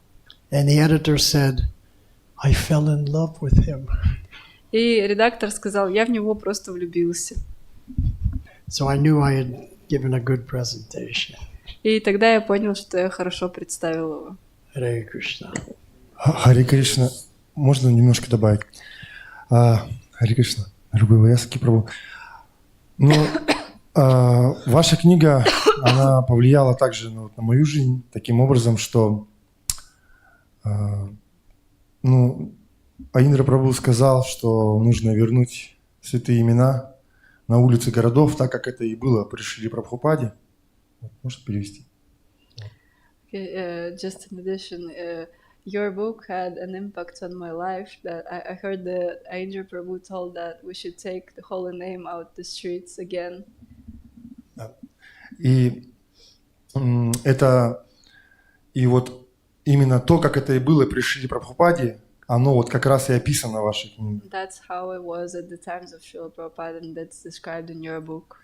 And the editor said, I fell in love with him. И редактор сказал, я в него просто влюбился. So I knew I had given a good presentation. И тогда я понял, что я хорошо представил его. Hare Krishna. Харе Кришна. Можно немножко добавить? Харе Кришна. Дорогой Ваясаки прабху. Ну, ваша книга, она повлияла также на мою жизнь таким образом, что Аиндра Прабху сказал, что нужно вернуть святые имена на улицы городов, так как это и было при Шриле Прабхупаде. Можно перевести? Just in addition, your book had an impact on my life. That I heard that Aindra Prabhu told that we should take the holy name out the streets again. И вот именно то, как это и было при Шриле Прабхупаде, оно вот как раз и описано в вашей книге. That's how it was at the times of Srila Prabhupada, and that's described in your book.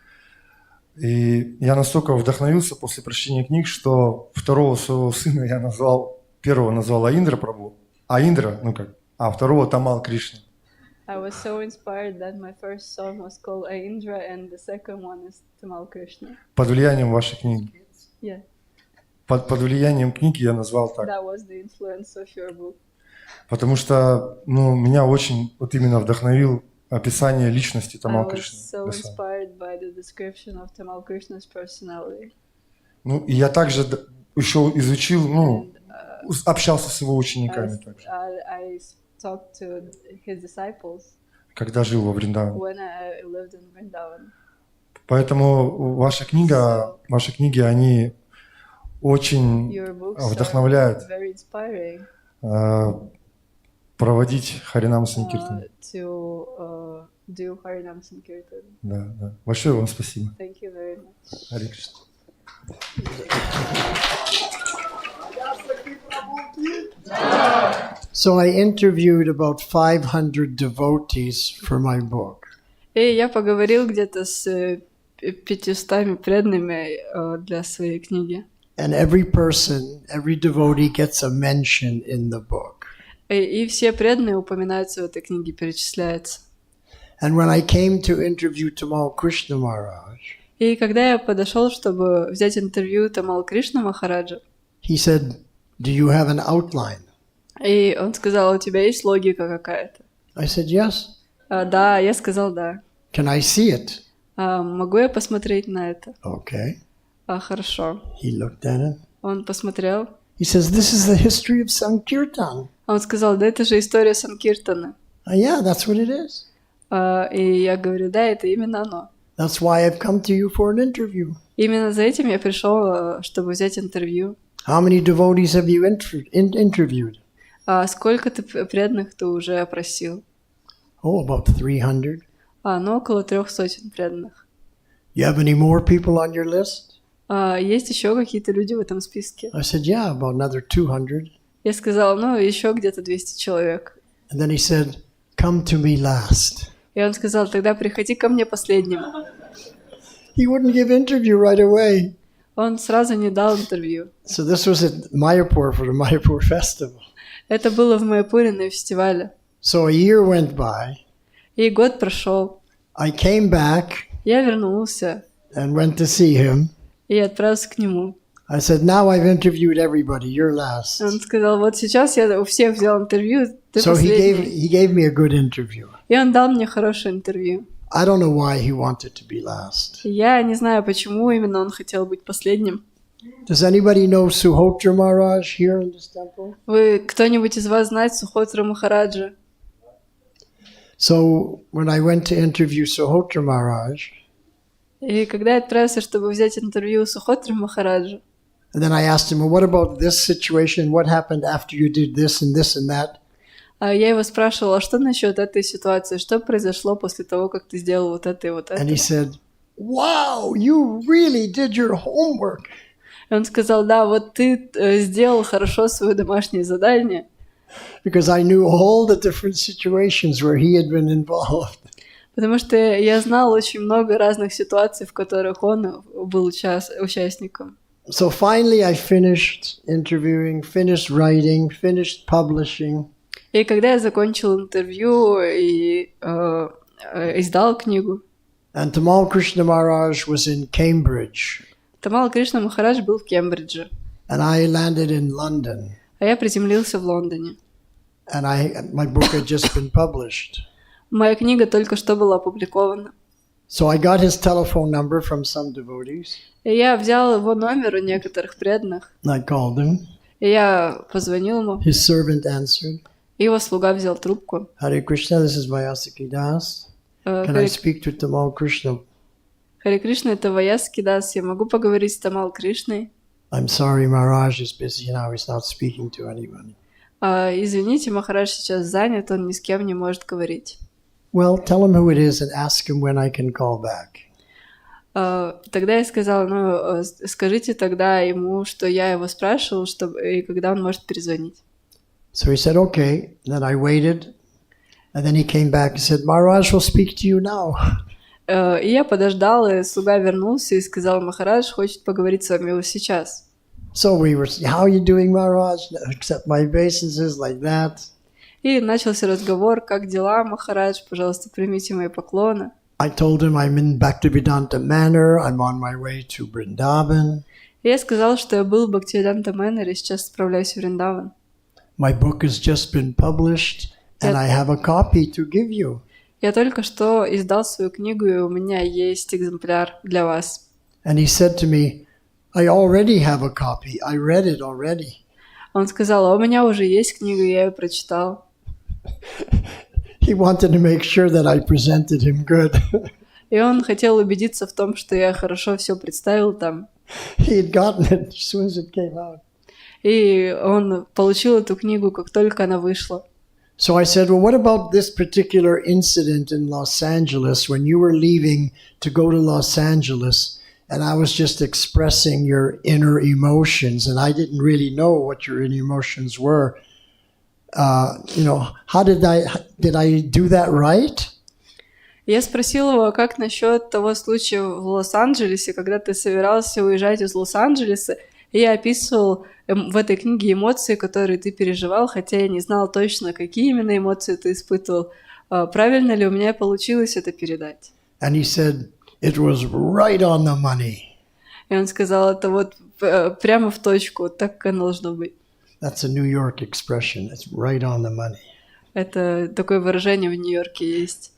И я настолько вдохновился после прочтения книг, что второго своего сына я назвал, первого назвал Аиндра Прабху, а второго Тамал Кришна. I was so inspired that my first son was called Aindra, and the second one is Tamal Krishna. Под влиянием вашей книги. Yeah, Под влиянием книги я назвал так. that was the influence of your book. Потому что меня очень вот именно вдохновил описание личности I Тамал was Кришны. so inspired by the description of Tamal Krishna's personality. И я также еще изучил, And, общался с его учениками также, I talked to his disciples когда жил во Вриндаване. when I lived in Vrindavan. Поэтому ваши книги, они очень Your books вдохновляют are very inspiring проводить Харинам Санкиртан. to do Harinam Sankirtan. Да. Большое вам спасибо. Thank you very much. Харе Кришна. So I interviewed about 500 devotees for my book. И я поговорил где-то с 500 преданными для своей книги. And every devotee gets a mention in the book. И все преданные упоминаются в этой книге, перечисляются. And when I came to interview Tamal Krishna Maharaj, И когда я подошел, чтобы взять интервью Тамал Кришна Махараджа, he said, "Do you have an outline?" и он сказал: у тебя есть логика какая-то? I said, "Yes." Да, я сказал да. Can I see it? Могу я посмотреть на это? Okay. Хорошо. He looked at it. Он посмотрел. He says, "This is the history of Sankirtan." Он сказал: да, это же история Санкиртана. Yeah, that's what it is. И я говорю: да, это именно оно. That's why I've come to you for an interview. Именно за этим я пришел, чтобы взять интервью. How many devotees have you interviewed? Сколько ты преданных ты уже опросил? Oh, about 300. Около 300 преданных. You have any more people on your list? Есть еще какие-то люди в этом списке? I said, yeah, about another 200. Я сказал: еще где-то 200 человек. And then he said, come to me last. И он сказал: тогда приходи ко мне последним. He wouldn't give interview right away. Он сразу не дал интервью. So this was at Mayapur for the Mayapur festival. Это было в Майяпуре на фестивале. So a year went by. И год прошел. I came back Я вернулся and went to see him. и отправился к нему. I said, now I've interviewed everybody. You're last. Он сказал: вот сейчас я у всех взял интервью, ты So последний. he gave me a good interview. И он дал мне хорошее интервью. I don't know why he wanted to be last. Я не знаю, почему именно он хотел быть последним. Does anybody know Suhotra Maharaj here in this temple? Вы, кто-нибудь из вас знает Сухотра Махараджа? So when I went to interview Suhotra Maharaj, И когда я отправился, чтобы взять интервью у Сухотра Махараджа, and then I asked him, well, what about this situation? What happened after you did this and this and that? я его спрашивала: что насчет этой ситуации? Что произошло после того, как ты сделал вот это и вот это? And he said, wow, you really did your homework. И он сказал: да, вот ты сделал хорошо свое домашнее задание. Because I knew all the different situations where he had been involved. Потому что я знал очень много разных ситуаций, в которых он был участником. So finally I finished interviewing, finished writing, finished publishing. И когда я закончил интервью и издал книгу, And Tamal Krishna Maharaj was in Cambridge. Тамал Кришна Махарадж был в Кембридже, And I landed in London. а я приземлился в Лондоне. And my book had just been published. Моя книга только что была опубликована. So I got his telephone number from some devotees. И я взял его номер у некоторых преданных. And I called him. И я позвонил ему. His servant answered. И его слуга взял трубку. Hare Krishna, this is Vаяsaki Das. Can I speak to Tamal Krishna? Харе Кришна, это Ваясаки Das. Я могу поговорить с Тамал Кришной? I'm sorry, Maharaj is busy now. He's not speaking to anyone. Извините, Махарадж сейчас занят, он ни с кем не может говорить. Well, tell him who it is and ask him when I can call back. Тогда я сказала: скажите тогда ему, что я его спрашивал, и когда он может перезвонить. So he said, okay. Then I waited. And then he came back and said, Maharaj will speak to you now. И я подождал, и слуга вернулся и сказал: Махарадж хочет поговорить с вами вот сейчас. So we were, how are you doing, Maharaj? Accept my obeisances, like that. И начался разговор: как дела, Махарадж, пожалуйста, примите мои поклоны. I told him I'm in Bhaktivedanta Manor. I'm on my way to Vrindavan. И я сказал, что я был в Бхактивиданта Мэннере, сейчас отправляюсь в Вриндаван. My book has just been published, and I have a copy to give you. Я только что издал свою книгу, и у меня есть экземпляр для вас. And he said to me, I already have a copy. I read it already. Он сказал: а у меня уже есть книга, я ее прочитал. He wanted to make sure that I presented him good. И он хотел убедиться в том, что я хорошо все представил там. He had gotten it as soon as it came out. И он получил эту книгу, как только она вышла. So I said, well, what about this particular incident in Los Angeles when you were leaving to go to Los Angeles and I was just expressing your inner emotions and I didn't really know what your inner emotions were. How did I do that right? Я спросил его, как насчет того случая в Лос-Анджелесе, когда ты собирался уезжать из Лос-Анджелеса, и я описывал в этой книге эмоции, которые ты переживал, хотя я не знал точно, какие именно эмоции ты испытывал. Правильно ли у меня получилось это передать? And he said, it was right on the money. И он сказал, это вот прямо в точку, так как оно должно быть. That's a New York expression. It's right on the money. Это такое выражение в Нью-Йорке есть.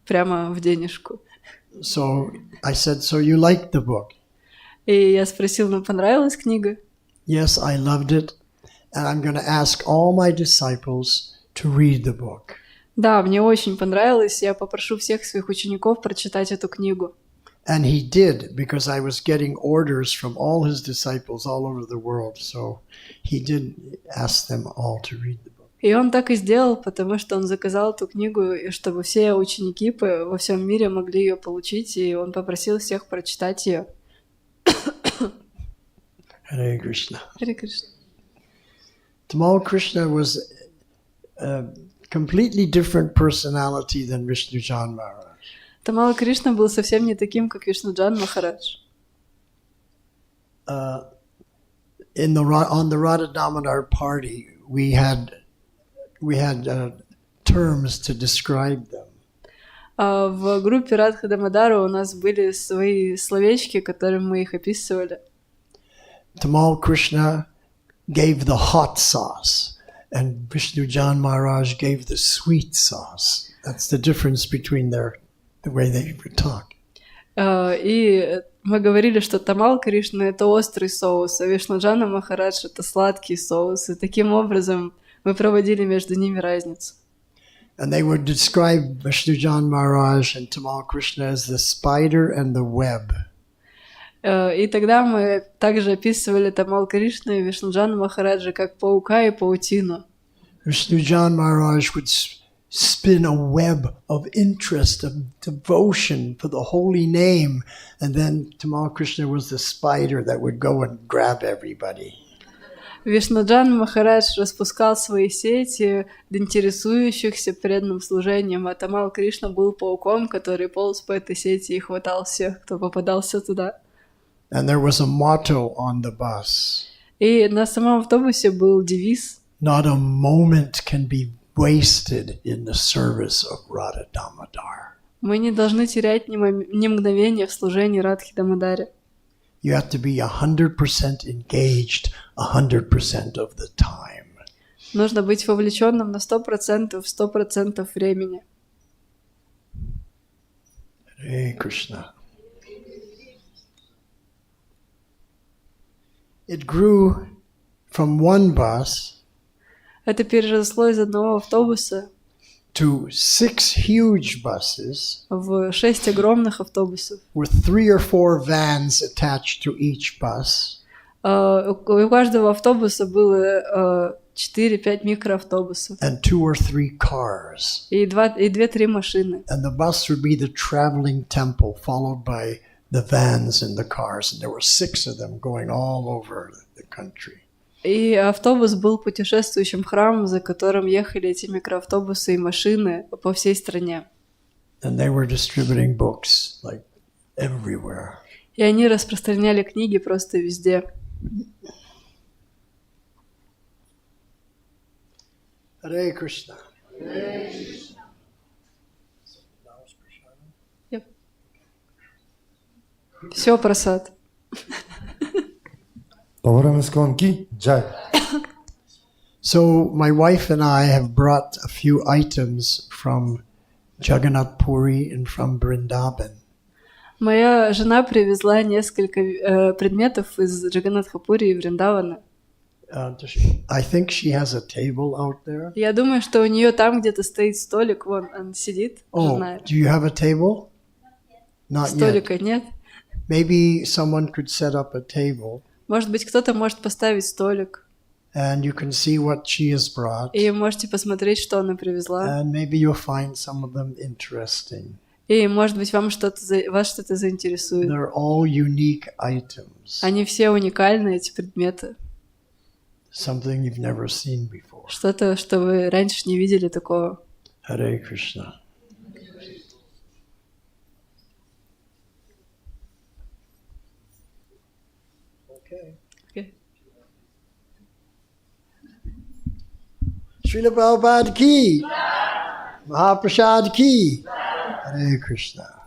Прямо в денежку. So I said, so you liked the book? И я спросил, ну понравилась книга? Yes, I loved it. And I'm going to ask all my disciples to read the book. Да, мне очень понравилось. Я попрошу всех своих учеников прочитать эту книгу. And he did, because I was getting orders from all his disciples all over the world. So he did ask them all to read the book. И он так и сделал, потому что он заказал эту книгу, и чтобы все ученики во всем мире могли ее получить, и он попросил всех прочитать ее. Hare Krishna. Харе Кришна. Tamal Krishna was a completely different personality than Vishnujan Maharaj. Тамал Кришна был совсем не таким, как Вишнуджан Махарадж. On the Radha Damodar party, we had terms to describe them. В группе Радха Дамодара у нас были свои словечки, которыми мы их описывали. Tamal Krishna gave the hot sauce, and Vishnujan Maharaj gave the sweet sauce. That's the difference between the way they would talk. И мы говорили, что Тамал Кришна — это острый соус, а Вишнуджана Махарадж — это сладкий соус. И таким образом мы проводили между ними разницу. And they would describe Vishnujan Maharaj and Tamal Krishna as the spider and the web. И тогда мы также описывали Тамал Кришну и Вишнуджана Махараджа как паука и паутину. Vishnujan Maharaj would spin a web of interest, of devotion for the holy name, and then Tamal Krishna was the spider that would go and grab everybody. Вишнуджан Махарадж распускал свои сети интересующихся преданным служением, а Тамал Кришна был пауком, который полз по этой сети и хватал всех, кто попадался туда. And there was a motto on the bus. И на самом автобусе был девиз: Not a moment can be wasted in the service of Radha Damodar. Мы не должны терять ни мгновения в служении Радхи Дамодаре. You have to be 100% engaged 100% of the time. Нужно быть вовлеченным на 100% времени. Hare Krishna. It grew from one bus Это переросло из одного автобуса to 6 huge buses в 6 огромных автобусов. with 3 or 4 vans attached to each bus. У каждого автобуса было 4-5 микроавтобусов and 2 or 3 cars. и 2-3 машины. And the bus would be the traveling temple, followed by the vans and the cars. And there were 6 of them going all over the country. И автобус был путешествующим храмом, за которым ехали эти микроавтобусы и машины по всей стране. And they were distributing books like everywhere. И они распространяли книги просто везде. Hare Krishna. Все, просад. Поварам Искон Ки Джай. So my wife and I have brought a few items from Jagannath Puri and from Vrindavan. Моя жена привезла несколько предметов из Джаганнатха-Пури и Вриндавана. I think she has a table out there. Я думаю, что у нее там где-то стоит столик, вон он сидит, Oh, жена. do you have a table? Not yet. Столика нет. Maybe someone could set up a table Может быть, кто-то может поставить столик, and you can see what she has brought. и можете посмотреть, что она привезла. And maybe you'll find some of them interesting. И, может быть, вас что-то заинтересует. They're all unique items. Они все уникальны, эти предметы. Something you've never seen before. Что-то, что вы раньше не видели такого. Hare Krishna. Okay. Okay. Srila Prabhupada ki. Mahaprasad ki. Hare Krishna.